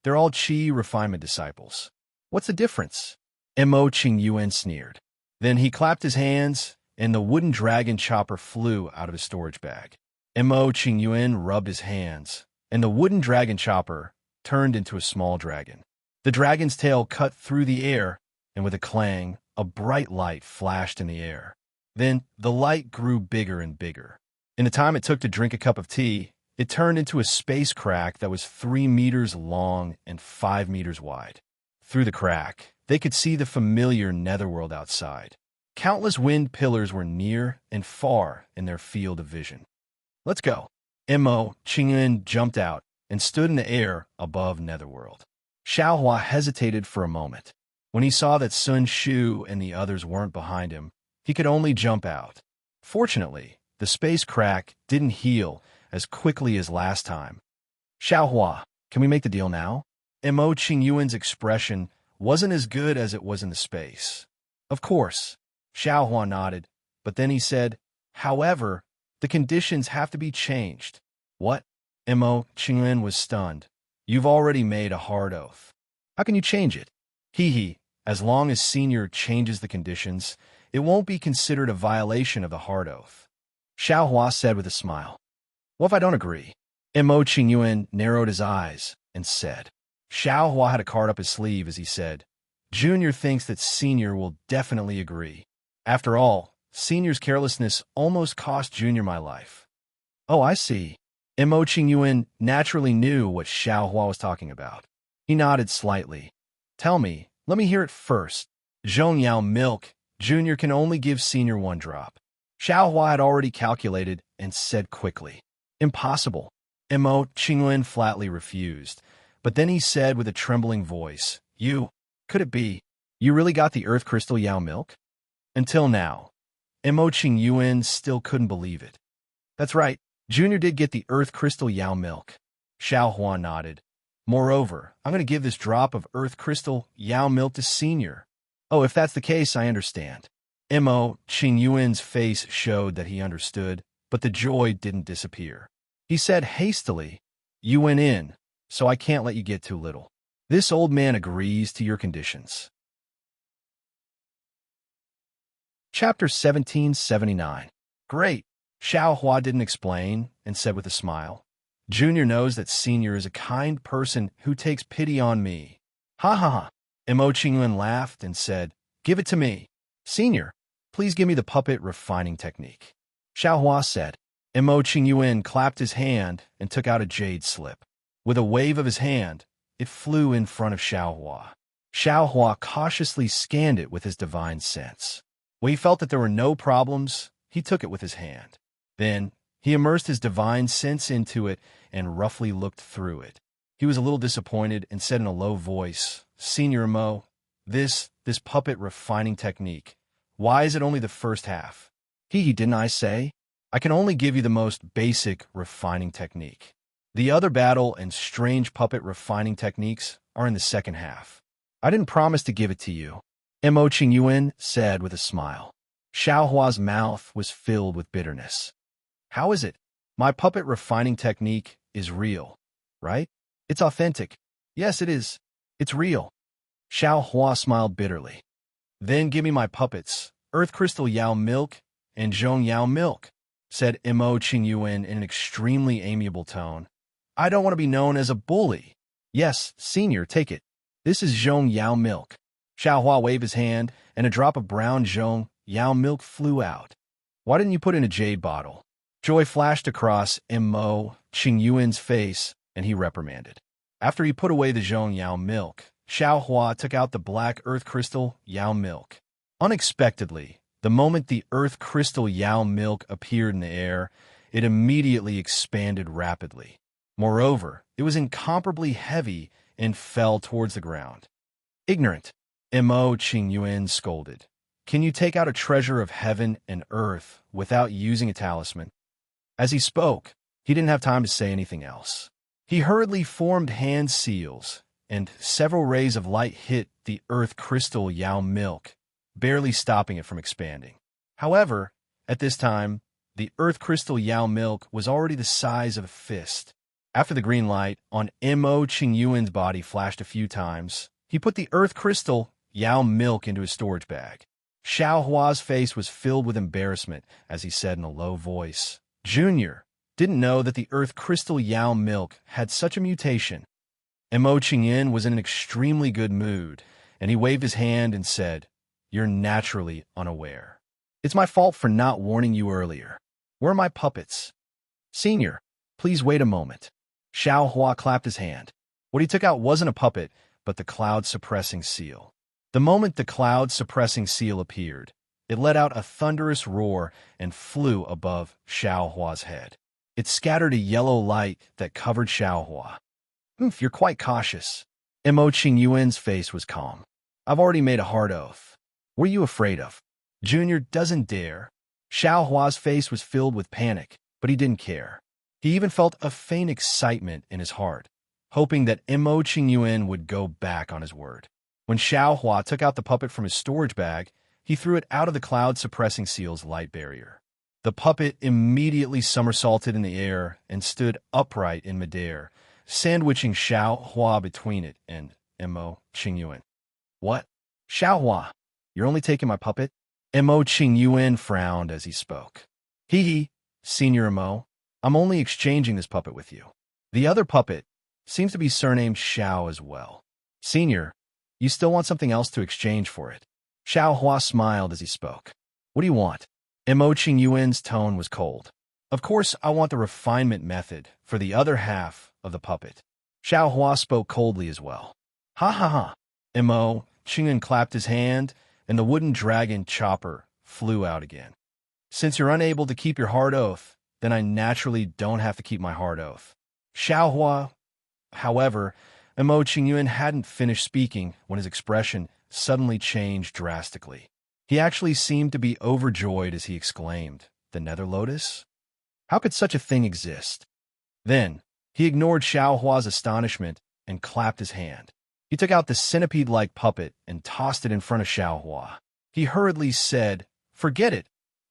Speaker 1: They're all Qi refinement disciples. What's the difference? Mo Qingyuan sneered. Then he clapped his hands, and the wooden dragon chopper flew out of his storage bag. Mo Qingyuan rubbed his hands, and the wooden dragon chopper turned into a small dragon. The dragon's tail cut through the air, and with a clang, a bright light flashed in the air. Then the light grew bigger and bigger. In the time it took to drink a cup of tea, it turned into a space crack that was 3 meters long and 5 meters wide. Through the crack, they could see the familiar netherworld outside. Countless wind pillars were near and far in their field of vision. Let's go. Mo Qingyuan jumped out and stood in the air above netherworld. Xiao Hua hesitated for a moment. When he saw that Sun Shu and the others weren't behind him, he could only jump out. Fortunately, the space crack didn't heal as quickly as last time. Xiao Hua, can we make the deal now? Mo Qingyuan's expression wasn't as good as it was in the space. Of course, Xiao Hua nodded, but then he said, However, the conditions have to be changed. What? Mo Qingyuan was stunned. You've already made a hard oath. How can you change it? As long as Senior changes the conditions, it won't be considered a violation of the hard oath. Xiao Hua said with a smile. What if I don't agree? Mo Qingyuan narrowed his eyes and said. Xiao Hua had a card up his sleeve as he said, Junior thinks that Senior will definitely agree. After all, Senior's carelessness almost cost Junior my life. Oh, I see. Mo Qingyuan naturally knew what Xiao Hua was talking about. He nodded slightly. Tell me, let me hear it first. Zhongyao milk, Junior can only give Senior 1 drop. Xiao Hua had already calculated and said quickly. Impossible. Mo Qingyuan flatly refused, but then he said with a trembling voice, Could it be? You really got the Earth Crystal Yao milk? Until now, Mo Qingyuan still couldn't believe it. That's right, Junior did get the Earth Crystal Yao milk. Xiao Hua nodded. Moreover, I'm going to give this drop of Earth Crystal Yao milk to Senior. Oh, if that's the case, I understand. Mo Qingyuan's face showed that he understood, but the joy didn't disappear. He said hastily, You went in, so I can't let you get too little. This old man agrees to your conditions. Chapter 1779. Great. Xiao Hua didn't explain and said with a smile, Junior knows that Senior is a kind person who takes pity on me. Ha ha ha. Mo Qingyuan laughed and said, Give it to me. Senior, please give me the puppet refining technique. Xiao Hua said. Mo Qingyuan clapped his hand and took out a jade slip. With a wave of his hand, it flew in front of Xiao Hua. Xiao Hua cautiously scanned it with his divine sense. When he felt that there were no problems, he took it with his hand. Then, he immersed his divine sense into it and roughly looked through it. He was a little disappointed and said in a low voice, Senior Mo, this puppet refining technique, why is it only the first half? Didn't I say? I can only give you the most basic refining technique. The other battle and strange puppet refining techniques are in the second half. I didn't promise to give it to you, Mo Qingyuan said with a smile. Xiao Hua's mouth was filled with bitterness. How is it? My puppet refining technique is real, right? It's authentic. Yes, it is. It's real. Xiao Hua smiled bitterly. Then give me my puppets, Earth Crystal Yao milk and Zhong Yao milk, said Mo Qingyuan in an extremely amiable tone. I don't want to be known as a bully. Yes, Senior, take it. This is Zhong Yao milk. Xiaohua waved his hand, and a drop of brown zhong yao milk flew out. Why didn't you put it in a jade bottle? Joy flashed across Mo Qingyuan's face, and he reprimanded. After he put away the zhong yao milk, Xiaohua took out the black earth crystal yao milk. Unexpectedly, the moment the earth crystal yao milk appeared in the air, it immediately expanded rapidly. Moreover, it was incomparably heavy and fell towards the ground. Ignorant, Mo Qingyuan scolded. Can you take out a treasure of heaven and earth without using a talisman? As he spoke, he didn't have time to say anything else. He hurriedly formed hand seals, and several rays of light hit the earth crystal yao milk, barely stopping it from expanding. However, at this time, the earth crystal yao milk was already the size of a fist. After the green light on Mo Qingyuan's body flashed a few times, he put the earth crystal yao milk into his storage bag. Xiaohua's face was filled with embarrassment as he said in a low voice, Junior, didn't know that the earth crystal yao milk had such a mutation. Mo Qingyan was in an extremely good mood, and he waved his hand and said, You're naturally unaware. It's my fault for not warning you earlier. Where are my puppets? Senior, please wait a moment. Xiaohua clapped his hand. What he took out wasn't a puppet, but the cloud-suppressing seal. The moment the cloud-suppressing seal appeared, it let out a thunderous roar and flew above Xiaohua's head. It scattered a yellow light that covered Xiaohua. You're quite cautious. Mo Qingyuan's face was calm. I've already made a hard oath. What are you afraid of? Junior doesn't dare. Xiaohua's face was filled with panic, but he didn't care. He even felt a faint excitement in his heart, hoping that Mo Qingyuan would go back on his word. When Xiaohua took out the puppet from his storage bag, he threw it out of the cloud-suppressing seal's light barrier. The puppet immediately somersaulted in the air and stood upright in midair, sandwiching Xiaohua between it and Mo Qingyuan. What? Xiaohua, you're only taking my puppet? Mo Qingyuan frowned as he spoke. Hee, Senior Mo, I'm only exchanging this puppet with you. The other puppet seems to be surnamed Xiao as well. Senior, you still want something else to exchange for it? Xiaohua smiled as he spoke. What do you want? Mo Qingyuan's tone was cold. Of course, I want the refinement method for the other half of the puppet. Xiaohua spoke coldly as well. Ha ha ha. Mo Qingyuan clapped his hand, and the wooden dragon chopper flew out again. Since you're unable to keep your hard oath, then I naturally don't have to keep my hard oath. Xiaohua, however, Mo Qingyuan hadn't finished speaking when his expression suddenly changed drastically. He actually seemed to be overjoyed as he exclaimed, The Nether Lotus? How could such a thing exist? Then, he ignored Xiaohua's astonishment and clapped his hand. He took out the centipede-like puppet and tossed it in front of Xiaohua. He hurriedly said, Forget it.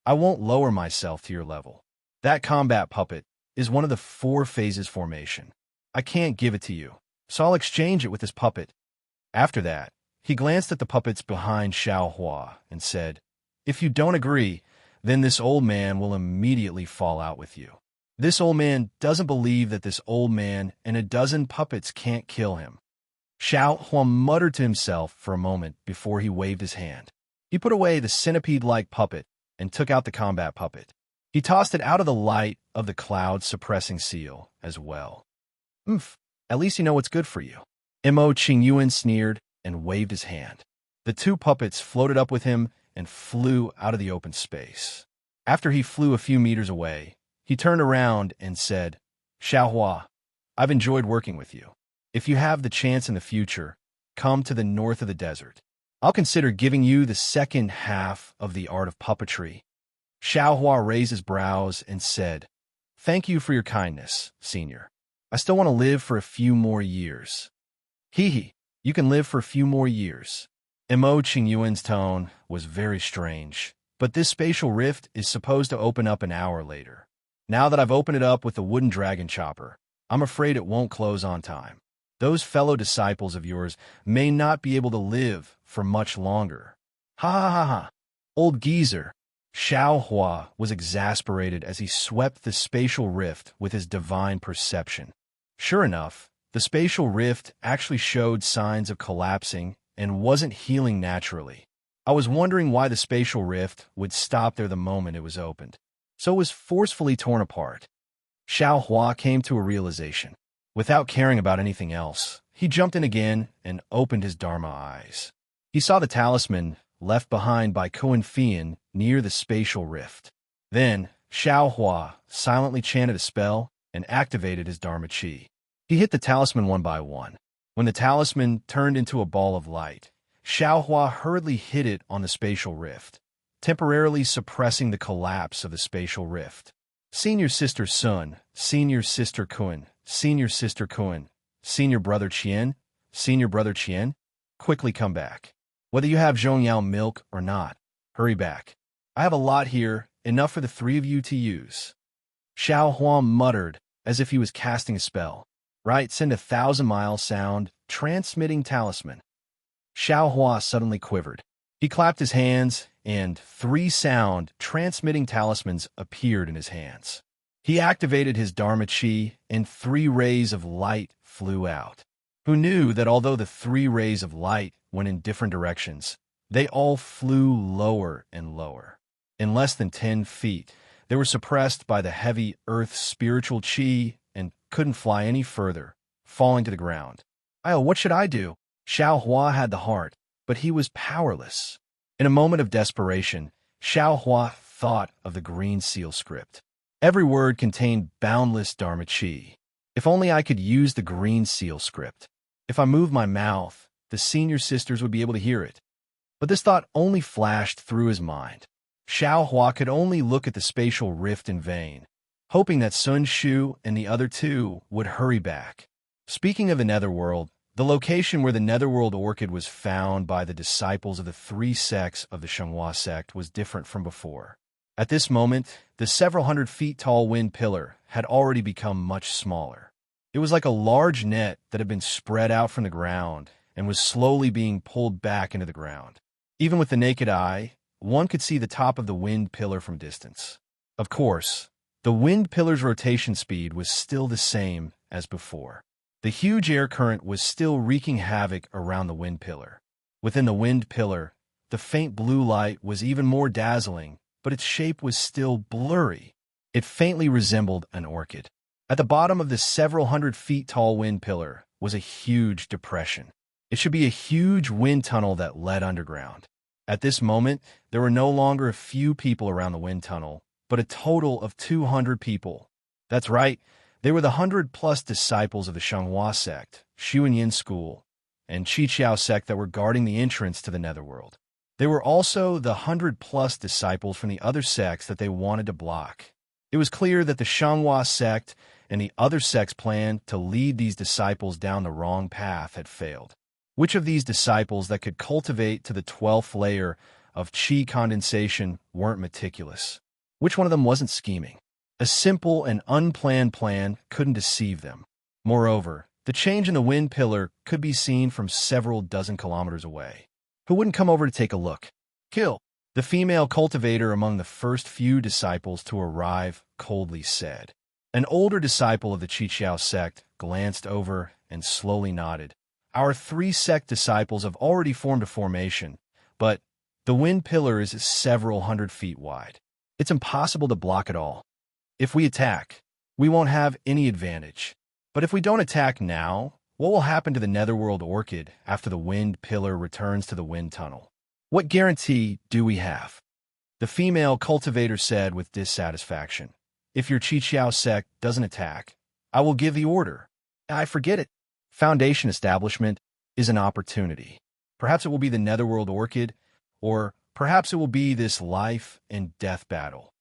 Speaker 1: I won't lower myself to your level. That combat puppet is one of the 4 phases formation. I can't give it to you, so I'll exchange it with this puppet. After that, he glanced at the puppets behind Xiaohua and said, If you don't agree, then this old man will immediately fall out with you. This old man doesn't believe that this old man and a dozen puppets can't kill him. Xiaohua muttered to himself for a moment before he waved his hand. He put away the centipede-like puppet and took out the combat puppet. He tossed it out of the light of the cloud-suppressing seal as well. At least you know what's good for you. Mo Qingyuan sneered and waved his hand. The 2 puppets floated up with him and flew out of the open space. After he flew a few meters away, he turned around and said, Xiaohua, I've enjoyed working with you. If you have the chance in the future, come to the north of the desert. I'll consider giving you the second half of the art of puppetry. Xiaohua raised his brows and said, Thank you for your kindness, Senior. I still want to live for a few more years. Hee, you can live for a few more years. Mo Qingyuan's tone was very strange, but this spatial rift is supposed to open up an hour later. Now that I've opened it up with the wooden dragon chopper, I'm afraid it won't close on time. Those fellow disciples of yours may not be able to live for much longer. Ha ha ha ha. Old geezer. Xiaohua was exasperated as he swept the spatial rift with his divine perception. Sure enough, the spatial rift actually showed signs of collapsing and wasn't healing naturally. I was wondering why the spatial rift would stop there the moment it was opened. So it was forcefully torn apart. Xiao Hua came to a realization. Without caring about anything else, he jumped in again and opened his Dharma eyes. He saw the talisman left behind by Kuan Fian near the spatial rift. Then, Xiao Hua silently chanted a spell and activated his Dharma Chi. He hit the talisman one by one. When the talisman turned into a ball of light, Xiao Hua hurriedly hit it on the spatial rift, temporarily suppressing the collapse of the spatial rift. Senior Sister Sun, Senior Sister Kun, Senior Sister Kun, Senior Brother Qian, Senior Brother Qian, quickly come back. Whether you have Zhongyao milk or not, hurry back. I have a lot here, enough for the three of you to use. Xiao Hua muttered, as if he was casting a spell. Right, send 1,000-mile sound, transmitting talisman. Xiao Hua suddenly quivered. He clapped his hands, and 3 sound, transmitting talismans appeared in his hands. He activated his Dharma Chi, and 3 rays of light flew out. Who knew that although the 3 rays of light went in different directions, they all flew lower and lower. In less than 10 feet, they were suppressed by the heavy earth spiritual chi and couldn't fly any further, falling to the ground. Oh, what should I do? Xiao Hua had the heart, but he was powerless. In a moment of desperation, Xiao Hua thought of the green seal script. Every word contained boundless Dharma Chi. If only I could use the green seal script. If I moved my mouth, the senior sisters would be able to hear it. But this thought only flashed through his mind. Xiao Hua could only look at the spatial rift in vain, hoping that Sun Shu and the other 2 would hurry back. Speaking of the Netherworld, the location where the Netherworld orchid was found by the disciples of the 3 sects of the Shenghua sect was different from before. At this moment, the several hundred feet tall wind pillar had already become much smaller. It was like a large net that had been spread out from the ground and was slowly being pulled back into the ground. Even with the naked eye, one could see the top of the wind pillar from distance. Of course, the wind pillar's rotation speed was still the same as before. The huge air current was still wreaking havoc around the wind pillar. Within the wind pillar, the faint blue light was even more dazzling, but its shape was still blurry. It faintly resembled an orchid. At the bottom of the several hundred feet tall wind pillar was a huge depression. It should be a huge wind tunnel that led underground. At this moment, there were no longer a few people around the wind tunnel, but a total of 200 people. That's right, they were the 100-plus disciples of the Shenghua sect, Xuanyin school, and Qiqiao sect that were guarding the entrance to the Netherworld. They were also the 100-plus disciples from the other sects that they wanted to block. It was clear that the Shenghua sect and the other sects' plan to lead these disciples down the wrong path had failed. Which of these disciples that could cultivate to the 12th layer of Qi condensation weren't meticulous? Which one of them wasn't scheming? A simple and unplanned plan couldn't deceive them. Moreover, the change in the wind pillar could be seen from several dozen kilometers away. Who wouldn't come over to take a look? Kill. The female cultivator among the first few disciples to arrive coldly said. An older disciple of the Qiqiao sect glanced over and slowly nodded. Our 3 sect disciples have already formed a formation, but the wind pillar is several hundred feet wide. It's impossible to block it all. If we attack, we won't have any advantage. But if we don't attack now, what will happen to the Netherworld orchid after the wind pillar returns to the wind tunnel? What guarantee do we have? The female cultivator said with dissatisfaction. If your Qiqiao sect doesn't attack, I will give the order. I forget it. Foundation establishment is an opportunity. Perhaps it will be the Netherworld orchid, or perhaps it will be this life and death battle.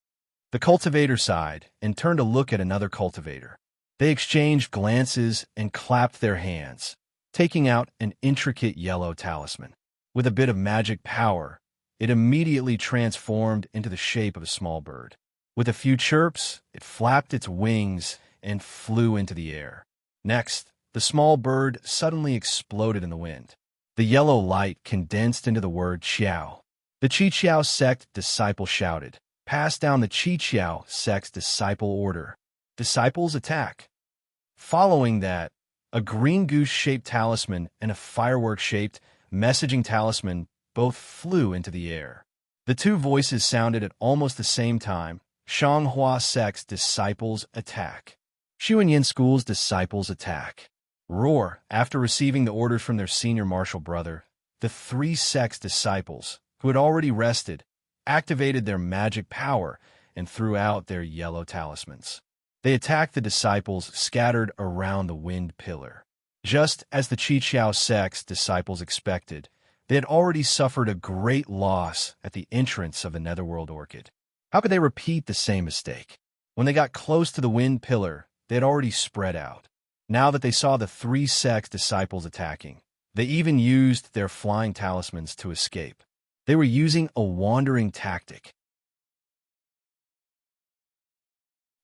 Speaker 1: The cultivator sighed and turned to look at another cultivator. They exchanged glances and clapped their hands, taking out an intricate yellow talisman. With a bit of magic power, it immediately transformed into the shape of a small bird. With a few chirps, it flapped its wings and flew into the air. Next, the small bird suddenly exploded in the wind. The yellow light condensed into the word Qiao. The Qiqiao sect disciple shouted, "Pass down the Qiqiao sect's disciple order. Disciples attack." Following that, a green goose-shaped talisman and a firework-shaped messaging talisman both flew into the air. The two voices sounded at almost the same time. Shanghua sect's disciples attack. Xuanyin School's disciples attack. Roar. After receiving the orders from their senior martial brother, the three sect's disciples, who had already rested, activated their magic power and threw out their yellow talismans. They attacked the disciples scattered around the wind pillar. Just as the Qiqiao sect's disciples expected, they had already suffered a great loss at the entrance of the Netherworld Orchid. How could they repeat the same mistake? When they got close to the wind pillar, they had already spread out. Now that they saw the three sect's disciples attacking, they even used their flying talismans to escape. They were using a wandering tactic.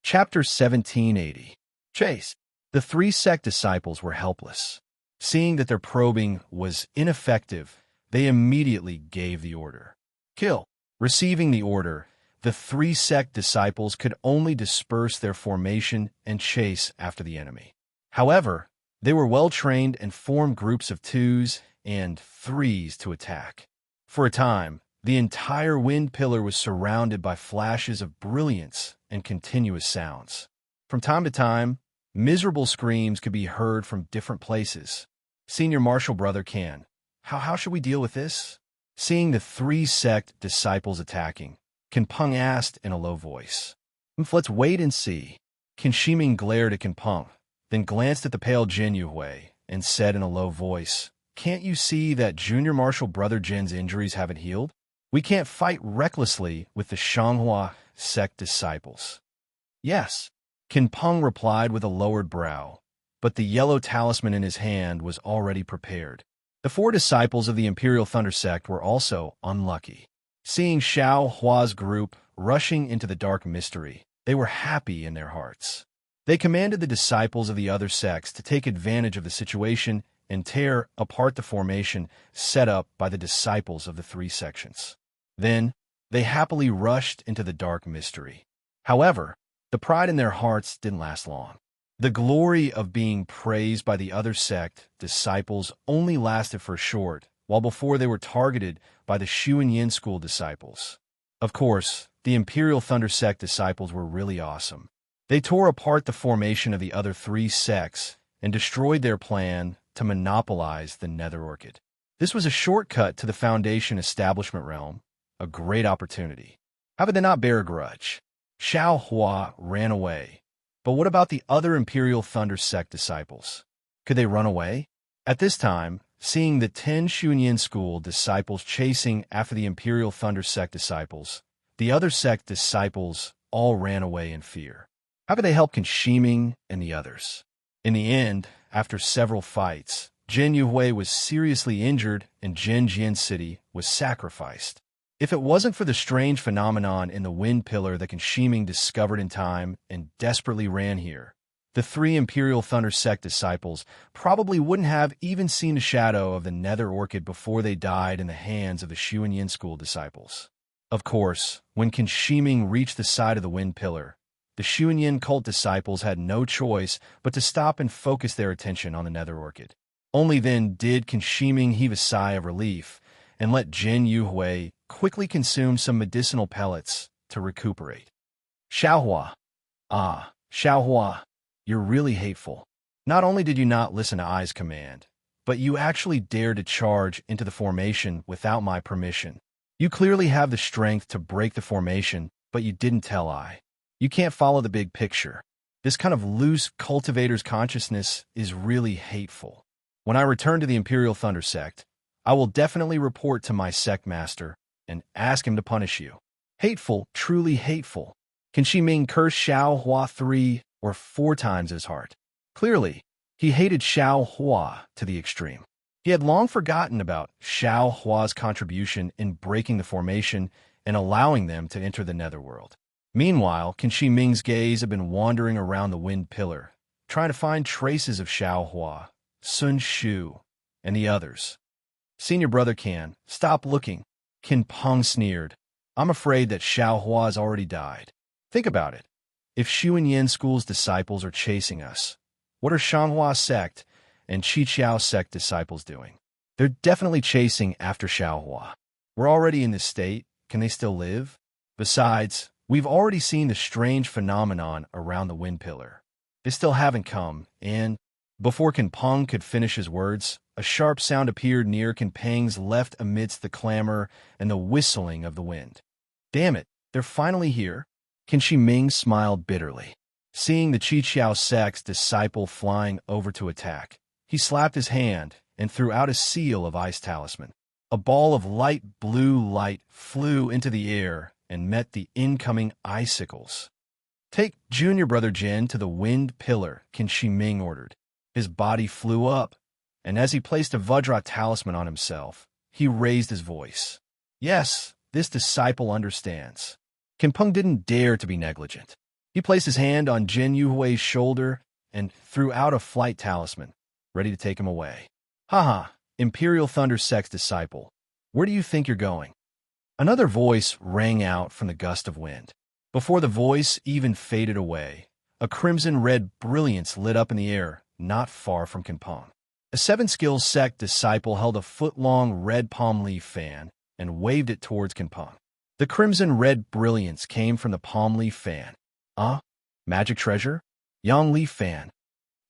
Speaker 1: Chapter 1780. Chase. The three sect disciples were helpless. Seeing that their probing was ineffective, they immediately gave the order. Kill. Receiving the order, the three sect disciples could only disperse their formation and chase after the enemy. However, they were well-trained and formed groups of 2s and 3s to attack. For a time, the entire wind pillar was surrounded by flashes of brilliance and continuous sounds. From time to time, miserable screams could be heard from different places. Senior Martial Brother Can. How should we deal with this? Seeing the three sect disciples attacking, Can Peng asked in a low voice. Let's wait and see. Can Shiming glared at Can Peng, then glanced at the pale Jin Yuhui and said in a low voice, Can't you see that Junior Martial Brother Jin's injuries haven't healed? We can't fight recklessly with the Shanghua sect disciples. Yes, Can Peng replied with a lowered brow, but the yellow talisman in his hand was already prepared. The four disciples of the Imperial Thunder sect were also unlucky. Seeing Xiao Hua's group rushing into the dark mystery, they were happy in their hearts. They commanded the disciples of the other sects to take advantage of the situation and tear apart the formation set up by the disciples of the three sections. Then, they happily rushed into the dark mystery. However, the pride in their hearts didn't last long. The glory of being praised by the other sect disciples only lasted for short, while before they were targeted by the Xuanyin School disciples. Of course, the Imperial Thunder sect disciples were really awesome. They tore apart the formation of the other three sects and destroyed their plan to monopolize the Nether Orchid. This was a shortcut to the Foundation establishment realm, a great opportunity. How could they not bear a grudge? Xiao Hua ran away. But what about the other Imperial Thunder sect disciples? Could they run away? At this time, seeing the 10 Xuanyin School disciples chasing after the Imperial Thunder sect disciples, the other sect disciples all ran away in fear. How could they help Can Shiming and the others? In the end, after several fights, Jin Yuhui was seriously injured and Jinjian City was sacrificed. If it wasn't for the strange phenomenon in the wind pillar that Can Shiming discovered in time and desperately ran here, the three Imperial Thunder sect disciples probably wouldn't have even seen a shadow of the Nether Orchid before they died in the hands of the Xuanyin School disciples. Of course, when Can Shiming reached the side of the wind pillar, the Xuanyin cult disciples had no choice but to stop and focus their attention on the Nether Orchid. Only then did Can Shiming heave a sigh of relief and let Jin Yuhui quickly consume some medicinal pellets to recuperate. Xiaohua. Ah, Xiaohua, you're really hateful. Not only did you not listen to Ai's command, but you actually dared to charge into the formation without my permission. You clearly have the strength to break the formation, but you didn't tell Ai. You can't follow the big picture. This kind of loose cultivator's consciousness is really hateful. When I return to the Imperial Thunder sect, I will definitely report to my sect master and ask him to punish you. Hateful, truly hateful. Can Shiming curse Xiao Hua 3 or 4 times his heart? Clearly, he hated Xiao Hua to the extreme. He had long forgotten about Xiao Hua's contribution in breaking the formation and allowing them to enter the Netherworld. Meanwhile, Can Shiming's gaze had been wandering around the wind pillar, trying to find traces of Xiao Hua, Sun Shu, and the others. Senior Brother Can, stop looking. Can Peng sneered. I'm afraid that Xiao Hua has already died. Think about it. If Xuanyin School's disciples are chasing us, what are Shanghua sect and Qiqiao sect disciples doing? They're definitely chasing after Xiaohua. We're already in this state. Can they still live? Besides, we've already seen the strange phenomenon around the wind pillar. They still haven't come, and before Kinpeng could finish his words, a sharp sound appeared near Kinpeng's left amidst the clamor and the whistling of the wind. Damn it, they're finally here. Qin Shi Ming smiled bitterly. Seeing the Qiqiao sect's disciple flying over to attack, he slapped his hand and threw out a seal of ice talisman. A ball of light blue light flew into the air and met the incoming icicles. Take junior brother Jin to the wind pillar, Qin Shi Ming ordered. His body flew up, and as he placed a Vajra talisman on himself, he raised his voice. Yes, this disciple understands. Kinpeng didn't dare to be negligent. He placed his hand on Jin Yuhui's shoulder and threw out a flight talisman, ready to take him away. Haha, Imperial Thunder Sect's disciple, where do you think you're going? Another voice rang out from the gust of wind. Before the voice even faded away, a crimson-red brilliance lit up in the air, not far from Kinpeng. A seven-skills sect disciple held a foot-long red palm leaf fan and waved it towards Kinpeng. The crimson-red brilliance came from the palm leaf fan. Magic treasure? Yang leaf fan.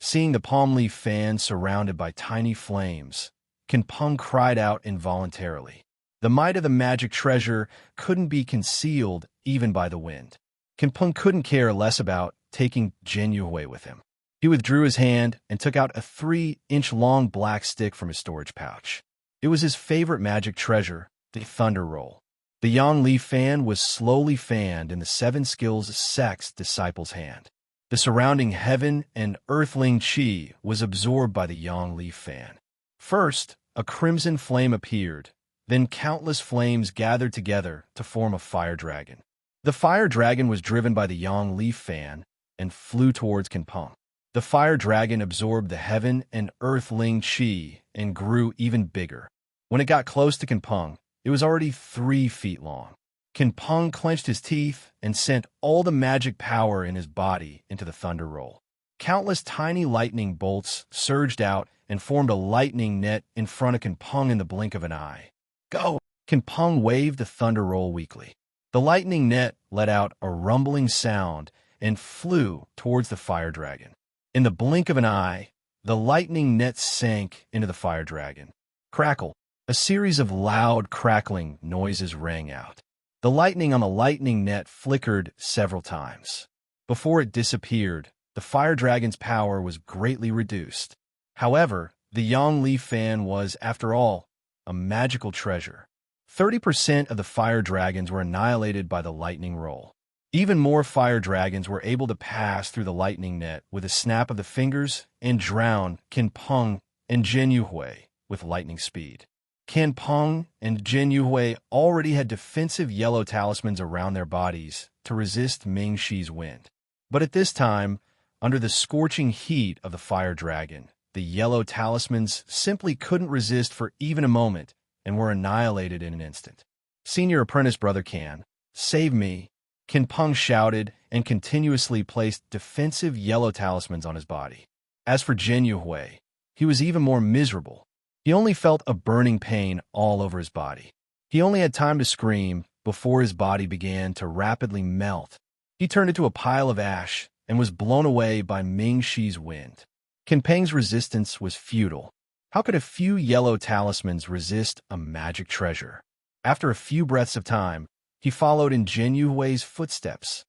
Speaker 1: Seeing the palm leaf fan surrounded by tiny flames, Kinpeng cried out involuntarily. The might of the magic treasure couldn't be concealed even by the wind. Kinpeng couldn't care less about taking Jin Yuhui with him. He withdrew his hand and took out a 3-inch-long black stick from his storage pouch. It was his favorite magic treasure, the Thunder Roll. The Yang Leaf fan was slowly fanned in the Seven Skills Sect's disciple's hand. The surrounding heaven and earthling chi was absorbed by the Yang Leaf fan. First, a crimson flame appeared, then countless flames gathered together to form a fire dragon. The fire dragon was driven by the Yang Leaf fan and flew towards Kinpeng. The fire dragon absorbed the heaven and earthling chi and grew even bigger. When it got close to Kinpeng, it was already 3 feet long. Kinpeng clenched his teeth and sent all the magic power in his body into the thunder roll. Countless tiny lightning bolts surged out and formed a lightning net in front of Kinpeng in the blink of an eye. Go! Kinpeng waved the thunder roll weakly. The lightning net let out a rumbling sound and flew towards the fire dragon. In the blink of an eye, the lightning net sank into the fire dragon. Crackle! A series of loud crackling noises rang out. The lightning on the lightning net flickered several times. Before it disappeared, the fire dragon's power was greatly reduced. However, the Yang Leaf fan was, after all, a magical treasure. 30% of the fire dragons were annihilated by the lightning roll. Even more fire dragons were able to pass through the lightning net with a snap of the fingers and drown Kinpeng and Jin Yuhui with lightning speed. Kinpeng and Jin Yuhui already had defensive yellow talismans around their bodies to resist Ming Shi's wind. But at this time, under the scorching heat of the fire dragon, the yellow talismans simply couldn't resist for even a moment and were annihilated in an instant. Senior apprentice brother Can, save me! Kinpeng shouted and continuously placed defensive yellow talismans on his body. As for Jin Yuhui, he was even more miserable. He only felt a burning pain all over his body. He only had time to scream before his body began to rapidly melt. He turned into a pile of ash and was blown away by Ming Shi's wind. Kinpeng's resistance was futile. How could a few yellow talismans resist a magic treasure? After a few breaths of time, he followed in Jin Yuhui's footsteps.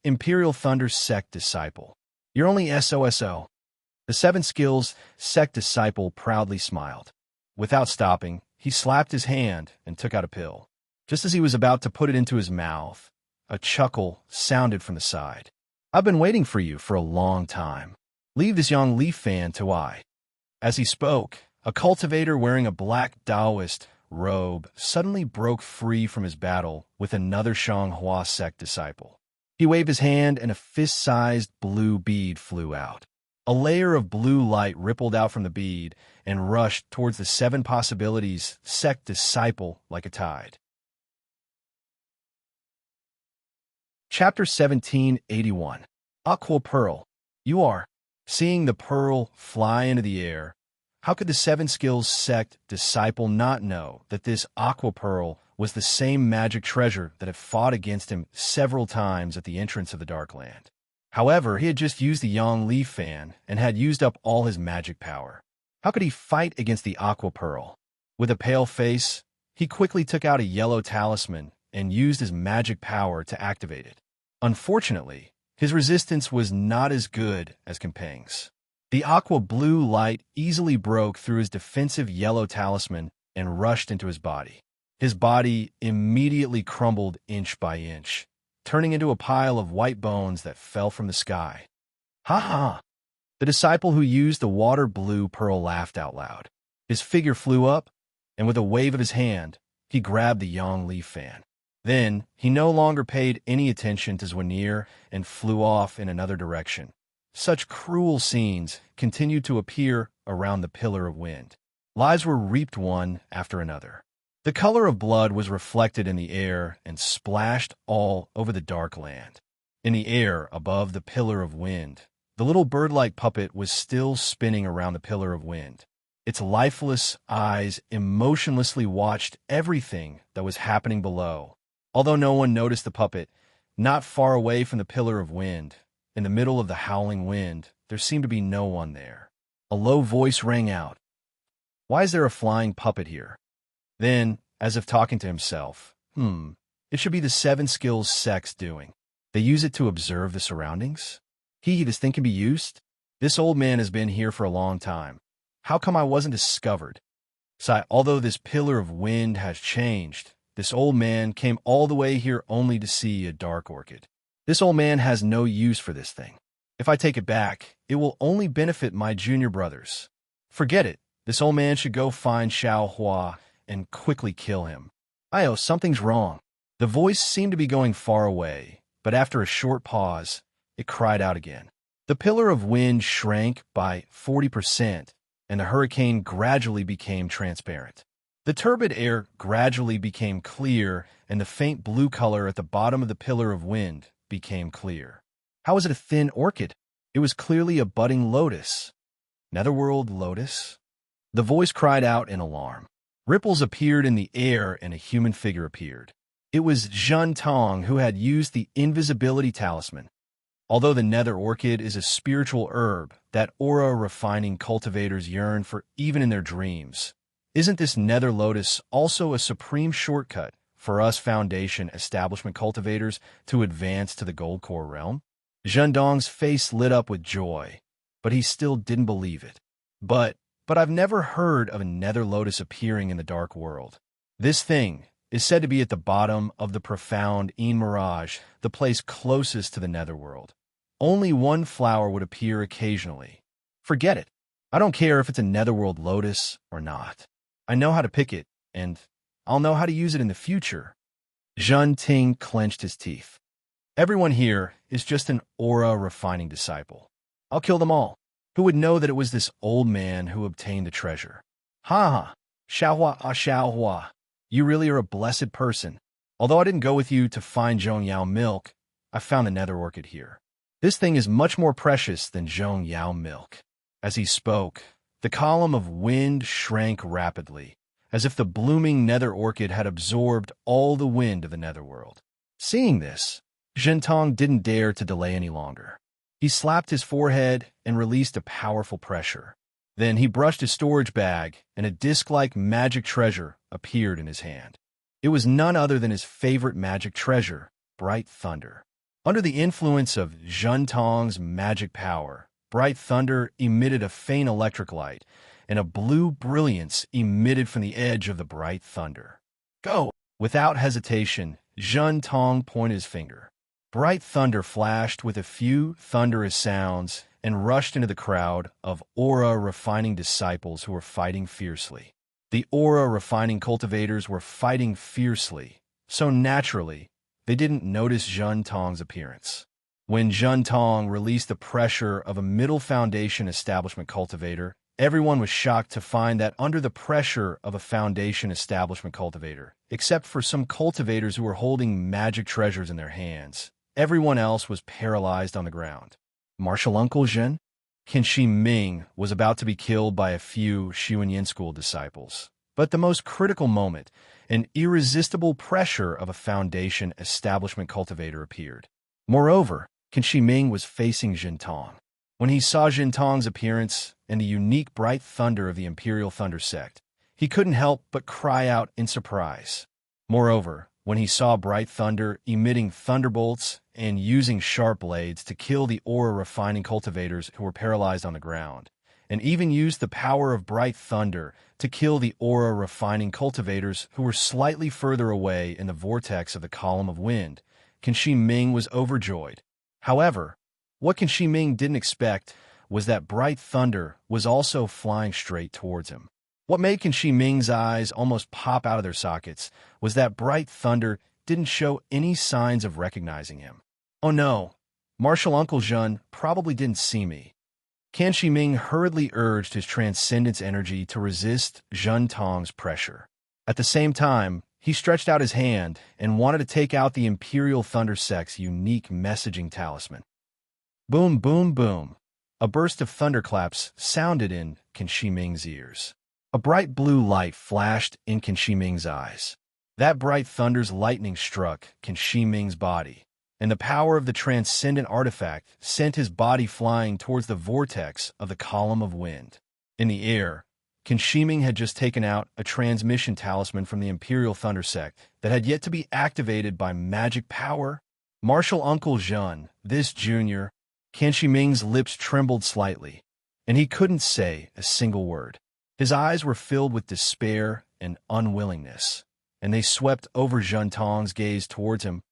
Speaker 1: Imperial Thunder Sect disciple. You're only SOSO. The Seven Skills Sect disciple proudly smiled. Without stopping, he slapped his hand and took out a pill. Just as he was about to put it into his mouth, a chuckle sounded from the side. I've been waiting for you for a long time. Leave this Yang Leaf fan to I. As he spoke, a cultivator wearing a black Taoist robe suddenly broke free from his battle with another Shanghua sect disciple. He waved his hand and a fist-sized blue bead flew out. A layer of blue light rippled out from the bead and rushed towards the 7 possibilities sect disciple like a tide. Chapter 1781. Aqua Pearl. You are. Seeing the pearl fly into the air, How could the Seven Skills sect disciple not know that this aqua pearl was the same magic treasure that had fought against him several times at the entrance of the Dark Land? However, he had just used the Yang Leaf Fan and had used up all his magic power. How could he fight against the aqua pearl? With a pale face, he quickly took out a yellow talisman and used his magic power to activate it. Unfortunately, his resistance was not as good as Campang's. The aqua blue light easily broke through his defensive yellow talisman and rushed into his body. His body immediately crumbled inch by inch, turning into a pile of white bones that fell from the sky. Ha ha! The disciple who used the water blue pearl laughed out loud. His figure flew up, and with a wave of his hand, he grabbed the Yang Leaf Fan. Then, he no longer paid any attention to Zwanir and flew off in another direction. Such cruel scenes continued to appear around the Pillar of Wind. Lives were reaped one after another. The color of blood was reflected in the air and splashed all over the Dark Land. In the air above the Pillar of Wind, the little bird-like puppet was still spinning around the Pillar of Wind. Its lifeless eyes emotionlessly watched everything that was happening below. Although no one noticed the puppet, not far away from the Pillar of Wind, in the middle of the howling wind, there seemed to be no one there. A low voice rang out. "Why is there a flying puppet here?" Then, as if talking to himself, it should be the Seven Skills sect's doing. They use it to observe the surroundings? This thing can be used? This old man has been here for a long time. How come I wasn't discovered? Although this Pillar of Wind has changed, this old man came all the way here only to see a dark orchid. This old man has no use for this thing. If I take it back, it will only benefit my junior brothers. Forget it. This old man should go find Xiao Hua and quickly kill him. Something's wrong. The voice seemed to be going far away, but after a short pause, it cried out again. The Pillar of Wind shrank by 40%, and the hurricane gradually became transparent. The turbid air gradually became clear, and the faint blue color at the bottom of the Pillar of Wind became clear. How was it a thin orchid? It was clearly a budding lotus. Netherworld lotus? The voice cried out in alarm. Ripples appeared in the air and a human figure appeared. It was Zhen Tong who had used the invisibility talisman. Although the nether orchid is a spiritual herb that aura-refining cultivators yearn for even in their dreams, isn't this nether lotus also a supreme shortcut for us Foundation establishment cultivators to advance to the Gold Core realm? Zhendong's face lit up with joy, but he still didn't believe it. But I've never heard of a nether lotus appearing in the dark world. This thing is said to be at the bottom of the profound Mirage, the place closest to the netherworld. Only one flower would appear occasionally. Forget it. I don't care if it's a netherworld lotus or not. I know how to pick it, and I'll know how to use it in the future. Zhen Ting clenched his teeth. Everyone here is just an aura-refining disciple. I'll kill them all. Who would know that it was this old man who obtained the treasure? Ha ha! Xiaohua. You really are a blessed person. Although I didn't go with you to find Zhongyao milk, I found the nether orchid here. This thing is much more precious than Zhongyao milk. As he spoke, the column of wind shrank rapidly, as if the blooming nether orchid had absorbed all the wind of the netherworld. Seeing this, Zhentong didn't dare to delay any longer. He slapped his forehead and released a powerful pressure. Then he brushed his storage bag, and a disc-like magic treasure appeared in his hand. It was none other than his favorite magic treasure, Bright Thunder. Under the influence of Zhentong's magic power, Bright Thunder emitted a faint electric light, and a blue brilliance emitted from the edge of the Bright Thunder. Go! Without hesitation, Zhentong pointed his finger. Bright thunder flashed with a few thunderous sounds and rushed into the crowd of aura-refining disciples who were fighting fiercely. The aura-refining cultivators were fighting fiercely, so naturally, they didn't notice Zhentong's appearance. When Zhentong released the pressure of a Middle Foundation establishment cultivator, everyone was shocked to find that under the pressure of a Foundation establishment cultivator, except for some cultivators who were holding magic treasures in their hands, everyone else was paralyzed on the ground. Martial Uncle Zhen? Qin Shi Ming was about to be killed by a few Yin school disciples. But the most critical moment, an irresistible pressure of a foundation establishment cultivator appeared. Moreover, Qin Shi Ming was facing Jin Tong. When he saw Jin Tong's appearance and the unique bright thunder of the Imperial Thunder sect, he couldn't help but cry out in surprise. Moreover, when he saw bright thunder emitting thunderbolts and using sharp blades to kill the aura refining cultivators who were paralyzed on the ground, and even used the power of bright thunder to kill the aura refining cultivators who were slightly further away in the vortex of the column of wind, Qin Shi Ming was overjoyed. However, what Qin Shi Ming didn't expect was that bright thunder was also flying straight towards him. What made Qin Shi Ming's eyes almost pop out of their sockets was that bright thunder didn't show any signs of recognizing him. Oh no, Martial Uncle Zhen probably didn't see me. Qin Shi Ming hurriedly urged his transcendence energy to resist Jin Tong's pressure. At the same time, he stretched out his hand and wanted to take out the Imperial Thunder Sect's unique messaging talisman. Boom, boom, boom. A burst of thunderclaps sounded in Qin Shi Ming's ears. A bright blue light flashed in Qin Shi Ming's eyes. That bright thunder's lightning struck Qin Shi Ming's body, and the power of the transcendent artifact sent his body flying towards the vortex of the column of wind. In the air, Qin Shi Ming had just taken out a transmission talisman from the Imperial Thunder Sect that had yet to be activated by magic power. Martial Uncle Zhen, this junior, Qin Shi Ming's lips trembled slightly, and he couldn't say a single word. His eyes were filled with despair and unwillingness, and they swept over Jin Tong's gaze towards him.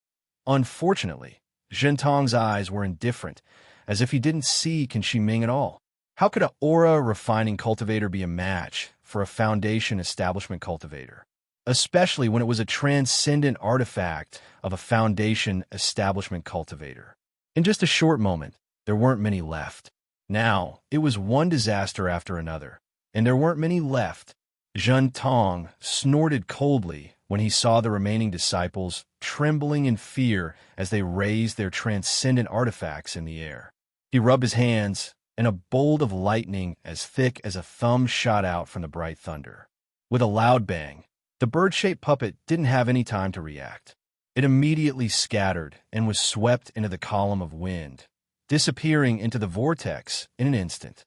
Speaker 1: Unfortunately, Jin Tong's eyes were indifferent, as if he didn't see Qin Shi Ming at all. How could an aura-refining cultivator be a match for a foundation establishment cultivator, especially when it was a transcendent artifact of a foundation establishment cultivator? In just a short moment, there weren't many left. Now, it was one disaster after another, and there weren't many left. Jin Tong snorted coldly when he saw the remaining disciples trembling in fear as they raised their transcendent artifacts in the air. He rubbed his hands, and a bolt of lightning as thick as a thumb shot out from the bright thunder. With a loud bang, the bird-shaped puppet didn't have any time to react. It immediately scattered and was swept into the column of wind, disappearing into the vortex in an instant.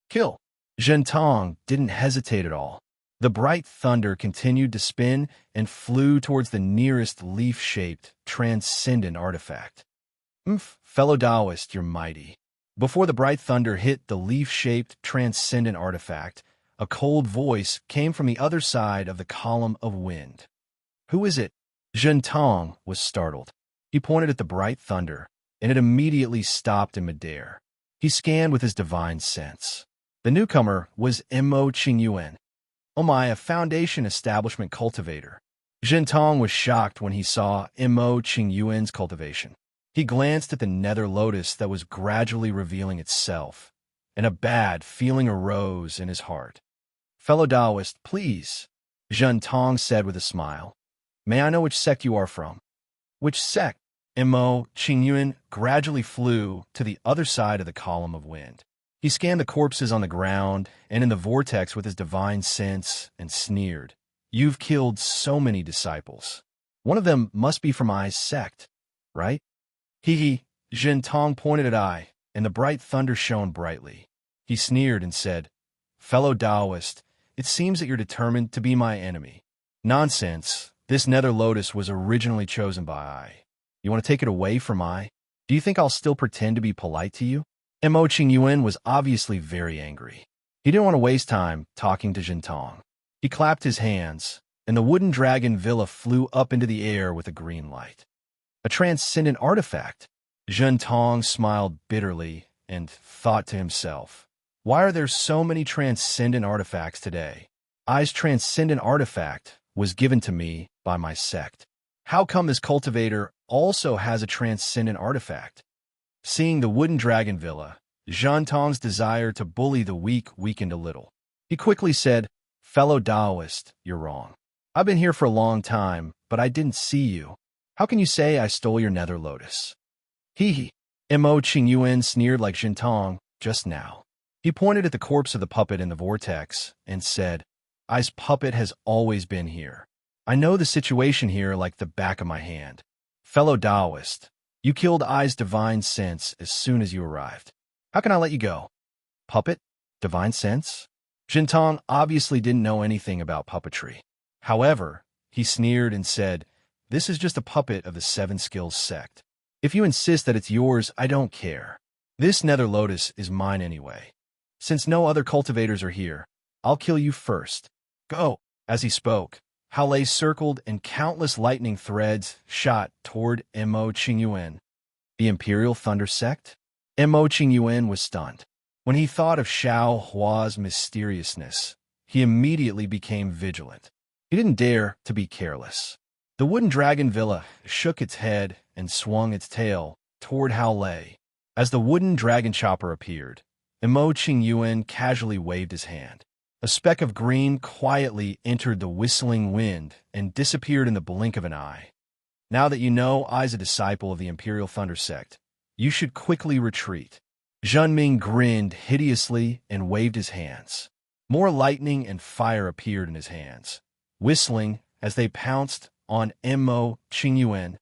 Speaker 1: Kill! Jin Tong didn't hesitate at all. The bright thunder continued to spin and flew towards the nearest leaf-shaped, transcendent artifact. Fellow Taoist, you're mighty. Before the bright thunder hit the leaf-shaped, transcendent artifact, a cold voice came from the other side of the column of wind. Who is it? Jin Tong was startled. He pointed at the bright thunder, and it immediately stopped in midair. He scanned with his divine sense. The newcomer was Mo Qingyuan. Oh my, a foundation establishment cultivator. Jin Tong was shocked when he saw Mo Qingyuan's cultivation. He glanced at the nether lotus that was gradually revealing itself, and a bad feeling arose in his heart. Fellow Taoist, please, Jin Tong said with a smile. May I know which sect you are from? Which sect? Mo Qingyuan gradually flew to the other side of the column of wind. He scanned the corpses on the ground and in the vortex with his divine sense and sneered. You've killed so many disciples. One of them must be from I's sect, right? Hee. Jin Tong pointed at I, and the bright thunder shone brightly. He sneered and said, Fellow Taoist, it seems that you're determined to be my enemy. Nonsense. This nether lotus was originally chosen by I. You want to take it away from I? Do you think I'll still pretend to be polite to you? Mo Qingyuan was obviously very angry. He didn't want to waste time talking to Jin Tong. He clapped his hands, and the wooden dragon villa flew up into the air with a green light. A transcendent artifact. Jin Tong smiled bitterly and thought to himself, why are there so many transcendent artifacts today? I's transcendent artifact was given to me by my sect. How come this cultivator also has a transcendent artifact? Seeing the wooden dragon villa, Jin Tong's desire to bully the weak weakened a little. He quickly said, Fellow Taoist, you're wrong. I've been here for a long time, but I didn't see you. How can you say I stole your nether lotus? Hee. Mo Qingyuan sneered like Jin Tong just now. He pointed at the corpse of the puppet in the vortex and said, I's puppet has always been here. I know the situation here like the back of my hand. Fellow Taoist, you killed I's divine sense as soon as you arrived. How can I let you go? Puppet? Divine sense? Jintong obviously didn't know anything about puppetry. However, he sneered and said, This is just a puppet of the Seven Skills sect. If you insist that it's yours, I don't care. This nether lotus is mine anyway. Since no other cultivators are here, I'll kill you first. Go. As he spoke, Hao circled and countless lightning threads shot toward Mo Qingyuan. The Imperial Thunder Sect? Mo Qingyuan was stunned. When he thought of Xiao Hua's mysteriousness, he immediately became vigilant. He didn't dare to be careless. The wooden dragon villa shook its head and swung its tail toward Hao Lei. As the wooden dragon chopper appeared, Mo Qingyuan casually waved his hand. A speck of green quietly entered the whistling wind and disappeared in the blink of an eye. Now that you know I's a disciple of the Imperial Thunder Sect, you should quickly retreat. Zhenming grinned hideously and waved his hands. More lightning and fire appeared in his hands, whistling as they pounced on Mo Qingyuan.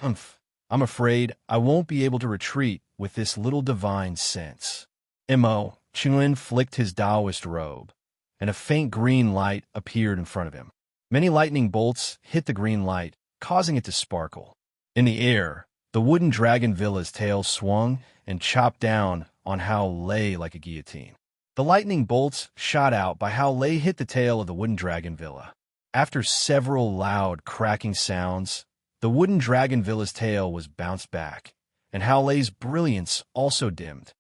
Speaker 1: I'm afraid I won't be able to retreat with this little divine sense. Mo Qingyuan flicked his Taoist robe, and a faint green light appeared in front of him. Many lightning bolts hit the green light, causing it to sparkle. In the air, the wooden dragon villa's tail swung and chopped down on Hao Lei like a guillotine. The lightning bolts shot out by Hao Lei hit the tail of the wooden dragon villa. After several loud cracking sounds, the wooden dragon villa's tail was bounced back, and Hao Lei's brilliance also dimmed.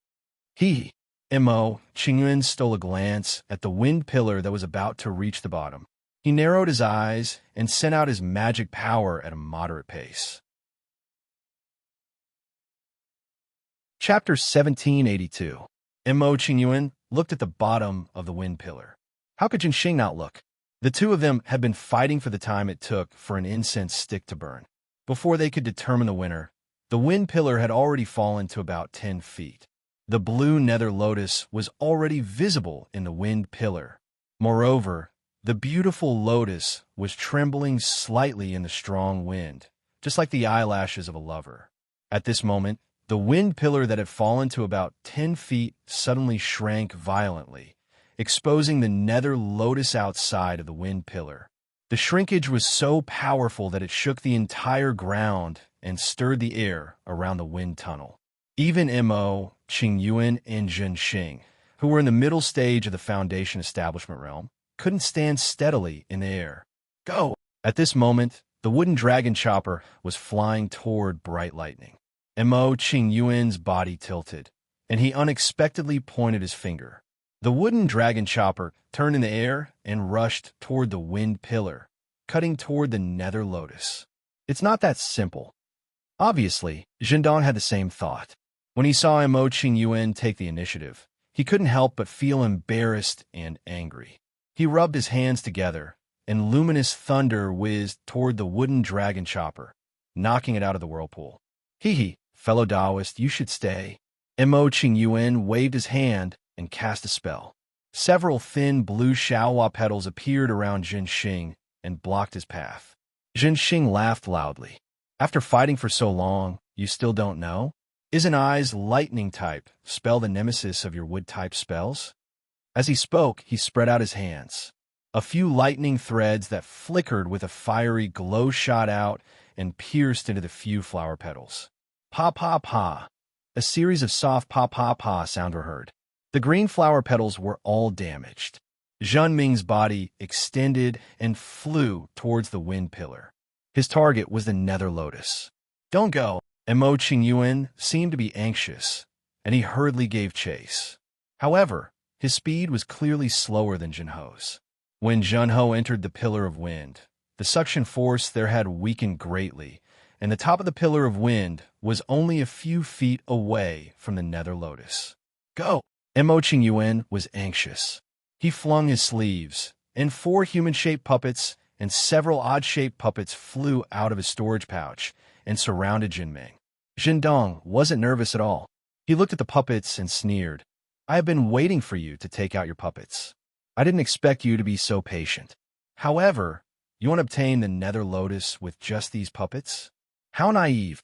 Speaker 1: Mo Qingyuan stole a glance at the wind pillar that was about to reach the bottom. He narrowed his eyes and sent out his magic power at a moderate pace. Chapter 1782. Mo Qingyuan looked at the bottom of the wind pillar. How could Jinxing not look? The two of them had been fighting for the time it took for an incense stick to burn. Before they could determine the winner, the wind pillar had already fallen to about 10 feet. The blue nether lotus was already visible in the wind pillar. Moreover, the beautiful lotus was trembling slightly in the strong wind, just like the eyelashes of a lover. At this moment, the wind pillar that had fallen to about 10 feet suddenly shrank violently, exposing the nether lotus outside of the wind pillar. The shrinkage was so powerful that it shook the entire ground and stirred the air around the wind tunnel. Even Mo Qingyuan and Zhenxing, who were in the middle stage of the Foundation establishment realm, couldn't stand steadily in the air. Go! At this moment, the wooden dragon chopper was flying toward bright lightning. Mo Qingyuan's body tilted, and he unexpectedly pointed his finger. The wooden dragon chopper turned in the air and rushed toward the wind pillar, cutting toward the nether lotus. It's not that simple. Obviously, Zhendong had the same thought. When he saw Mo Qingyuan take the initiative, he couldn't help but feel embarrassed and angry. He rubbed his hands together, and luminous thunder whizzed toward the wooden dragon chopper, knocking it out of the whirlpool. Fellow Taoist, you should stay. Mo Qingyuan waved his hand and cast a spell. Several thin blue Xiaohua petals appeared around Zhenxing and blocked his path. Zhenxing laughed loudly. After fighting for so long, you still don't know? Isn't I's lightning type spell the nemesis of your wood type spells? As he spoke, he spread out his hands. A few lightning threads that flickered with a fiery glow shot out and pierced into the few flower petals. Pa pa pa. A series of soft pa pa pa sounds were heard. The green flower petals were all damaged. Zhenming's body extended and flew towards the wind pillar. His target was the nether lotus. Don't go. Mo Qingyuan seemed to be anxious, and he hurriedly gave chase. However, his speed was clearly slower than Jinho's. When Jinho entered the pillar of wind, the suction force there had weakened greatly, and the top of the pillar of wind was only a few feet away from the nether lotus. Go! Mo Qingyuan was anxious. He flung his sleeves, and 4 human-shaped puppets and several odd-shaped puppets flew out of his storage pouch and surrounded Zhenming. Zhendong wasn't nervous at all. He looked at the puppets and sneered. I have been waiting for you to take out your puppets. I didn't expect you to be so patient. However, you want to obtain the Nether Lotus with just these puppets? How naive.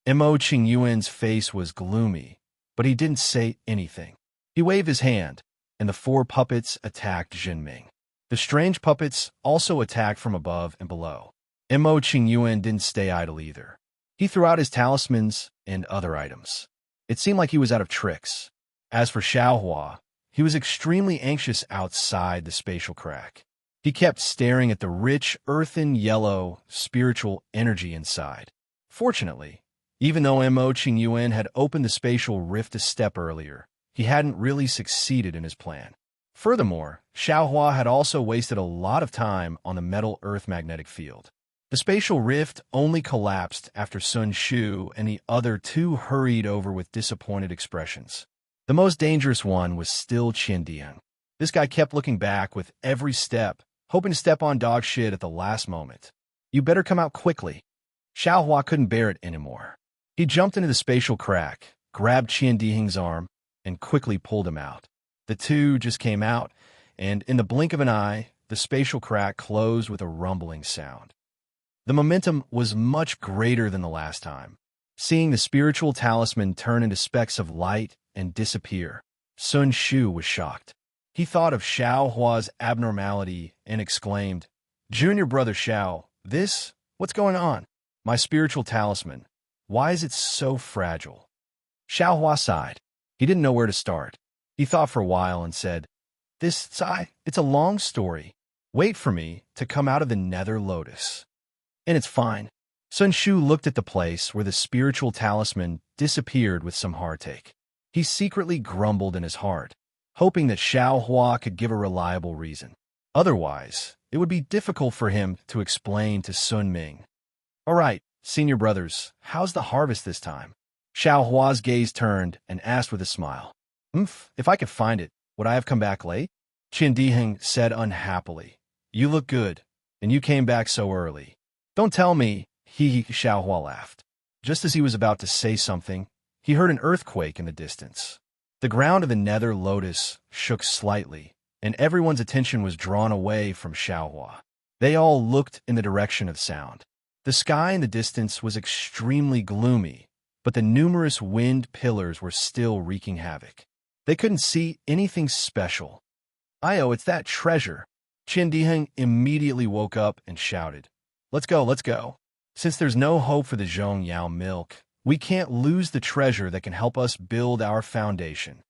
Speaker 1: Mo Qingyuan's face was gloomy, but he didn't say anything. He waved his hand, and the 4 puppets attacked Jinming. The strange puppets also attacked from above and below. Mo Qingyuan didn't stay idle either. He threw out his talismans and other items. It seemed like he was out of tricks. As for Xiaohua, he was extremely anxious outside the spatial crack. He kept staring at the rich, earthen yellow, spiritual energy inside. Fortunately, even though Mo Qingyuan had opened the spatial rift a step earlier, he hadn't really succeeded in his plan. Furthermore, Xiaohua had also wasted a lot of time on the metal earth magnetic field. The spatial rift only collapsed after Sun Shu and the other 2 hurried over with disappointed expressions. The most dangerous one was still Qin Dian. This guy kept looking back with every step, hoping to step on dog shit at the last moment. You better come out quickly. Xiaohua couldn't bear it anymore. He jumped into the spatial crack, grabbed Qin Diheng's arm, and quickly pulled him out. The 2 just came out, and in the blink of an eye, the spatial crack closed with a rumbling sound. The momentum was much greater than the last time. Seeing the spiritual talisman turn into specks of light and disappear, Sun Shu was shocked. He thought of Xiaohua's abnormality and exclaimed, "Junior brother Xiao, what's going on? My spiritual talisman, why is it so fragile?" Xiaohua sighed. He didn't know where to start. He thought for a while and said, it's a long story. Wait for me to come out of the Nether Lotus. And it's fine." Sun Shu looked at the place where the spiritual talisman disappeared with some heartache. He secretly grumbled in his heart, hoping that Xiaohua could give a reliable reason. Otherwise, it would be difficult for him to explain to Sun Ming. "All right, senior brothers, how's the harvest this time?" Xiaohua's gaze turned and asked with a smile. If I could find it, would I have come back late?" Qin Diheng said unhappily. "You look good, and you came back so early." "Don't tell me," Xiaohua laughed. Just as he was about to say something, he heard an earthquake in the distance. The ground of the Nether Lotus shook slightly, and everyone's attention was drawn away from Xiaohua. They all looked in the direction of sound. The sky in the distance was extremely gloomy, but the numerous wind pillars were still wreaking havoc. They couldn't see anything special. It's that treasure." Qin Diheng immediately woke up and shouted, Let's go. Since there's no hope for the Zhongyao milk, we can't lose the treasure that can help us build our foundation."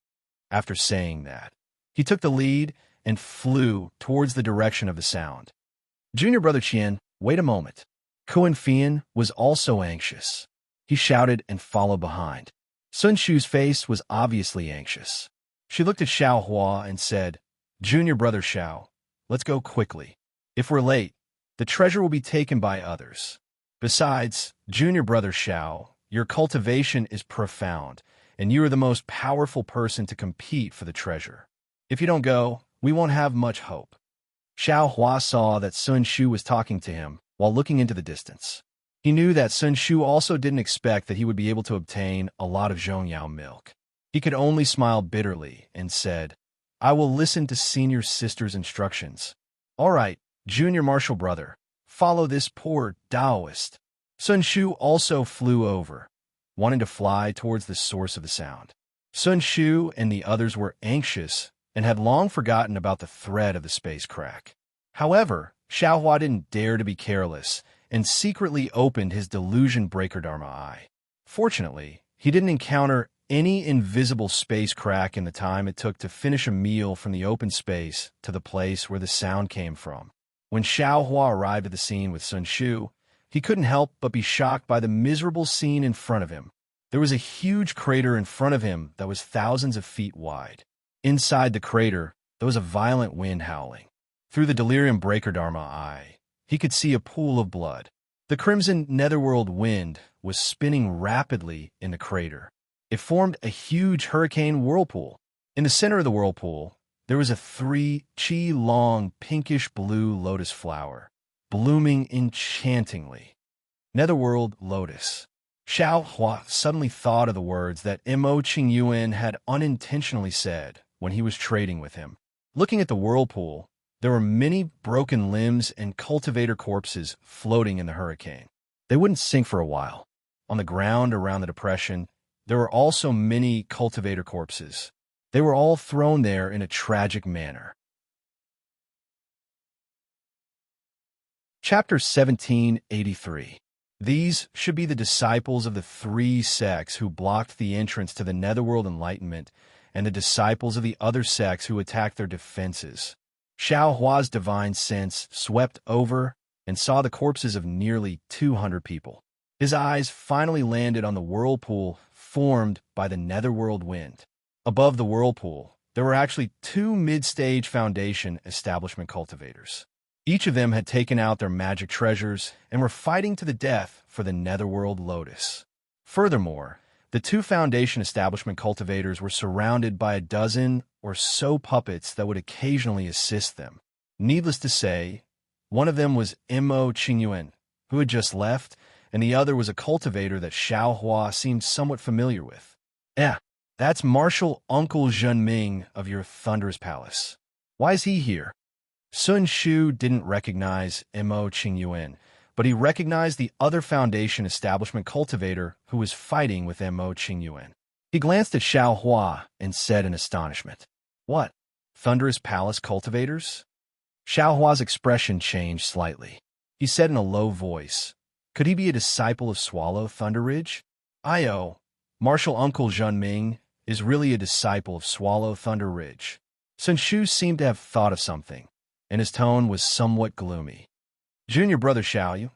Speaker 1: After saying that, he took the lead and flew towards the direction of the sound. "Junior brother Qian, wait a moment." Kuan Fian was also anxious. He shouted and followed behind. Sun Shu's face was obviously anxious. She looked at Xiaohua and said, "Junior brother Xiao, let's go quickly. If we're late, the treasure will be taken by others. Besides, junior brother Xiao, your cultivation is profound, and you are the most powerful person to compete for the treasure. If you don't go, we won't have much hope." Xiaohua saw that Sun Shu was talking to him while looking into the distance. He knew that Sun Shu also didn't expect that he would be able to obtain a lot of Zhongyao milk. He could only smile bitterly and said, "I will listen to senior sister's instructions." "All right, junior martial brother, follow this poor Taoist." Sun Shu also flew over, wanting to fly towards the source of the sound. Sun Shu and the others were anxious and had long forgotten about the threat of the space crack. However, Xiaohua didn't dare to be careless and secretly opened his delusion breaker Dharma eye. Fortunately, he didn't encounter any invisible space crack in the time it took to finish a meal from the open space to the place where the sound came from. When Xiaohua arrived at the scene with Sun Shu, he couldn't help but be shocked by the miserable scene in front of him. There was a huge crater in front of him that was thousands of feet wide. Inside the crater, there was a violent wind howling. Through the delirium breaker Dharma eye, he could see a pool of blood. The crimson netherworld wind was spinning rapidly in the crater. It formed a huge hurricane whirlpool. In the center of the whirlpool, there was a 3-chi-long pinkish-blue lotus flower, blooming enchantingly. Netherworld lotus. Xiao Hua suddenly thought of the words that Mo Qingyuan had unintentionally said when he was trading with him. Looking at the whirlpool, there were many broken limbs and cultivator corpses floating in the hurricane. They wouldn't sink for a while. On the ground around the depression, there were also many cultivator corpses. They were all thrown there in a tragic manner. Chapter 1783. These should be the disciples of the three sects who blocked the entrance to the Netherworld Enlightenment and the disciples of the other sects who attacked their defenses. Xiao Hua's divine sense swept over and saw the corpses of nearly 200 people. His eyes finally landed on the whirlpool formed by the Netherworld wind. Above the whirlpool, there were actually two mid-stage Foundation establishment cultivators. Each of them had taken out their magic treasures and were fighting to the death for the Netherworld Lotus. Furthermore, the two Foundation establishment cultivators were surrounded by a dozen or so puppets that would occasionally assist them. Needless to say, one of them was Mo Qingyuan, who had just left, and the other was a cultivator that Xiao Hua seemed somewhat familiar with. That's Martial Uncle Zhenming of your Thunderous Palace. Why is he here? Sun Shu didn't recognize Mo Qingyuan, but he recognized the other Foundation establishment cultivator who was fighting with Mo Qingyuan. He glanced at Xiao Hua and said in astonishment, "What? Thunderous Palace cultivators?" Xiao Hua's expression changed slightly. He said in a low voice, "Could he be a disciple of Swallow Thunder Ridge?" Martial Uncle Zhenming is really a disciple of Swallow Thunder Ridge. Sun Shu seemed to have thought of something, and his tone was somewhat gloomy. "Junior brother Xiao,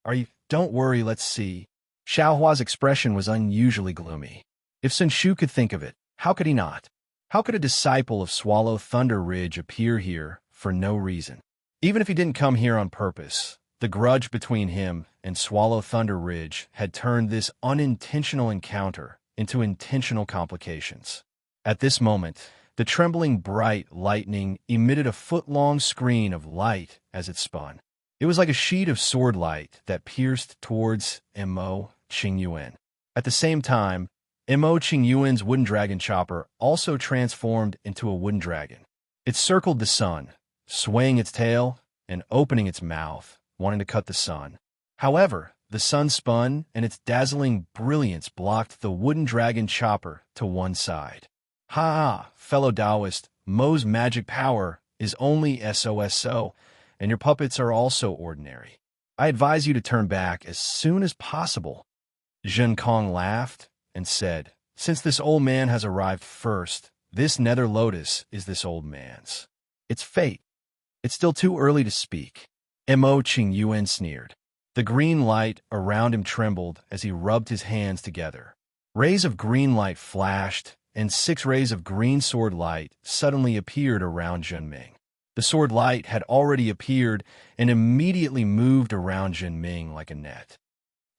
Speaker 1: are you? Don't worry, let's see." Xiao Hua's expression was unusually gloomy. If Sun Shu could think of it, how could he not? How could a disciple of Swallow Thunder Ridge appear here for no reason? Even if he didn't come here on purpose, the grudge between him and Swallow Thunder Ridge had turned this unintentional encounter into intentional complications. At this moment, the trembling bright lightning emitted a foot-long screen of light as it spun. It was like a sheet of sword light that pierced towards Mo Qingyuan. At the same time, Mo Qingyuan's wooden dragon chopper also transformed into a wooden dragon. It circled the sun, swaying its tail and opening its mouth, wanting to cut the sun. However, the sun spun and its dazzling brilliance blocked the wooden dragon chopper to one side. "Ha, fellow Taoist, Mo's magic power is only SOSO, and your puppets are also ordinary. I advise you to turn back as soon as possible." Zhen Kong laughed and said, "Since this old man has arrived first, this nether lotus is this old man's. It's fate. It's still too early to speak." Mo Qingyuan sneered. The green light around him trembled as he rubbed his hands together. Rays of green light flashed, and 6 rays of green sword light suddenly appeared around Zhenming. The sword light had already appeared and immediately moved around Zhenming like a net.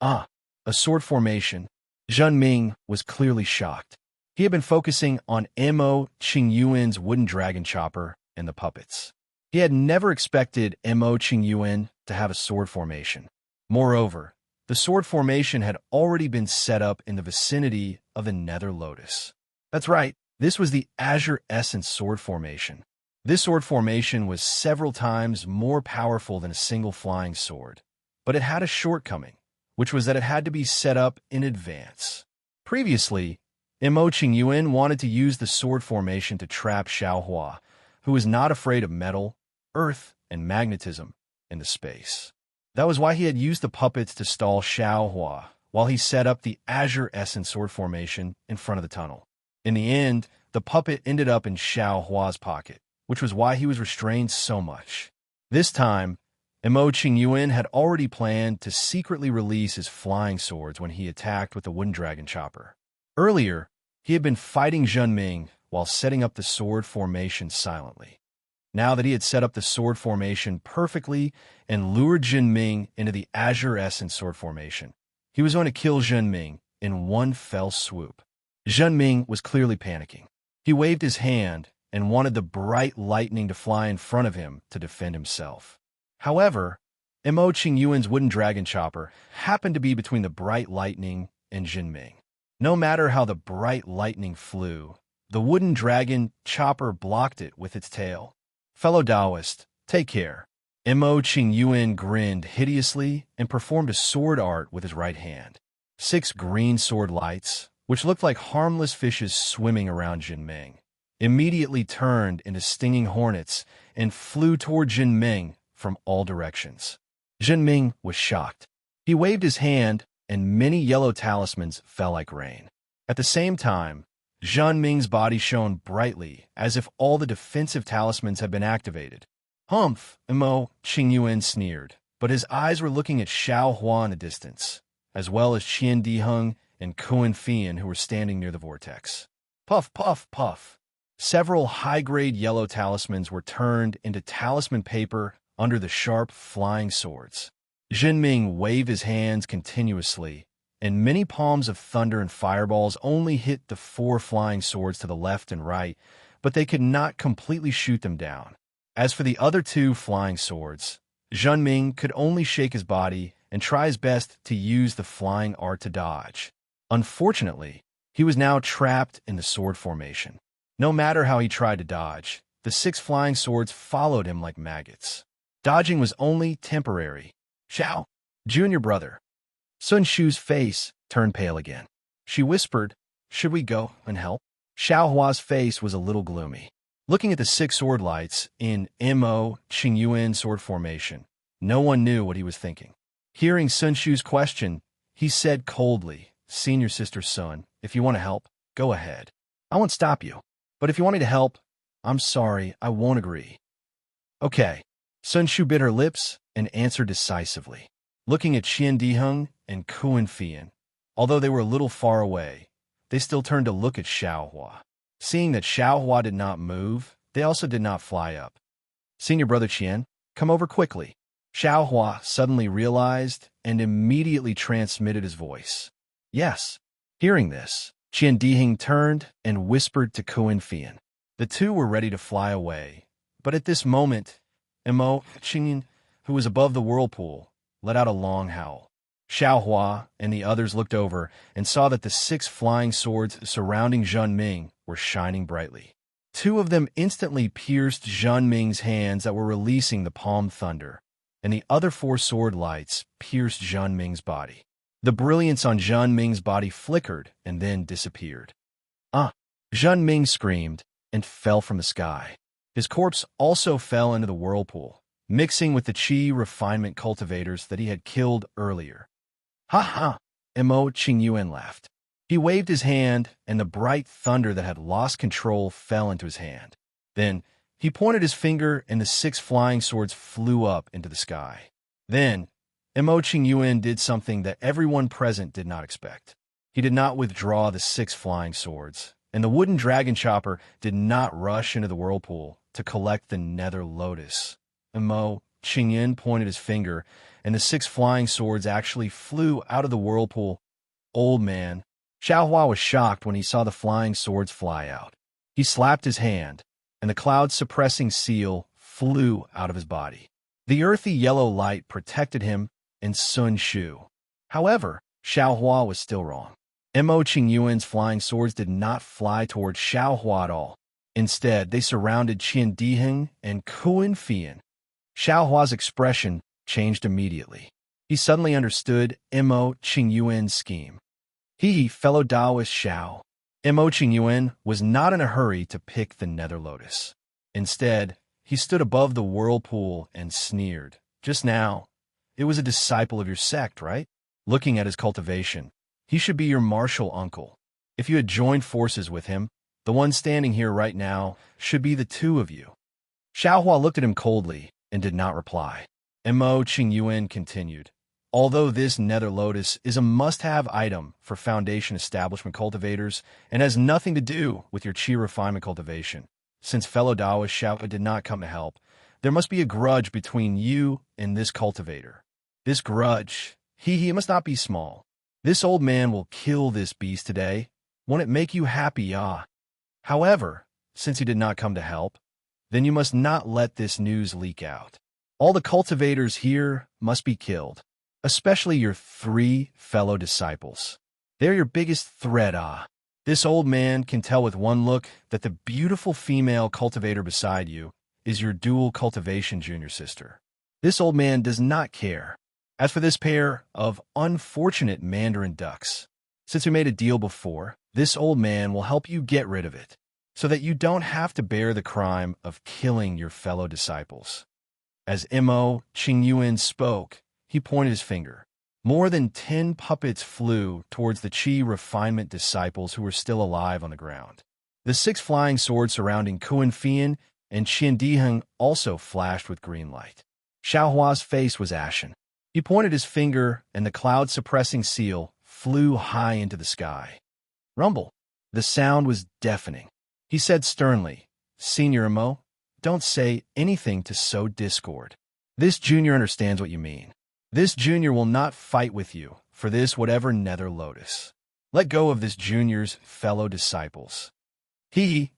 Speaker 1: A sword formation. Zhenming was clearly shocked. He had been focusing on Mo Qingyuan's wooden dragon chopper and the puppets. He had never expected Mo Qingyuan to have a sword formation. Moreover, the sword formation had already been set up in the vicinity of the Nether Lotus. That's right, this was the Azure Essence sword formation. This sword formation was several times more powerful than a single flying sword, but it had a shortcoming, which was that it had to be set up in advance. Previously, Mo Qingyuan wanted to use the sword formation to trap Xiao Hua, who was not afraid of metal, earth, and magnetism in the space. That was why he had used the puppets to stall Xiao Hua while he set up the Azure Essence sword formation in front of the tunnel. In the end, the puppet ended up in Xiao Hua's pocket, which was why he was restrained so much. This time, Mo Qingyuan had already planned to secretly release his flying swords when he attacked with the wooden dragon chopper. Earlier, he had been fighting Zhenming while setting up the sword formation silently. Now that he had set up the sword formation perfectly and lured Zhenming into the Azure Essence sword formation, he was going to kill Zhenming in one fell swoop. Zhenming was clearly panicking. He waved his hand and wanted the bright lightning to fly in front of him to defend himself. However, Mo Qingyuan's wooden dragon chopper happened to be between the bright lightning and Jinming. No matter how the bright lightning flew, the wooden dragon chopper blocked it with its tail. Fellow Taoist, take care. Mo Qingyuan grinned hideously and performed a sword art with his right hand. 6 green sword lights, which looked like harmless fishes swimming around Jinming, immediately turned into stinging hornets and flew toward Jinming from all directions. Jinming was shocked. He waved his hand, and many yellow talismans fell like rain. At the same time, Jinming's body shone brightly, as if all the defensive talismans had been activated. Humph, Mo Qingyuan sneered, but his eyes were looking at Xiao Hua in the distance, as well as Qian Diheng and Kuan Fian, who were standing near the vortex. Puff, puff, puff. Several high-grade yellow talismans were turned into talisman paper under the sharp flying swords. Jinming waved his hands continuously, and many palms of thunder and fireballs only hit the 4 flying swords to the left and right, but they could not completely shoot them down. As for the other 2 flying swords, Jinming could only shake his body and try his best to use the flying art to dodge. Unfortunately, he was now trapped in the sword formation. No matter how he tried to dodge, the 6 flying swords followed him like maggots. Dodging was only temporary. Xiao, junior brother. Sun Shu's face turned pale again. She whispered, "Should we go and help?" Xiao Hua's face was a little gloomy. Looking at the 6 sword lights in Mo Qingyuan sword formation, no one knew what he was thinking. Hearing Sun Shu's question, he said coldly, "Senior sister Sun, if you want to help, go ahead. I won't stop you. But if you want me to help, I'm sorry, I won't agree." Okay. Sun Shu bit her lips and answered decisively. Looking at Qian Diheng and Kuan Fian, although they were a little far away, they still turned to look at Xiao Hua. Seeing that Xiao Hua did not move, they also did not fly up. "Senior brother Qian, come over quickly." Xiao Hua suddenly realized and immediately transmitted his voice. "Yes." Hearing this, Qian Diheng turned and whispered to Kuan Fian. The 2 were ready to fly away, but at this moment, Mo Qingyuan, who was above the whirlpool, let out a long howl. Xiao Hua and the others looked over and saw that the 6 flying swords surrounding Jinming were shining brightly. 2 of them instantly pierced Jinming's hands that were releasing the palm thunder, and the other 4 sword lights pierced Jinming's body. The brilliance on Jinming's body flickered and then disappeared. Jinming screamed and fell from the sky. His corpse also fell into the whirlpool, mixing with the qi refinement cultivators that he had killed earlier. "Ha ha!" Mo Qingyuan laughed. He waved his hand, and the bright thunder that had lost control fell into his hand. Then he pointed his finger, and the 6 flying swords flew up into the sky. Then Mo Qingyuan did something that everyone present did not expect. He did not withdraw the 6 flying swords, and the wooden dragon chopper did not rush into the whirlpool to collect the nether lotus. Mo Qingyuan pointed his finger, and the 6 flying swords actually flew out of the whirlpool. Old man. Xiao Hua was shocked when he saw the flying swords fly out. He slapped his hand, and the cloud-suppressing seal flew out of his body. The earthy yellow light protected him and Sun Shu. However, Xiao Hua was still wrong. Mo Qingyuan's flying swords did not fly toward Xiao Hua at all. Instead, they surrounded Qian Diheng and Kuan Fian. Xiao Hua's expression changed immediately. He suddenly understood Mo Qingyuan's scheme. He, fellow Taoist Xiao. Mo Qingyuan was not in a hurry to pick the nether lotus. Instead, he stood above the whirlpool and sneered. "Just now, it was a disciple of your sect, right? Looking at his cultivation, he should be your martial uncle. If you had joined forces with him, the one standing here right now should be the 2 of you." Xiao Hua looked at him coldly and did not reply. Mo Qingyuan continued. "Although this nether lotus is a must-have item for Foundation establishment cultivators and has nothing to do with your qi refinement cultivation, since fellow Taoist Xiao did not come to help, there must be a grudge between you and this cultivator. This grudge, he must not be small. This old man will kill this beast today. Won't it make you happy, ah? However, since he did not come to help, then you must not let this news leak out. All the cultivators here must be killed, especially your 3 fellow disciples. They're your biggest threat, ah. This old man can tell with one look that the beautiful female cultivator beside you is your dual cultivation junior sister. This old man does not care. As for this pair of unfortunate mandarin ducks, since we made a deal before, this old man will help you get rid of it, so that you don't have to bear the crime of killing your fellow disciples. As Mo Qingyuan spoke, he pointed his finger. More than 10 puppets flew towards the Qi refinement disciples who were still alive on the ground. The 6 flying swords surrounding Kuan Fian and Qian Diheng also flashed with green light. Xiao Hua's face was ashen. He pointed his finger, and the cloud-suppressing seal flew high into the sky. Rumble. The sound was deafening. He said sternly, "Senior Mo, don't say anything to sow discord. This junior understands what you mean. This junior will not fight with you for this whatever nether lotus. Let go of this junior's fellow disciples."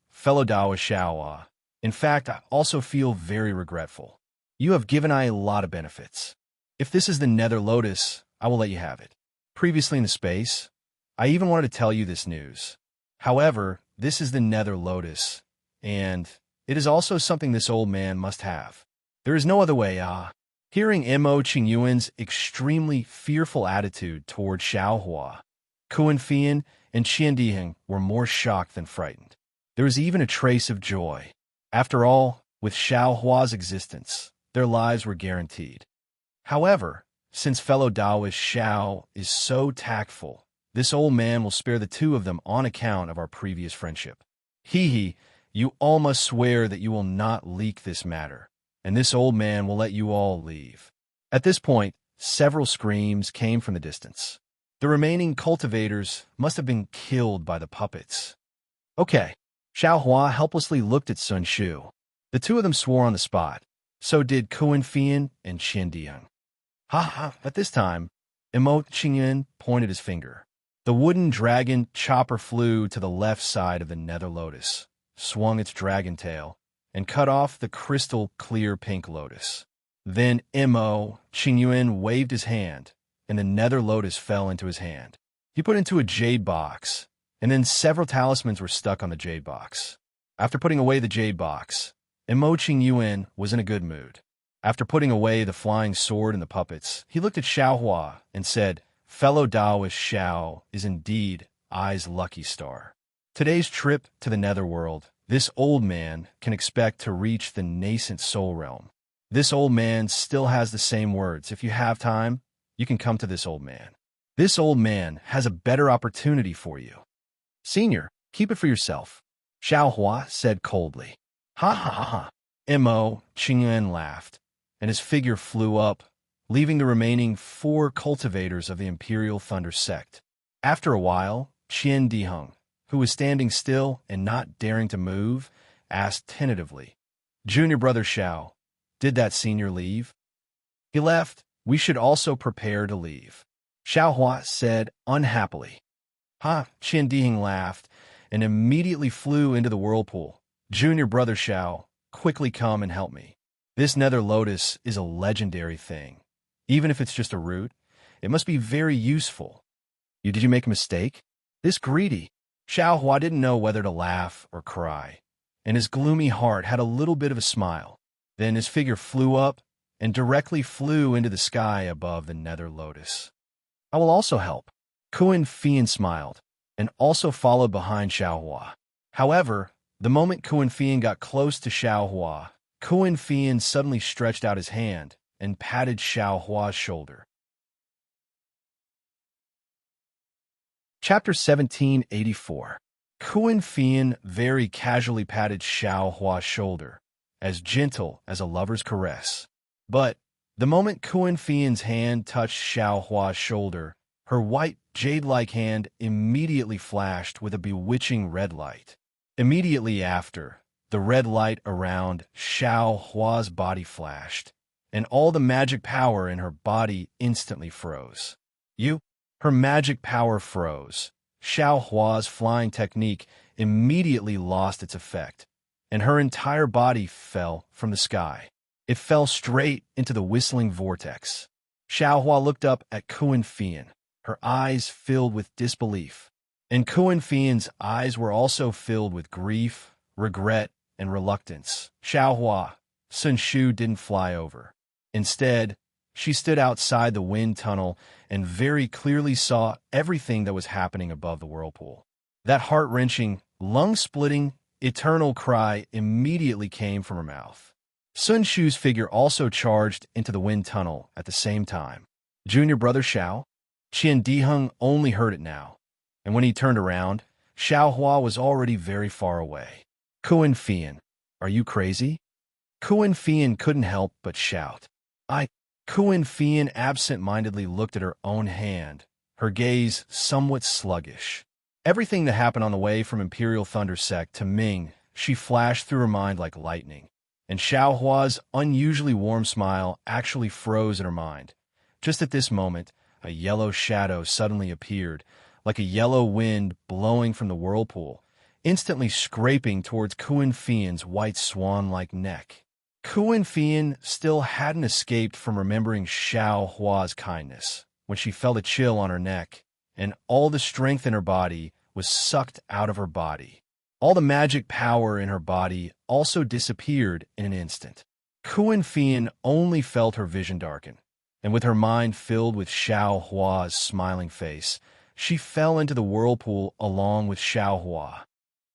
Speaker 1: Fellow Taoist Xiaohua. In fact, I also feel very regretful. You have given I a lot of benefits. If this is the nether lotus, I will let you have it. Previously in the space, I even wanted to tell you this news. However, this is the nether lotus, and it is also something this old man must have. There is no other way, ah. Hearing Mo Qingyuan's extremely fearful attitude toward Xiao Hua, Kuan Fian and Qian Diheng were more shocked than frightened. There was even a trace of joy. After all, with Xiao Hua's existence, their lives were guaranteed. However, since fellow Taoist Xiao is so tactful, this old man will spare the 2 of them on account of our previous friendship. You all must swear that you will not leak this matter, and this old man will let you all leave. At this point, several screams came from the distance. The remaining cultivators must have been killed by the puppets. Okay. Xiao Hua helplessly looked at Sun Shu. The 2 of them swore on the spot. So did Kuan Fian and Qian Diheng. At this time, Mo Qingyuan pointed his finger. The wooden dragon chopper flew to the left side of the nether lotus, swung its dragon tail, and cut off the crystal-clear pink lotus. Then Mo Qingyuan waved his hand, and the nether lotus fell into his hand. He put it into a jade box, and then several talismans were stuck on the jade box. After putting away the jade box, Mo Qingyuan was in a good mood. After putting away the flying sword and the puppets, he looked at Xiao Hua and said, "Fellow Taoist Xiao is indeed I's lucky star. Today's trip to the netherworld, this old man can expect to reach the nascent soul realm. This old man still has the same words. If you have time, you can come to this old man. This old man has a better opportunity for you. Senior, keep it for yourself," Xiao Hua said coldly. Mo Qingyuan laughed, and his figure flew up, leaving the remaining 4 cultivators of the Imperial Thunder sect. After a while, Qian Diheng, who was standing still and not daring to move, asked tentatively, "Junior brother Xiao, did that senior leave?" "He left. We should also prepare to leave," Xiao Hua said unhappily. Qian Diheng laughed and immediately flew into the whirlpool. "Junior brother Xiao, quickly come and help me. This nether lotus is a legendary thing. Even if it's just a root, it must be very useful." Did you make a mistake?" This greedy Xiao Hua didn't know whether to laugh or cry, and his gloomy heart had a little bit of a smile. Then his figure flew up and directly flew into the sky above the nether lotus. "I will also help." Kuan Fian smiled, and also followed behind Xiao Hua. However, the moment Kuan Fian got close to Xiao Hua, Kuan Fian suddenly stretched out his hand and patted Xiao Hua's shoulder. Chapter 1784. Kuan Fian very casually patted Xiao Hua's shoulder, as gentle as a lover's caress. But the moment Kuan Fian's hand touched Xiao Hua's shoulder, her white, jade-like hand immediately flashed with a bewitching red light. Immediately after, the red light around Xiao Hua's body flashed, and all the magic power in her body instantly froze. Her magic power froze. Xiao Hua's flying technique immediately lost its effect, and her entire body fell from the sky. It fell straight into the whistling vortex. Xiao Hua looked up at Kuan Fian, her eyes filled with disbelief. And Kuan Fian's eyes were also filled with grief, regret, and reluctance. Xiao Hua, Sun Shu didn't fly over. Instead, she stood outside the wind tunnel and very clearly saw everything that was happening above the whirlpool. That heart-wrenching, lung-splitting, eternal cry immediately came from her mouth. Sun Shu's figure also charged into the wind tunnel at the same time. Junior brother Xiao? Qian Diheng only heard it now, and when he turned around, Xiao Hua was already very far away. Kuan Fian, are you crazy? Kuan Fian couldn't help but shout. Kuan Fian absent-mindedly looked at her own hand, her gaze somewhat sluggish. Everything that happened on the way from Imperial Thunder Sect to Ming, she flashed through her mind like lightning, and Xiao Hua's unusually warm smile actually froze in her mind. Just at this moment, a yellow shadow suddenly appeared, like a yellow wind blowing from the whirlpool, instantly scraping towards Kuan Fian's white swan-like neck. Kuan Fian still hadn't escaped from remembering Xiao Hua's kindness when she felt a chill on her neck, and all the strength in her body was sucked out of her body. All the magic power in her body also disappeared in an instant. Kuan Fian only felt her vision darken, and with her mind filled with Xiao Hua's smiling face, she fell into the whirlpool along with Xiao Hua.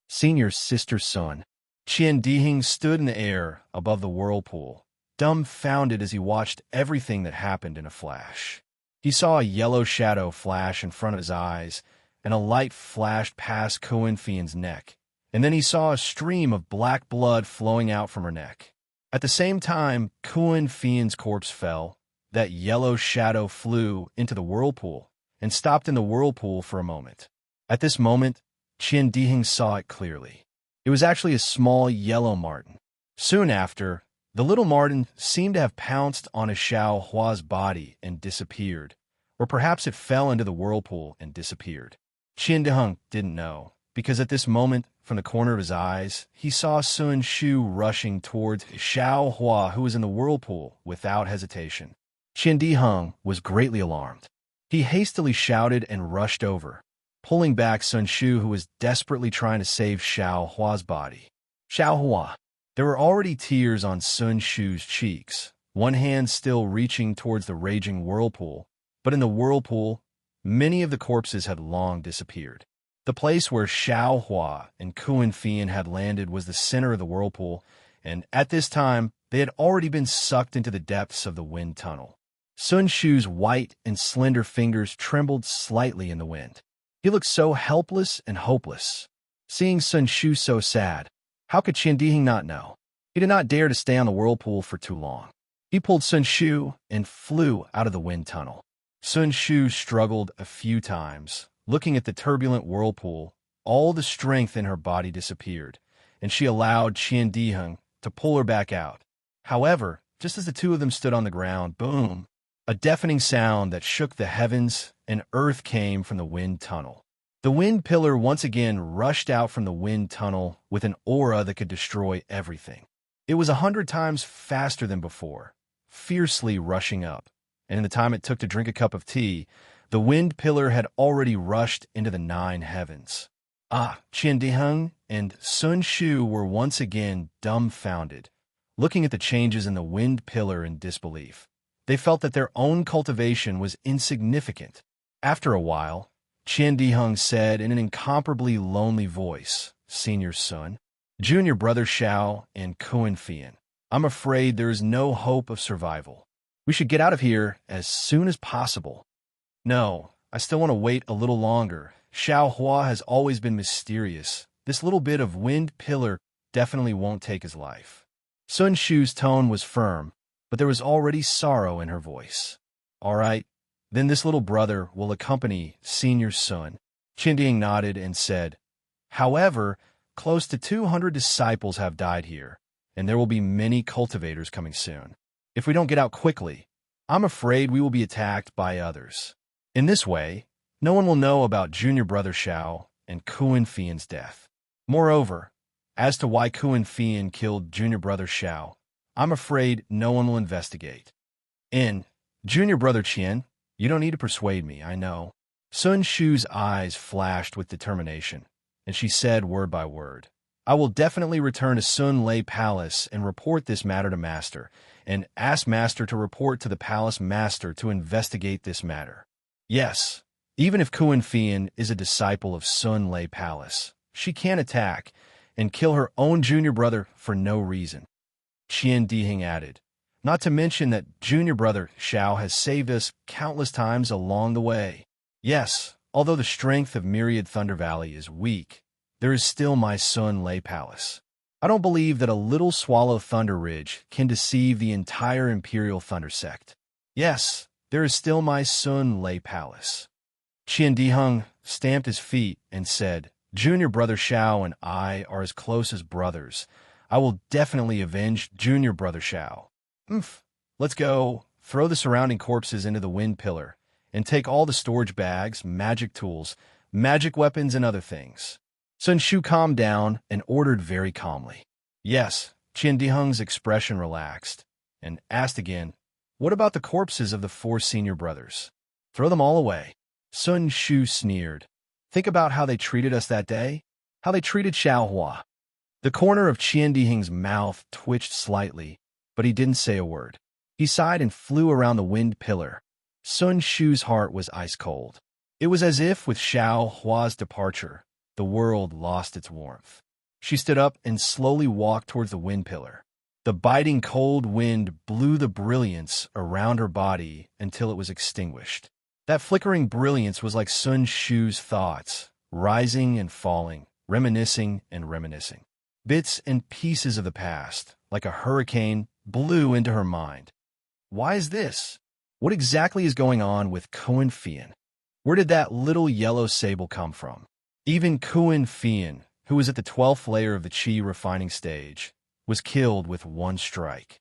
Speaker 1: Senior Sister Sun. Qian Diheng stood in the air above the whirlpool, dumbfounded as he watched everything that happened in a flash. He saw a yellow shadow flash in front of his eyes, and a light flashed past Kuan Fian's neck, and then he saw a stream of black blood flowing out from her neck. At the same time Kuan Fian's corpse fell, that yellow shadow flew into the whirlpool and stopped in the whirlpool for a moment. At this moment, Qian Diheng saw it clearly. It was actually a small yellow marten. Soon after, the little marten seemed to have pounced on a Xiao Hua's body and disappeared, or perhaps it fell into the whirlpool and disappeared. Qian Diheng didn't know, because at this moment, from the corner of his eyes, he saw Sun Shu rushing towards Xiao Hua, who was in the whirlpool, without hesitation. Qian Diheng was greatly alarmed. He hastily shouted and rushed over, pulling back Sun Shu, who was desperately trying to save Xiao Hua's body. Xiao Hua. There were already tears on Sun Shu's cheeks, one hand still reaching towards the raging whirlpool, but in the whirlpool, many of the corpses had long disappeared. The place where Xiao Hua and Kuan Fian had landed was the center of the whirlpool, and at this time, they had already been sucked into the depths of the wind tunnel. Sun Shu's white and slender fingers trembled slightly in the wind. He looked so helpless and hopeless. Seeing Sun Shu so sad, how could Qian Diheng not know? He did not dare to stay on the whirlpool for too long. He pulled Sun Shu and flew out of the wind tunnel. Sun Shu struggled a few times. Looking at the turbulent whirlpool, all the strength in her body disappeared, and she allowed Qian Diheng to pull her back out. However, just as the two of them stood on the ground, boom! A deafening sound that shook the heavens and earth came from the wind tunnel. The wind pillar once again rushed out from the wind tunnel with an aura that could destroy everything. It was 100 times faster than before, fiercely rushing up, and in the time it took to drink a cup of tea, the wind pillar had already rushed into the 9 heavens. Qian Diheng and Sun Shu were once again dumbfounded, looking at the changes in the wind pillar in disbelief. They felt that their own cultivation was insignificant. After a while, Qian Diheng said in an incomparably lonely voice, Senior Sun, Junior brother Xiao, and Kuan Fian, I'm afraid there is no hope of survival. We should get out of here as soon as possible. No, I still want to wait a little longer. Xiao Hua has always been mysterious. This little bit of wind pillar definitely won't take his life. Sun Shu's tone was firm, but there was already sorrow in her voice. All right, then this little brother will accompany Senior Sun. Qian Diheng nodded and said, However, close to 200 disciples have died here, and there will be many cultivators coming soon. If we don't get out quickly, I'm afraid we will be attacked by others. In this way, no one will know about Junior brother Xiao and Kuan Fian's death. Moreover, as to why Kuan Fian killed Junior brother Xiao, I'm afraid no one will investigate. In Junior Brother Qian, you don't need to persuade me, I know. Sun Shu's eyes flashed with determination, and she said word by word, I will definitely return to Sun Lei Palace and report this matter to Master, and ask Master to report to the Palace Master to investigate this matter. Yes, even if Kuan Fian is a disciple of Sun Lei Palace, she can't attack and kill her own junior brother for no reason. Qian Dihing added, not to mention that junior brother Xiao has saved us countless times along the way. Yes, although the strength of Myriad Thunder Valley is weak, there is still my Sun Lei Palace. I don't believe that a little Swallow Thunder Ridge can deceive the entire Imperial Thunder Sect. Yes, there is still my Sun Lei Palace. Qian Diheng stamped his feet and said, Junior Brother Xiao and I are as close as brothers. I will definitely avenge Junior Brother Xiao. Let's go. Throw the surrounding corpses into the wind pillar and take all the storage bags, magic tools, magic weapons, and other things. Sun Shu calmed down and ordered very calmly. Yes, Qian Diheng's expression relaxed and asked again, what about the corpses of the 4 senior brothers? Throw them all away. Sun Shu sneered. Think about how they treated us that day, how they treated Xiao Hua. The corner of Qian Diheng's mouth twitched slightly, but he didn't say a word. He sighed and flew around the wind pillar. Sun Shu's heart was ice cold. It was as if with Xiao Hua's departure, the world lost its warmth. She stood up and slowly walked towards the wind pillar. The biting cold wind blew the brilliance around her body until it was extinguished. That flickering brilliance was like Sun Shu's thoughts, rising and falling, reminiscing and reminiscing. Bits and pieces of the past, like a hurricane, blew into her mind. Why is this? What exactly is going on with Kuan Fian? Where did that little yellow sable come from? Even Kuan Fian, who was at the 12th layer of the Qi refining stage, was killed with one strike.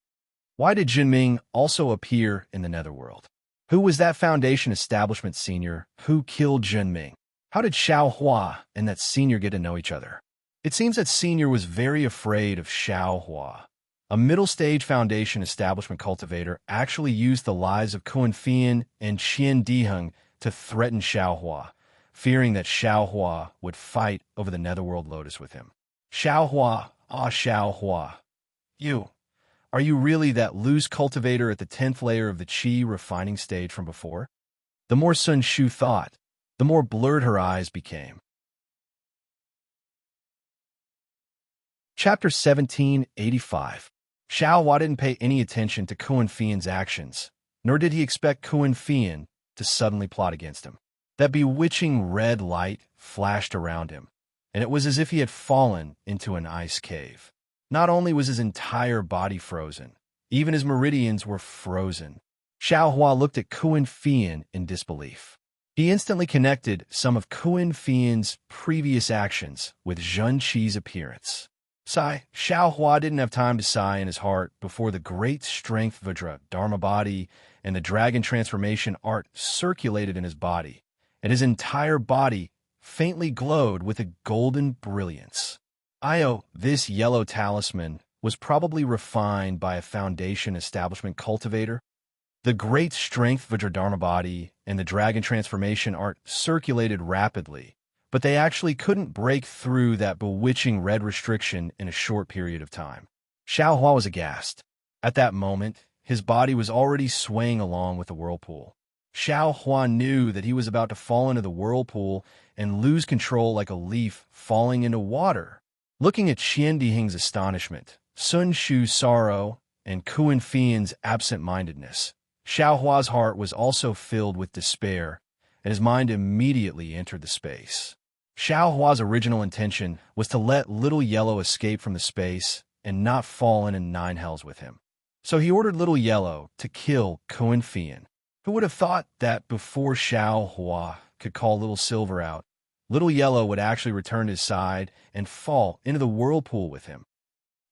Speaker 1: Why did Jinming also appear in the Netherworld? Who was that Foundation Establishment senior who killed Jinming? How did Xiao Hua and that senior get to know each other? It seems that senior was very afraid of Xiao Hua. A middle-stage Foundation Establishment cultivator actually used the lies of Kuan Fian and Qian Diheng to threaten Xiao Hua, fearing that Xiao Hua would fight over the Netherworld Lotus with him. Xiao Hua, Xiao Hua. Are you really that loose cultivator at the 10th layer of the Qi refining stage from before? The more Sun Shu thought, the more blurred her eyes became. Chapter 1785. Xiao Hua didn't pay any attention to Kuan Fian's actions, nor did he expect Kuan Fian to suddenly plot against him. That bewitching red light flashed around him, and it was as if he had fallen into an ice cave. Not only was his entire body frozen, even his meridians were frozen. Xiao Hua looked at Kuan Fian in disbelief. He instantly connected some of Kuan Fian's previous actions with Zhen Qi's appearance. Xiao Hua didn't have time to sigh in his heart before the great strength Vajra Dharma body and the dragon transformation art circulated in his body, and his entire body faintly glowed with a golden brilliance. This yellow talisman was probably refined by a Foundation Establishment cultivator. The great strength Vajradharma body and the dragon transformation art circulated rapidly, but they actually couldn't break through that bewitching red restriction in a short period of time. Xiao Hua was aghast. At that moment, his body was already swaying along with the whirlpool. Xiao Hua knew that he was about to fall into the whirlpool and lose control like a leaf falling into water. Looking at Qian Diheng's astonishment, Sun Shu's sorrow, and Kuan Fian's absent-mindedness, Xiao Hua's heart was also filled with despair, and his mind immediately entered the space. Xiao Hua's original intention was to let Little Yellow escape from the space and not fall into 9 hells with him. So he ordered Little Yellow to kill Kuan Fian. Who would have thought that before Xiao Hua could call Little Silver out, Little Yellow would actually return to his side and fall into the whirlpool with him?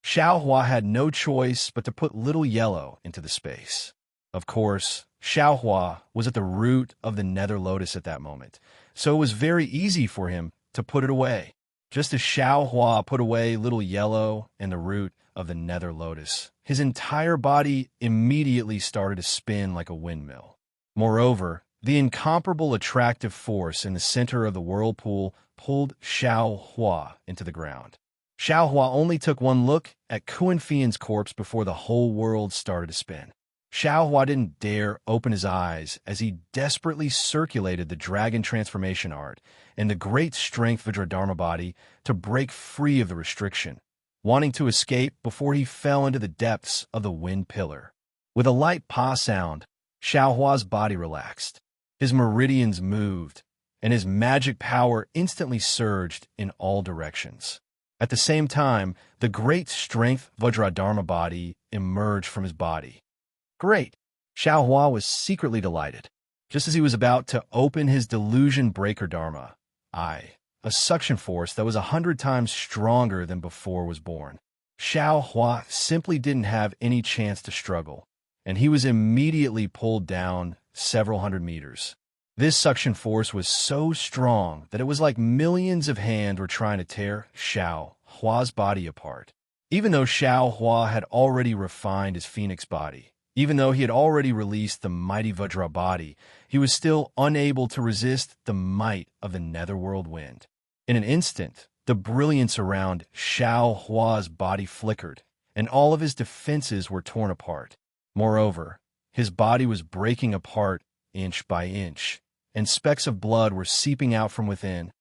Speaker 1: Xiao Hua had no choice but to put Little Yellow into the space. Of course, Xiao Hua was at the root of the Nether Lotus at that moment, so it was very easy for him to put it away. Just as Xiao Hua put away Little Yellow and the root, of the nether lotus, his entire body immediately started to spin like a windmill. Moreover, the incomparable attractive force in the center of the whirlpool pulled Xiao Hua into the ground. Xiao Hua only took one look at Kuan Fian's corpse before the whole world started to spin. Xiao Hua didn't dare open his eyes as he desperately circulated the dragon transformation art and the great strength Vajradharma body to break free of the restriction, wanting to escape before he fell into the depths of the wind pillar. With a light pa sound, Xiao Hua's body relaxed. His meridians moved, and his magic power instantly surged in all directions. At the same time, the great strength Vajradharma body emerged from his body. Great! Xiao Hua was secretly delighted. Just as he was about to open his delusion breaker Dharma, a suction force that was 100 times stronger than before was born. Xiao Hua simply didn't have any chance to struggle, and he was immediately pulled down several hundred meters. This suction force was so strong that it was like millions of hands were trying to tear Xiao Hua's body apart. Even though Xiao Hua had already refined his phoenix body, even though he had already released the mighty Vajra body, he was still unable to resist the might of the netherworld wind. In an instant, the brilliance around Xiao Hua's body flickered, and all of his defenses were torn apart. Moreover, his body was breaking apart inch by inch, and specks of blood were seeping out from within.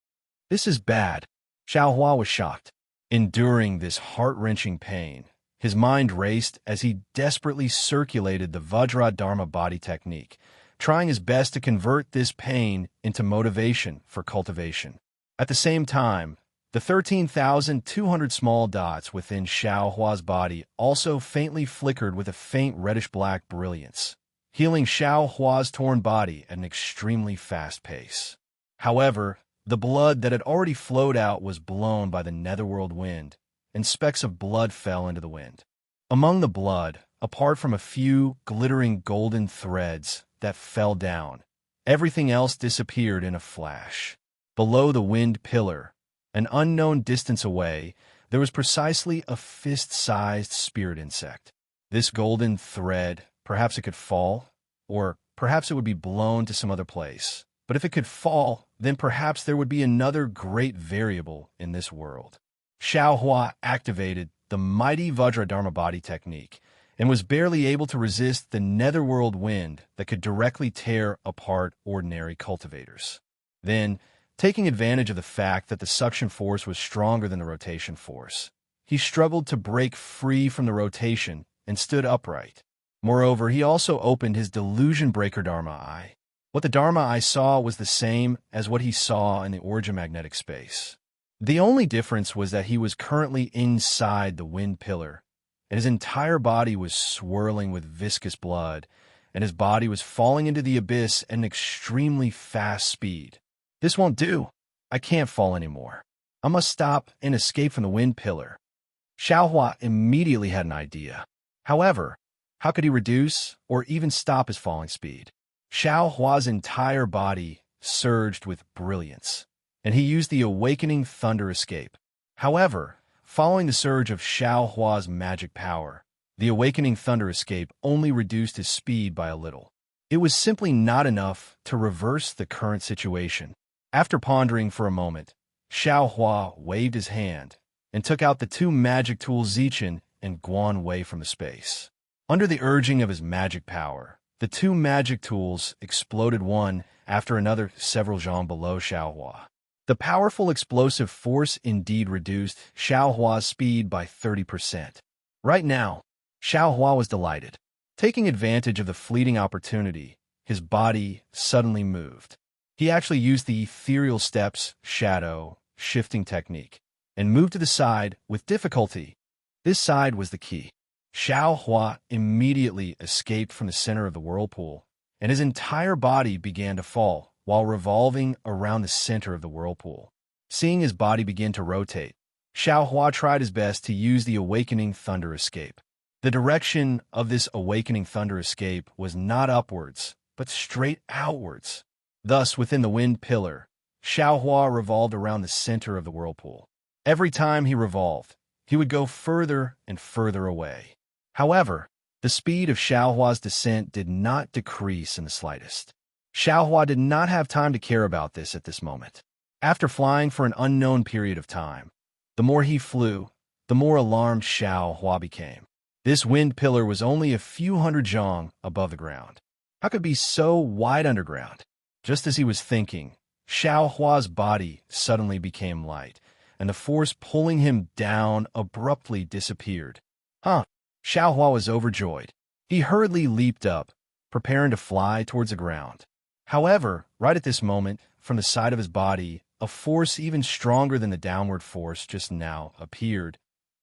Speaker 1: This is bad. Xiao Hua was shocked. Enduring this heart-wrenching pain, his mind raced as he desperately circulated the Vajradharma body technique, trying his best to convert this pain into motivation for cultivation. At the same time, the 13,200 small dots within Xiao Hua's body also faintly flickered with a faint reddish-black brilliance, healing Xiao Hua's torn body at an extremely fast pace. However, the blood that had already flowed out was blown by the netherworld wind, and specks of blood fell into the wind. Among the blood, apart from a few glittering golden threads that fell down, everything else disappeared in a flash. Below the wind pillar, an unknown distance away, there was precisely a fist-sized spirit insect. This golden thread, perhaps it could fall, or perhaps it would be blown to some other place. But if it could fall, then perhaps there would be another great variable in this world. Xiao Hua activated the mighty Vajradharma body technique and was barely able to resist the netherworld wind that could directly tear apart ordinary cultivators. Then, taking advantage of the fact that the suction force was stronger than the rotation force, he struggled to break free from the rotation and stood upright. Moreover, he also opened his delusion breaker Dharma eye. What the Dharma eye saw was the same as what he saw in the origin magnetic space. The only difference was that he was currently inside the wind pillar, and his entire body was swirling with viscous blood, and his body was falling into the abyss at an extremely fast speed. This won't do. I can't fall anymore. I must stop and escape from the wind pillar. Xiao Hua immediately had an idea. However, how could he reduce or even stop his falling speed? Xiao Hua's entire body surged with brilliance, and he used the awakening thunder escape. However, following the surge of Xiao Hua's magic power, the awakening thunder escape only reduced his speed by a little. It was simply not enough to reverse the current situation. After pondering for a moment, Xiao Hua waved his hand and took out the two magic tools Zichen and Guan Wei from the space. Under the urging of his magic power, the two magic tools exploded one after another several zhang below Xiao Hua. The powerful explosive force indeed reduced Xiao Hua's speed by 30%. Right now, Xiao Hua was delighted. Taking advantage of the fleeting opportunity, his body suddenly moved. He actually used the ethereal steps shadow shifting technique and moved to the side with difficulty. This side was the key. Xiao Hua immediately escaped from the center of the whirlpool, and his entire body began to fall while revolving around the center of the whirlpool. Seeing his body begin to rotate, Xiao Hua tried his best to use the awakening thunder escape. The direction of this awakening thunder escape was not upwards, but straight outwards. Thus, within the wind pillar, Xiao Hua revolved around the center of the whirlpool. Every time he revolved, he would go further and further away. However, the speed of Xiaohua's descent did not decrease in the slightest. Xiaohua did not have time to care about this at this moment. After flying for an unknown period of time, the more he flew, the more alarmed Xiaohua became. This wind pillar was only a few hundred zhong above the ground. How could it be so wide underground? Just as he was thinking, Xiaohua's body suddenly became light, and the force pulling him down abruptly disappeared. Xiaohua was overjoyed. He hurriedly leaped up, preparing to fly towards the ground. However, right at this moment, from the side of his body, a force even stronger than the downward force just now appeared,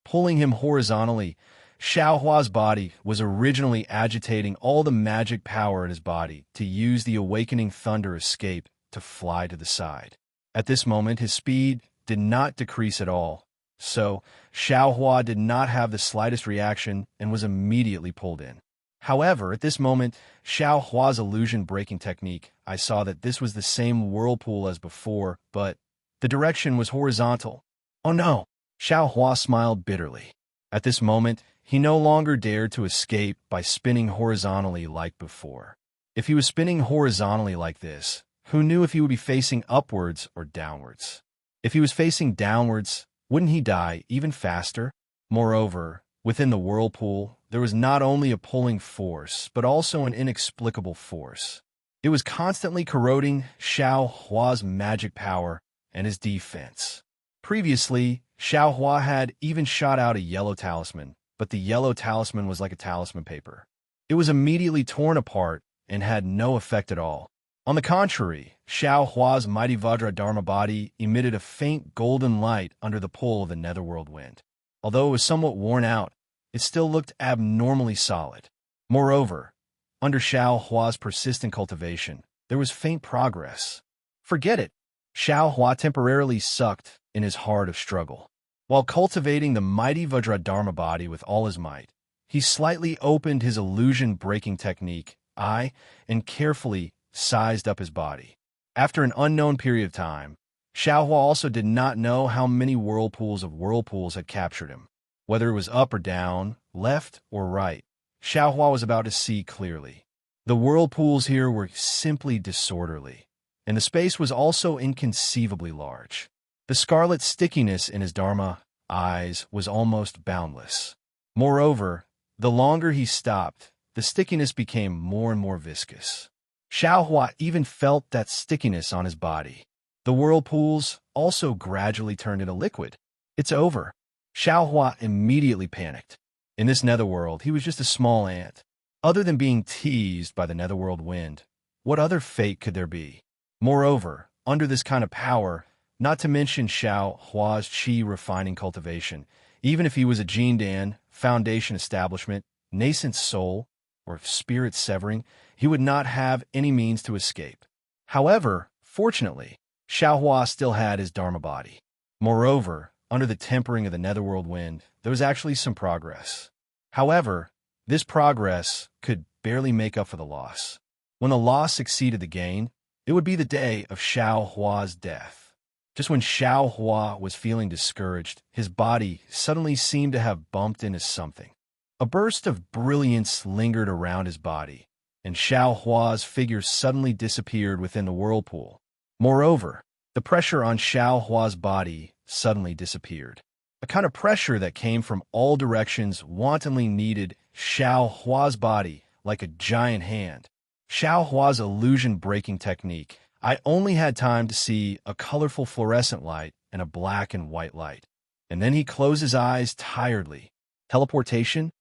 Speaker 1: pulling him horizontally. Xiaohua's body was originally agitating all the magic power in his body to use the awakening thunder escape to fly to the side. At this moment, his speed did not decrease at all, so Xiaohua did not have the slightest reaction and was immediately pulled in. However, at this moment, Xiaohua's illusion-breaking technique, I saw that this was the same whirlpool as before, but the direction was horizontal. Oh no! Xiaohua smiled bitterly. At this moment, he no longer dared to escape by spinning horizontally like before. If he was spinning horizontally like this, who knew if he would be facing upwards or downwards? If he was facing downwards, wouldn't he die even faster? Moreover, within the whirlpool, there was not only a pulling force, but also an inexplicable force. It was constantly corroding Xiaohua's magic power and his defense. Previously, Xiaohua had even shot out a yellow talisman, but the yellow talisman was like a talisman paper. It was immediately torn apart and had no effect at all. On the contrary, Xiaohua's mighty Vajra Dharma body emitted a faint golden light under the pull of the netherworld wind. Although it was somewhat worn out, it still looked abnormally solid. Moreover, under Xiaohua's persistent cultivation, there was faint progress. Forget it! Xiaohua temporarily sucked in his heart of struggle. While cultivating the mighty Vajradharma body with all his might, he slightly opened his illusion-breaking technique, and carefully sized up his body. After an unknown period of time, Xiaohua also did not know how many whirlpools of whirlpools had captured him. Whether it was up or down, left or right, Xiaohua was about to see clearly. The whirlpools here were simply disorderly, and the space was also inconceivably large. The scarlet stickiness in his Dharma eyes was almost boundless. Moreover, the longer he stopped, the stickiness became more and more viscous. Xiaohua even felt that stickiness on his body. The whirlpools also gradually turned into liquid. It's over. Xiaohua immediately panicked. In this netherworld, he was just a small ant. Other than being teased by the netherworld wind, what other fate could there be? Moreover, under this kind of power, not to mention Xiaohua's qi refining cultivation, even if he was a Jindan, foundation establishment, nascent soul, or spirit severing, he would not have any means to escape. However, fortunately, Xiaohua still had his Dharma body. Moreover, under the tempering of the netherworld wind, there was actually some progress. However, this progress could barely make up for the loss. When the loss exceeded the gain, it would be the day of Xiaohua's death. Just when Xiaohua was feeling discouraged, his body suddenly seemed to have bumped into something. A burst of brilliance lingered around his body, and Xiaohua's figure suddenly disappeared within the whirlpool. Moreover, the pressure on Xiaohua's body suddenly disappeared. A kind of pressure that came from all directions wantonly kneaded Xiaohua's body like a giant hand. Xiaohua's illusion-breaking technique. I only had time to see a colorful fluorescent light and a black and white light. And then he closed his eyes tiredly. Teleportation?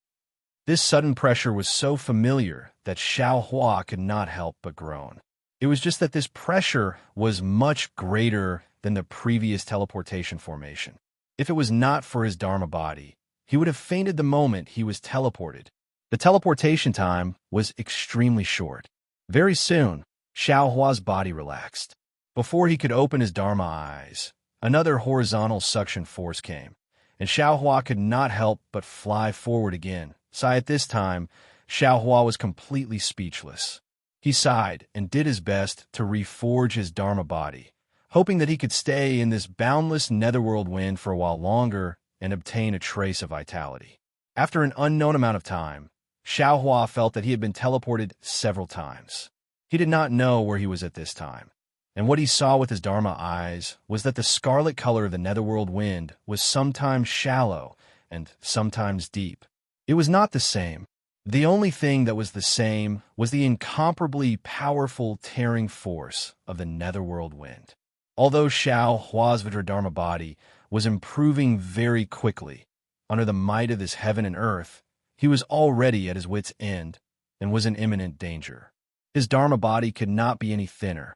Speaker 1: This sudden pressure was so familiar that Xiaohua could not help but groan. It was just that this pressure was much greater than the previous teleportation formation. If it was not for his Dharma body, he would have fainted the moment he was teleported. The teleportation time was extremely short. Very soon, Xiaohua's body relaxed. Before he could open his Dharma eyes, another horizontal suction force came, and Xiaohua could not help but fly forward again. At this time, Xiaohua was completely speechless. He sighed and did his best to reforge his Dharma body, hoping that he could stay in this boundless netherworld wind for a while longer and obtain a trace of vitality. After an unknown amount of time, Xiaohua felt that he had been teleported several times. He did not know where he was at this time, and what he saw with his Dharma eyes was that the scarlet color of the netherworld wind was sometimes shallow and sometimes deep. It was not the same. The only thing that was the same was the incomparably powerful tearing force of the netherworld wind. Although Xiaohua's Vajradharma body was improving very quickly under the might of this heaven and earth, he was already at his wit's end and was in imminent danger. His Dharma body could not be any thinner.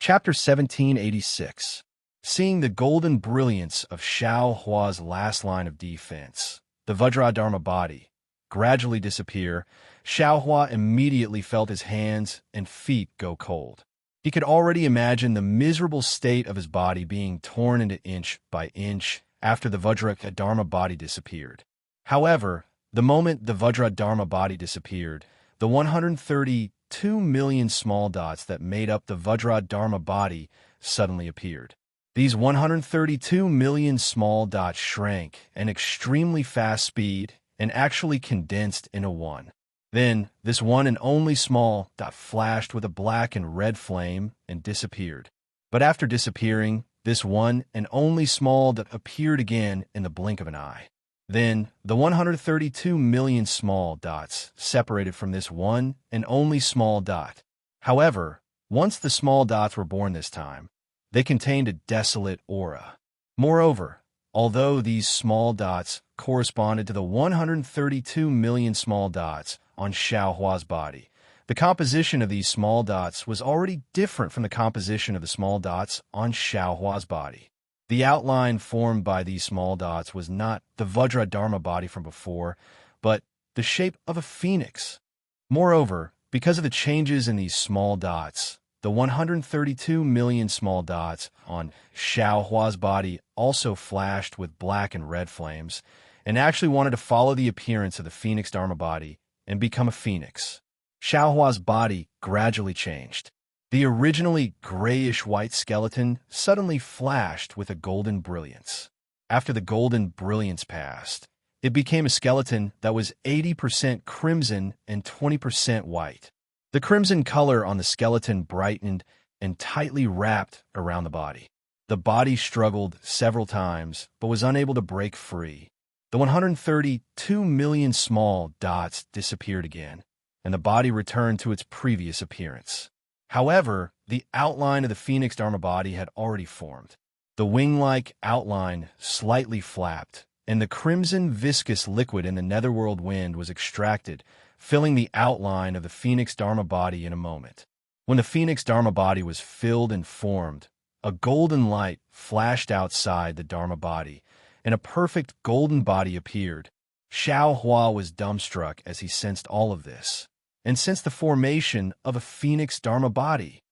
Speaker 1: Chapter 1786. Seeing the golden brilliance of Xiaohua's last line of defense, the Vajradharma body, gradually disappear, Xiaohua immediately felt his hands and feet go cold. He could already imagine the miserable state of his body being torn into inch by inch after the Vajradharma body disappeared. However, the moment the Vajradharma body disappeared, the 132 million small dots that made up the Vajradharma body suddenly appeared. These 132 million small dots shrank at an extremely fast speed and actually condensed into one. Then, this one and only small dot flashed with a black and red flame and disappeared. But after disappearing, this one and only small dot appeared again in the blink of an eye. Then, the 132 million small dots separated from this one and only small dot. However, once the small dots were born this time, they contained a desolate aura. Moreover, although these small dots corresponded to the 132 million small dots on Xiaohua's body, the composition of these small dots was already different from the composition of the small dots on Xiaohua's body. The outline formed by these small dots was not the Vajradharma body from before, but the shape of a phoenix. Moreover, because of the changes in these small dots, the 132 million small dots on Xiaohua's body also flashed with black and red flames, and actually wanted to follow the appearance of the phoenix Dharma body and become a phoenix. Xiaohua's body gradually changed. The originally grayish-white skeleton suddenly flashed with a golden brilliance. After the golden brilliance passed, it became a skeleton that was 80% crimson and 20% white. The crimson color on the skeleton brightened and tightly wrapped around the body. The body struggled several times, but was unable to break free. The 132 million small dots disappeared again, and the body returned to its previous appearance. However, the outline of the phoenix Dharma body had already formed. The wing-like outline slightly flapped, and the crimson viscous liquid in the netherworld wind was extracted, filling the outline of the phoenix Dharma body in a moment. When the phoenix Dharma body was filled and formed, a golden light flashed outside the Dharma body, and a perfect golden body appeared. Xiaohua was dumbstruck as he sensed all of this, and sensed the formation of a phoenix Dharma body.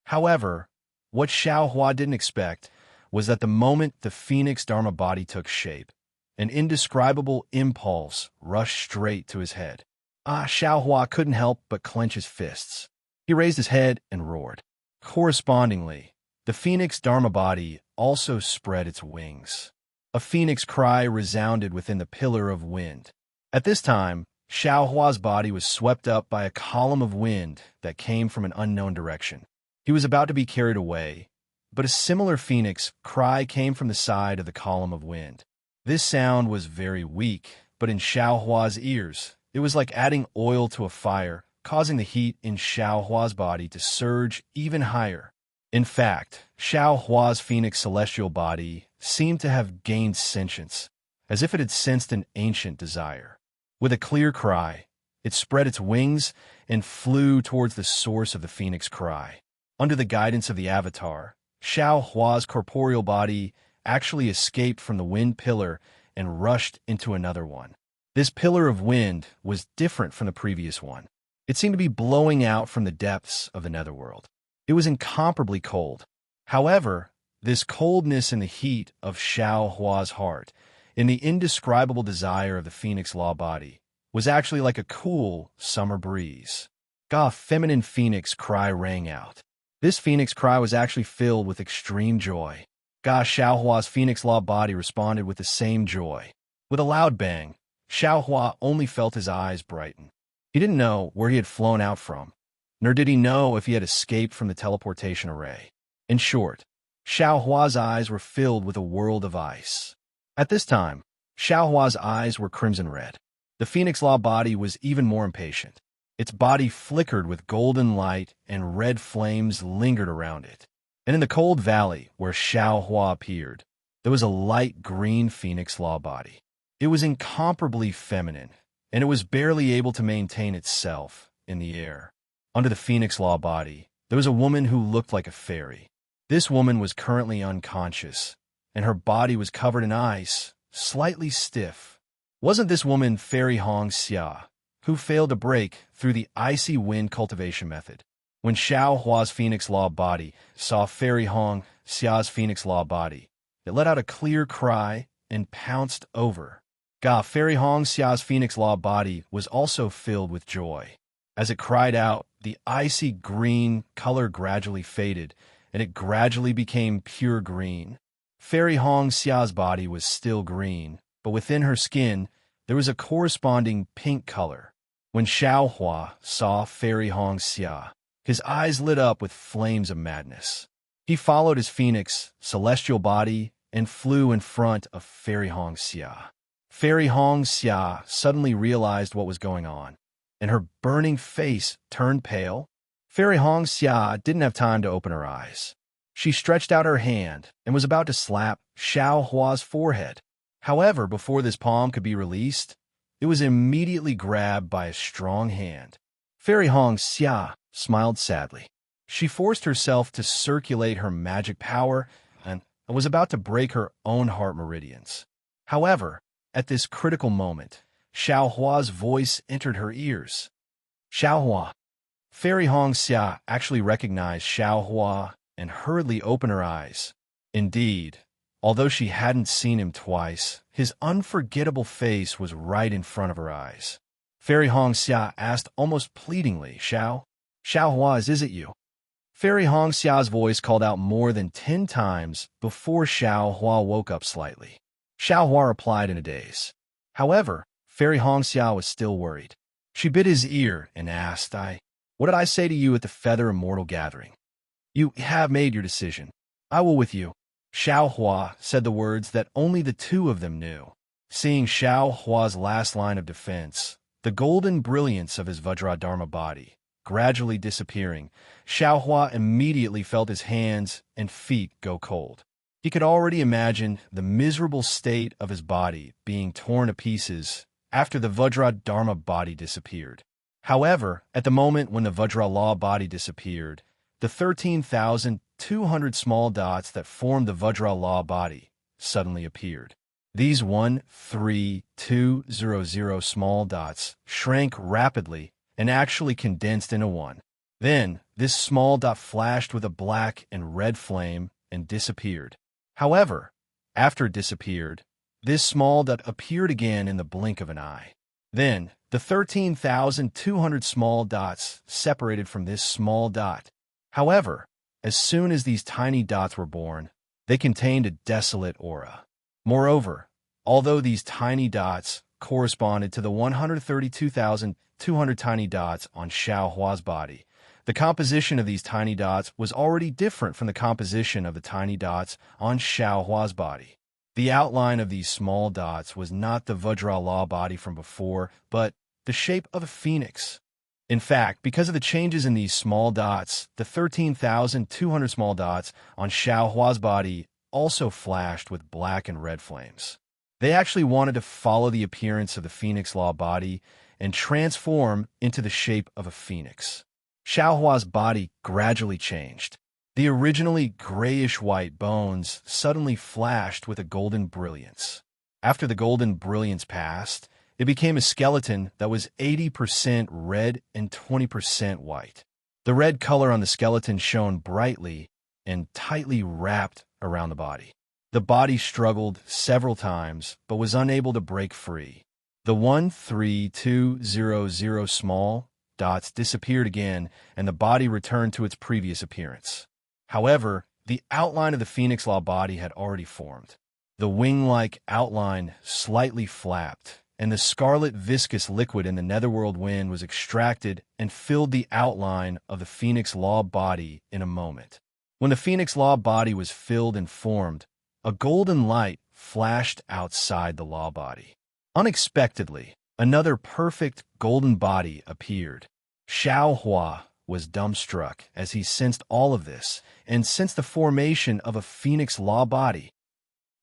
Speaker 1: However, what Xiaohua didn't expect was that the moment the phoenix Dharma body took shape, an indescribable impulse rushed straight to his head. Xiaohua couldn't help but clench his fists. He raised his head and roared. Correspondingly, the phoenix Dharma body also spread its wings. A phoenix cry resounded within the pillar of wind. At this time, Xiaohua's body was swept up by a column of wind that came from an unknown direction. He was about to be carried away, but a similar phoenix cry came from the side of the column of wind. This sound was very weak, but in Xiaohua's ears, it was like adding oil to a fire, causing the heat in Xiaohua's body to surge even higher. In fact, Xiaohua's phoenix celestial body seemed to have gained sentience, as if it had sensed an ancient desire. With a clear cry, it spread its wings and flew towards the source of the phoenix cry. Under the guidance of the avatar, Xiaohua's corporeal body actually escaped from the wind pillar and rushed into another one. This pillar of wind was different from the previous one. It seemed to be blowing out from the depths of the netherworld. It was incomparably cold. However, this coldness and the heat of Xiaohua's heart, in the indescribable desire of the phoenix law body, was actually like a cool summer breeze. A feminine phoenix cry rang out. This phoenix cry was actually filled with extreme joy. Xiaohua's Phoenix Law body responded with the same joy. With a loud bang, Xiaohua only felt his eyes brighten. He didn't know where he had flown out from, nor did he know if he had escaped from the teleportation array. In short, Xiaohua's eyes were filled with a world of ice. At this time, Xiaohua's eyes were crimson red. The Phoenix Law body was even more impatient. Its body flickered with golden light and red flames lingered around it. And in the cold valley where Xiaohua appeared, there was a light green Phoenix Law body. It was incomparably feminine, and it was barely able to maintain itself in the air. Under the Phoenix Law body, there was a woman who looked like a fairy. This woman was currently unconscious, and her body was covered in ice, slightly stiff. Wasn't this woman Fairy Hong Xia, who failed to break through the icy wind cultivation method? When Xiao Hua's Phoenix Law body saw Fairy Hong Xia's Phoenix Law body, it let out a clear cry and pounced over. Fairy Hong Xia's Phoenix Law body was also filled with joy. As it cried out, the icy green color gradually faded, and it gradually became pure green. Fairy Hong Xia's body was still green, but within her skin, there was a corresponding pink color. When Xiao Hua saw Fairy Hong Xia, his eyes lit up with flames of madness. He followed his phoenix, celestial body, and flew in front of Fairy Hong Xia. Fairy Hong Xia suddenly realized what was going on, and her burning face turned pale. Fairy Hong Xia didn't have time to open her eyes. She stretched out her hand and was about to slap Xiao Hua's forehead. However, before this palm could be released, it was immediately grabbed by a strong hand. Fairy Hong Xia smiled sadly. She forced herself to circulate her magic power and was about to break her own heart meridians. However, at this critical moment, Xiao Hua's voice entered her ears. Xiao Hua. Fairy Hong Xia actually recognized Xiao Hua and hurriedly opened her eyes. Indeed, although she hadn't seen him twice, his unforgettable face was right in front of her eyes. Fairy Hong Xia asked almost pleadingly, Xiao Hua, is it you? Fairy Hong Xia's voice called out more than 10 times before Xiao Hua woke up slightly. Xiao Hua replied in a daze. However, Fairy Hong Xia was still worried. She bit his ear and asked, What did I say to you at the Feather Immortal Gathering? You have made your decision. I will with you. Xiao Hua said the words that only the two of them knew. Seeing Xiao Hua's last line of defense, the golden brilliance of his Vajradharma body gradually disappearing, Xiao Hua immediately felt his hands and feet go cold. He could already imagine the miserable state of his body being torn to pieces after the Vajradharma body disappeared. However, at the moment when the Vajra Law body disappeared, the 13,200 small dots that formed the Vajra Law body suddenly appeared. These 13200 small dots shrank rapidly and actually condensed into one. Then, this small dot flashed with a black and red flame and disappeared. However, after it disappeared, this small dot appeared again in the blink of an eye. Then, the 13,200 small dots separated from this small dot. However, as soon as these tiny dots were born, they contained a desolate aura. Moreover, although these tiny dots corresponded to the 132,200 tiny dots on Xiao Hua's body, the composition of these tiny dots was already different from the composition of the tiny dots on Xiao Hua's body. The outline of these small dots was not the Vajra Law body from before, but the shape of a phoenix. In fact, because of the changes in these small dots, the 13,200 small dots on Xiao Hua's body also flashed with black and red flames. They actually wanted to follow the appearance of the Phoenix Law body and transform into the shape of a phoenix. Xiao Hua's body gradually changed. The originally grayish-white bones suddenly flashed with a golden brilliance. After the golden brilliance passed, it became a skeleton that was 80% red and 20% white. The red color on the skeleton shone brightly and tightly wrapped around the body. The body struggled several times, but was unable to break free. The 13200 small dots disappeared again, and the body returned to its previous appearance. However, The outline of the phoenix law body had already formed. The wing-like outline slightly flapped, and the scarlet viscous liquid in the netherworld wind was extracted and filled the outline of the phoenix law body in a moment. When the phoenix law body was filled and formed, a golden light flashed outside the law body. Unexpectedly, another perfect golden body appeared. Xiao Hua was dumbstruck as he sensed all of this and sensed the formation of a phoenix law body.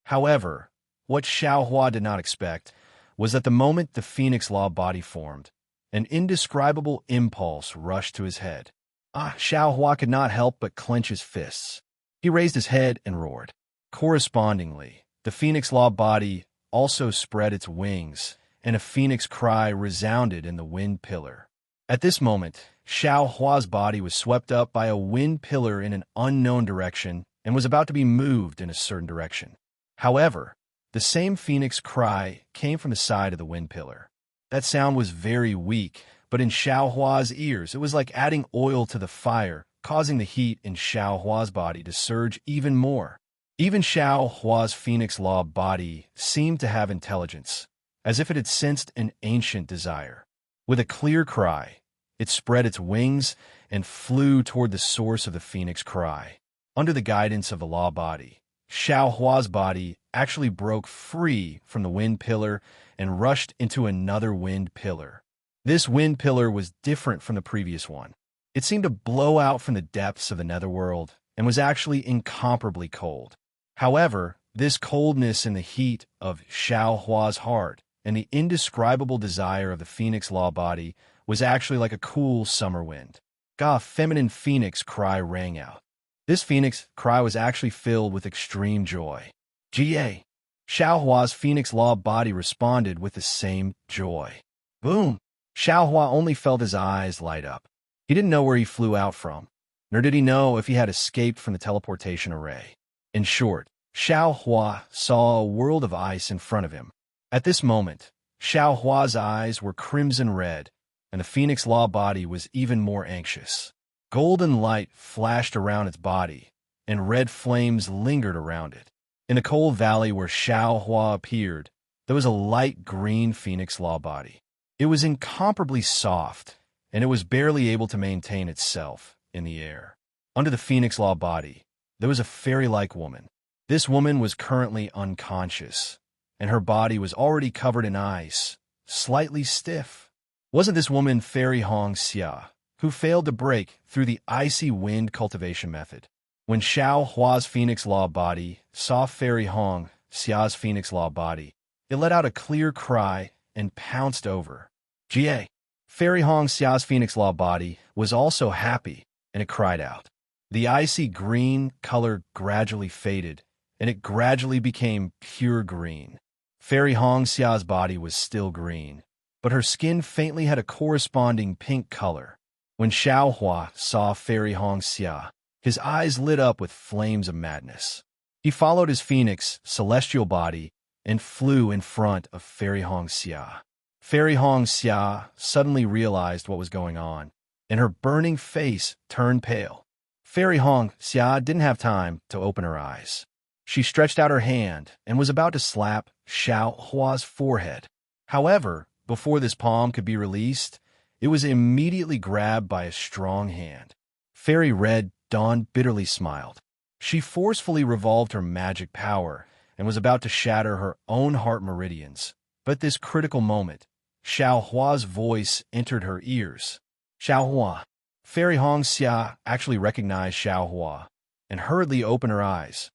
Speaker 1: However, what Xiao Hua did not expect was that the moment the phoenix law body formed, an indescribable impulse rushed to his head. Xiao Hua could not help but clench his fists. He raised his head and roared. Correspondingly, the phoenix law body also spread its wings, and a phoenix cry resounded in the wind pillar. At this moment, Xiao Hua's body was swept up by a wind pillar in an unknown direction and was about to be moved in a certain direction. However, the same phoenix cry came from the side of the wind pillar. That sound was very weak, but in Xiao Hua's ears it was like adding oil to the fire, causing the heat in Xiao Hua's body to surge even more. Even Xiao Hua's phoenix law body seemed to have intelligence, as if it had sensed an ancient desire. With a clear cry, it spread its wings and flew toward the source of the phoenix cry. Under the guidance of the law body, Xiao Hua's body actually broke free from the wind pillar and rushed into another wind pillar. This wind pillar was different from the previous one. It seemed to blow out from the depths of the netherworld and was actually incomparably cold. However, this coldness and the heat of Xiao Hua's heart and the indescribable desire of the phoenix law body was actually like a cool summer wind. A feminine phoenix cry rang out. This phoenix cry was actually filled with extreme joy. Ga. Xiao Hua's phoenix law body responded with the same joy. Boom! Xiao Hua only felt his eyes light up. He didn't know where he flew out from, nor did he know if he had escaped from the teleportation array. In short, Xiao Hua saw a world of ice in front of him. At this moment, Xiao Hua's eyes were crimson red, and the phoenix law body was even more anxious. Golden light flashed around its body, and red flames lingered around it. In the cold valley where Xiao Hua appeared, there was a light green phoenix law body. It was incomparably soft, and it was barely able to maintain itself in the air. Under the phoenix law body, there was a fairy-like woman. This woman was currently unconscious, and her body was already covered in ice, slightly stiff. Wasn't this woman Fairy Hong Xia, who failed to break through the icy wind cultivation method? When Xiao Hua's phoenix law body saw Fairy Hong Xia's phoenix law body, it let out a clear cry and pounced over. Ga. Fairy Hong Xia's phoenix law body was also happy, and it cried out. The icy green color gradually faded, and it gradually became pure green. Fairy Hong Xia's body was still green, but her skin faintly had a corresponding pink color. When Xiao Hua saw Fairy Hong Xia, his eyes lit up with flames of madness. He followed his phoenix celestial body and flew in front of Fairy Hong Xia. Fairy Hong Xia suddenly realized what was going on, and her burning face turned pale. Fairy Hong Xia didn't have time to open her eyes. She stretched out her hand and was about to slap Xiao Hua's forehead. However, before this palm could be released, it was immediately grabbed by a strong hand. Fairy Red Dawn bitterly smiled. She forcefully revolved her magic power and was about to shatter her own heart meridians. But at this critical moment, Xiao Hua's voice entered her ears. Xiao Hua. Fairy Hong Xia actually recognized Xiao Hua and hurriedly opened her eyes.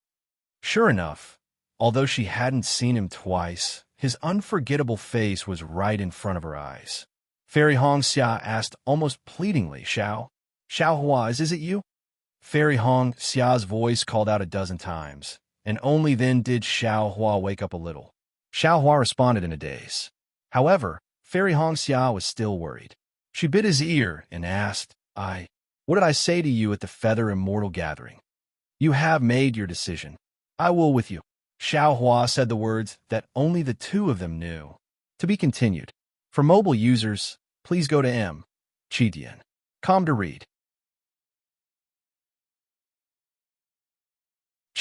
Speaker 1: Sure enough, although she hadn't seen him twice, his unforgettable face was right in front of her eyes. Fairy Hong Xia asked almost pleadingly, Xiao Hua, is it you? Fairy Hong Xia's voice called out a dozen times, and only then did Xiao Hua wake up a little. Xiao Hua responded in a daze. However, Fairy Hong Xia was still worried. She bit his ear and asked, what did I say to you at the Feather Immortal Gathering? You have made your decision. I will with you. Xiao Hua said the words that only the two of them knew. To be continued. For mobile users, please go to m.com to read.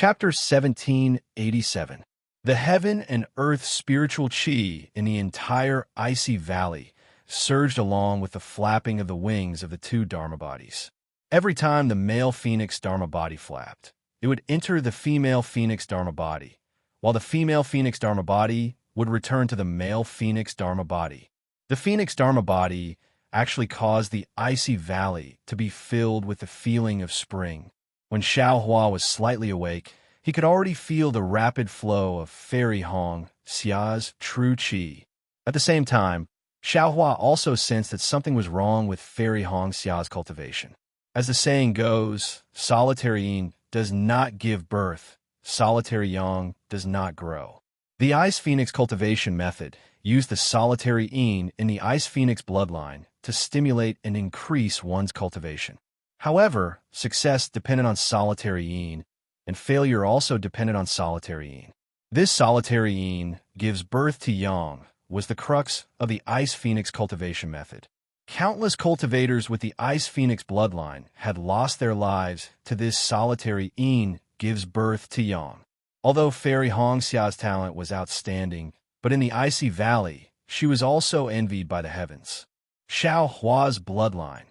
Speaker 1: Chapter 1787. The heaven and earth spiritual chi in the entire icy valley surged along with the flapping of the wings of the two Dharma bodies. Every time the male phoenix Dharma body flapped, it would enter the female phoenix Dharma body, while the female phoenix Dharma body would return to the male phoenix Dharma body. The phoenix Dharma body actually caused the icy valley to be filled with the feeling of spring. When Xiao Hua was slightly awake, he could already feel the rapid flow of Fairy Hong Xia's true qi. At the same time, Xiao Hua also sensed that something was wrong with Fairy Hong Xia's cultivation. As the saying goes, solitary yin does not give birth, solitary yang does not grow. The Ice Phoenix cultivation method used the solitary yin in the Ice Phoenix bloodline to stimulate and increase one's cultivation. However, success depended on solitary yin, and failure also depended on solitary yin. This solitary yin gives birth to yang was the crux of the Ice Phoenix cultivation method. Countless cultivators with the Ice Phoenix bloodline had lost their lives to this solitary yin gives birth to yang. Although Fairy Hong Xia's talent was outstanding, but in the icy valley, she was also envied by the heavens. Xiao Hua's bloodline.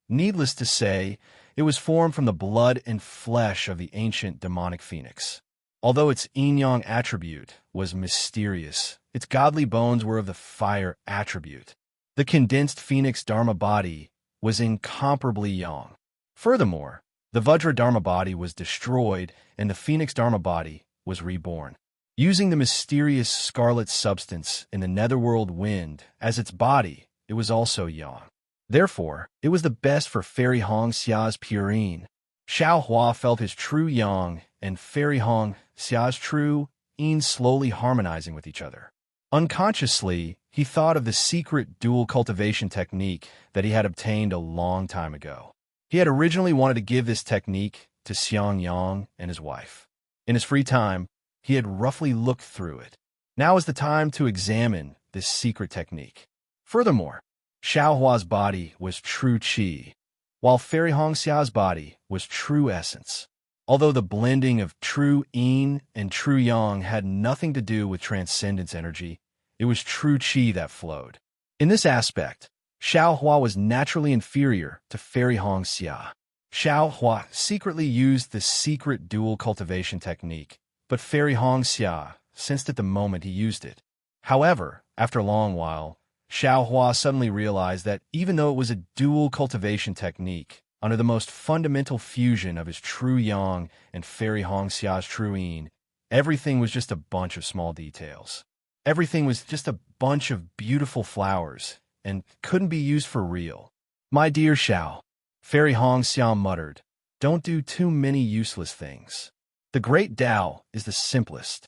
Speaker 1: Needless to say, it was formed from the blood and flesh of the ancient demonic phoenix. Although its yin-yang attribute was mysterious, its godly bones were of the fire attribute. The condensed phoenix Dharma body was incomparably yang. Furthermore, the Vajra Dharma body was destroyed and the phoenix Dharma body was reborn. Using the mysterious scarlet substance in the netherworld wind as its body, it was also yang. Therefore, it was the best for Fairy Hong Xia's pure yin. Xiao Hua felt his true yang and Fairy Hong Xia's true yin slowly harmonizing with each other. Unconsciously, he thought of the secret dual cultivation technique that he had obtained a long time ago. He had originally wanted to give this technique to Xiang Yang and his wife. In his free time, he had roughly looked through it. Now is the time to examine this secret technique. Furthermore, Xiao Hua's body was true qi, while Fairy Hong Xia's body was true essence. Although the blending of true yin and true yang had nothing to do with transcendence energy, it was true qi that flowed. In this aspect, Xiao Hua was naturally inferior to Fairy Hong Xia. Xiao Hua secretly used the secret dual cultivation technique, but Fairy Hong Xia sensed it the moment he used it. However, after a long while, Xiao Hua suddenly realized that even though it was a dual cultivation technique, under the most fundamental fusion of his true yang and Fairy Hong Xia's true yin, everything was just a bunch of small details. Everything was just a bunch of beautiful flowers and couldn't be used for real. My dear Xiao, Fairy Hong Xia muttered, don't do too many useless things. The great Tao is the simplest.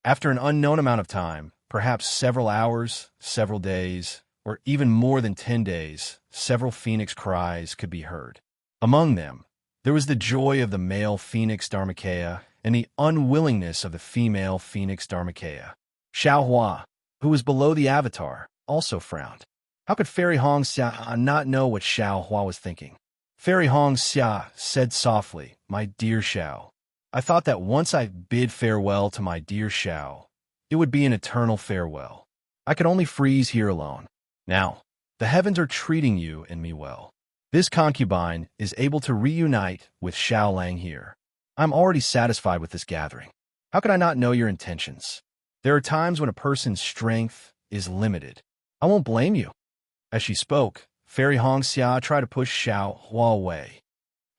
Speaker 1: After an unknown amount of time, perhaps several hours, several days, or even more than 10 days, several phoenix cries could be heard. Among them, there was the joy of the male phoenix Dharmakaya and the unwillingness of the female phoenix Dharmakaya. Xiao Hua, who was below the avatar, also frowned. How could Fairy Hong Xia not know what Xiao Hua was thinking? Fairy Hong Xia said softly, my dear Xiao, I thought that once I bid farewell to my dear Xiao, it would be an eternal farewell. I could only freeze here alone. Now, the heavens are treating you and me well. This concubine is able to reunite with Xiao Lang here. I'm already satisfied with this gathering. How could I not know your intentions? There are times when a person's strength is limited. I won't blame you. As she spoke, Fairy Hong Xia tried to push Xiao Hua away.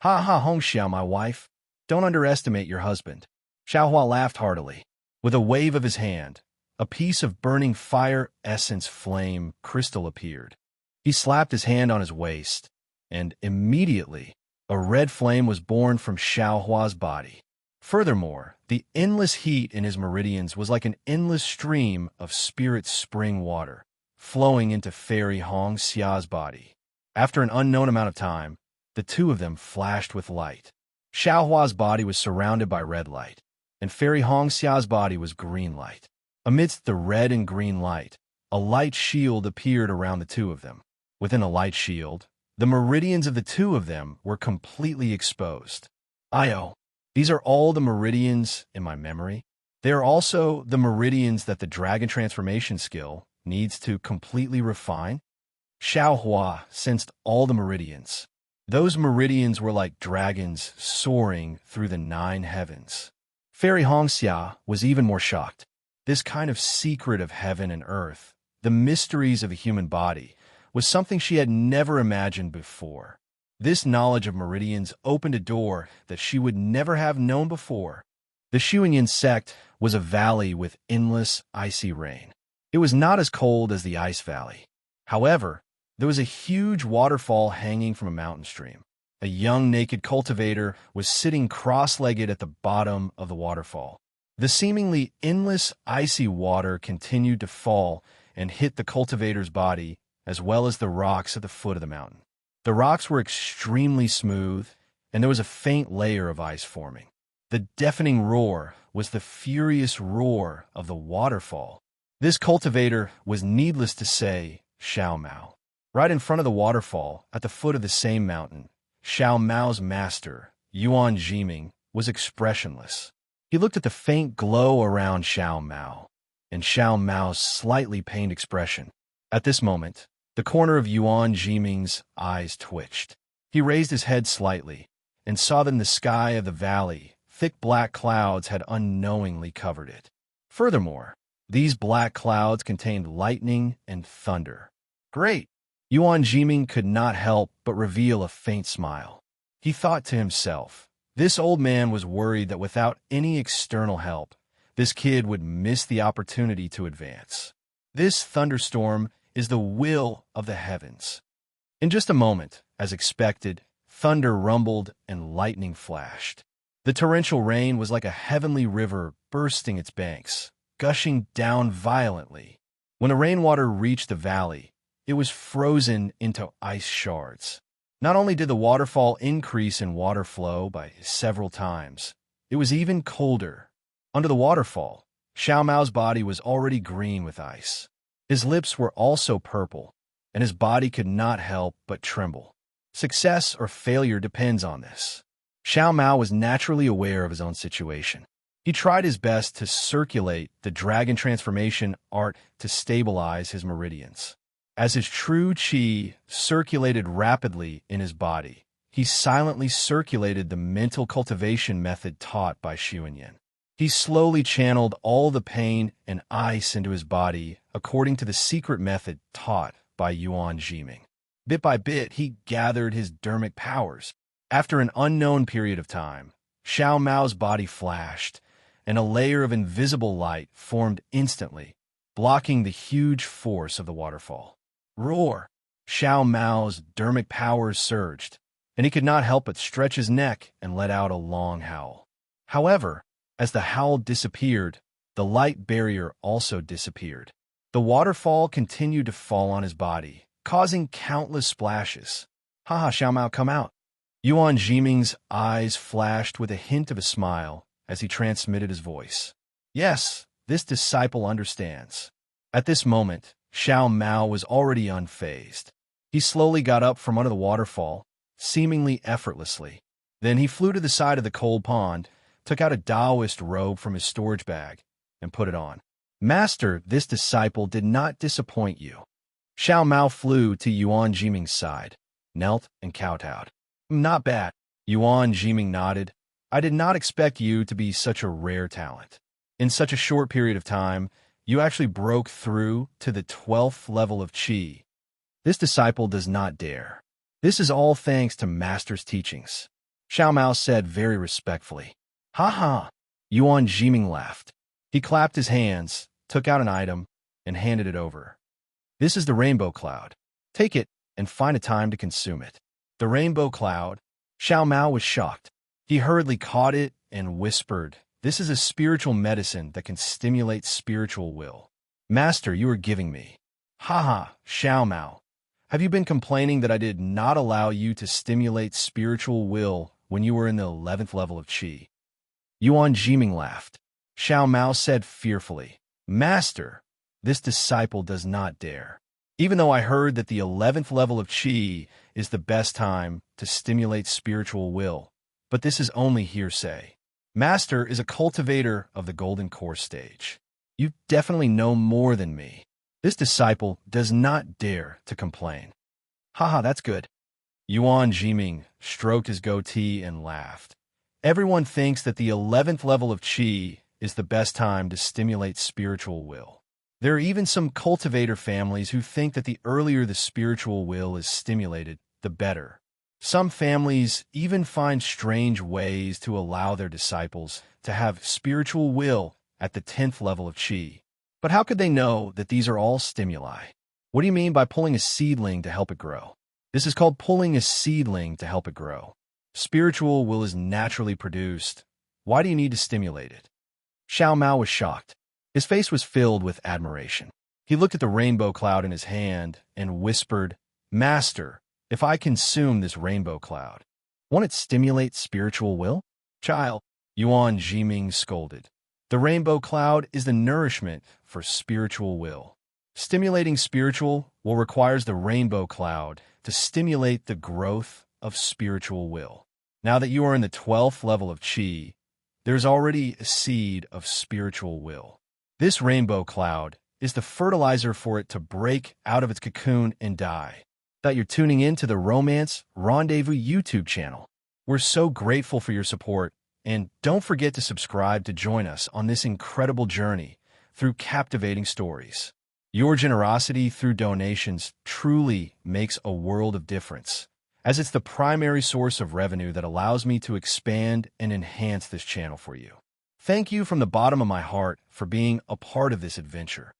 Speaker 1: Ha ha, Hong Xiao, my wife. Don't underestimate your husband. Xiao Hua laughed heartily. With a wave of his hand, a piece of burning fire essence flame crystal appeared. He slapped his hand on his waist, and immediately, a red flame was born from Xiao Hua's body. Furthermore, the endless heat in his meridians was like an endless stream of spirit spring water, flowing into Fairy Hong Xia's body. After an unknown amount of time, the two of them flashed with light. Xiao Hua's body was surrounded by red light, and Fairy Hong Xia's body was green light. Amidst the red and green light, a light shield appeared around the two of them. Within a light shield, the meridians of the two of them were completely exposed. Io! These are all the meridians in my memory. They are also the meridians that the dragon transformation skill needs to completely refine. Xiao Hua sensed all the meridians. Those meridians were like dragons soaring through the 9 heavens. Fairy Hongxia was even more shocked. This kind of secret of heaven and earth, the mysteries of a human body, was something she had never imagined before. This knowledge of meridians opened a door that she would never have known before. The Xuanyin sect was a valley with endless, icy rain. It was not as cold as the Ice Valley. However, there was a huge waterfall hanging from a mountain stream. A young naked cultivator was sitting cross-legged at the bottom of the waterfall. The seemingly endless, icy water continued to fall and hit the cultivator's body, as well as the rocks at the foot of the mountain. The rocks were extremely smooth, and there was a faint layer of ice forming. The deafening roar was the furious roar of the waterfall. This cultivator was, needless to say, Xiao Mao. Right in front of the waterfall, at the foot of the same mountain, Xiao Mao's master, Yuan Jiming, was expressionless. He looked at the faint glow around Xiao Mao, and Xiao Mao's slightly pained expression. At this moment, the corner of Yuan Jiming's eyes twitched. He raised his head slightly and saw that in the sky of the valley, thick black clouds had unknowingly covered it. Furthermore, these black clouds contained lightning and thunder. Great! Yuan Jiming could not help but reveal a faint smile. He thought to himself, this old man was worried that without any external help, this kid would miss the opportunity to advance. This thunderstorm is the will of the heavens. In just a moment, as expected, thunder rumbled and lightning flashed. The torrential rain was like a heavenly river bursting its banks, gushing down violently. When the rainwater reached the valley, it was frozen into ice shards. Not only did the waterfall increase in water flow by several times, it was even colder. Under the waterfall, Xiao Mao's body was already green with ice. His lips were also purple, and his body could not help but tremble. Success or failure depends on this. Xiao Mao was naturally aware of his own situation. He tried his best to circulate the dragon transformation art to stabilize his meridians. As his true qi circulated rapidly in his body, he silently circulated the mental cultivation method taught by Xuanyin. He slowly channeled all the pain and ice into his body according to the secret method taught by Yuan Jiming. Bit by bit, he gathered his dermic powers. After an unknown period of time, Xiao Mao's body flashed, and a layer of invisible light formed instantly, blocking the huge force of the waterfall. Roar! Xiao Mao's dermic powers surged, and he could not help but stretch his neck and let out a long howl. However, as the howl disappeared, the light barrier also disappeared. The waterfall continued to fall on his body, causing countless splashes. Haha, Xiao Mao, come out. Yuan Jiming's eyes flashed with a hint of a smile as he transmitted his voice. Yes, this disciple understands. At this moment, Xiao Mao was already unfazed. He slowly got up from under the waterfall, seemingly effortlessly. Then he flew to the side of the cold pond, took out a Taoist robe from his storage bag, and put it on. Master, this disciple did not disappoint you. Xiao Mao flew to Yuan Jiming's side, knelt, and kowtowed. Not bad. Yuan Jiming nodded. I did not expect you to be such a rare talent. In such a short period of time, you actually broke through to the 12th level of qi. This disciple does not dare. This is all thanks to Master's teachings. Xiao Mao said very respectfully. Ha ha! Yuan Jiming laughed. He clapped his hands, took out an item, and handed it over. This is the rainbow cloud. Take it and find a time to consume it. The rainbow cloud. Xiao Mao was shocked. He hurriedly caught it and whispered, this is a spiritual medicine that can stimulate spiritual will. Master, you are giving me. Ha ha, Xiao Mao. Have you been complaining that I did not allow you to stimulate spiritual will when you were in the 11th level of qi? Yuan Jiming laughed. Xiao Mao said fearfully, Master, this disciple does not dare. Even though I heard that the 11th level of qi is the best time to stimulate spiritual will, but this is only hearsay. Master is a cultivator of the golden core stage. You definitely know more than me. This disciple does not dare to complain. Haha, that's good. Yuan Jiming stroked his goatee and laughed. Everyone thinks that the 11th level of Qi is the best time to stimulate spiritual will. There are even some cultivator families who think that the earlier the spiritual will is stimulated, the better. Some families even find strange ways to allow their disciples to have spiritual will at the 10th level of Qi. But how could they know that these are all stimuli? What do you mean by pulling a seedling to help it grow? This is called pulling a seedling to help it grow. Spiritual will is naturally produced. Why do you need to stimulate it? Xiao Mao was shocked. His face was filled with admiration. He looked at the rainbow cloud in his hand and whispered, Master, if I consume this rainbow cloud, won't it stimulate spiritual will? Child, Yuan Jiming scolded. The rainbow cloud is the nourishment for spiritual will. Stimulating spiritual will requires the rainbow cloud to stimulate the growth of spiritual will. Now that you are in the 12th level of Qi, there's already a seed of spiritual will. This rainbow cloud is the fertilizer for it to break out of its cocoon and die. That you're tuning in to the Romance Rendezvous YouTube channel. We're so grateful for your support, and don't forget to subscribe to join us on this incredible journey through captivating stories. Your generosity through donations truly makes a world of difference, as it's the primary source of revenue that allows me to expand and enhance this channel for you. Thank you from the bottom of my heart for being a part of this adventure.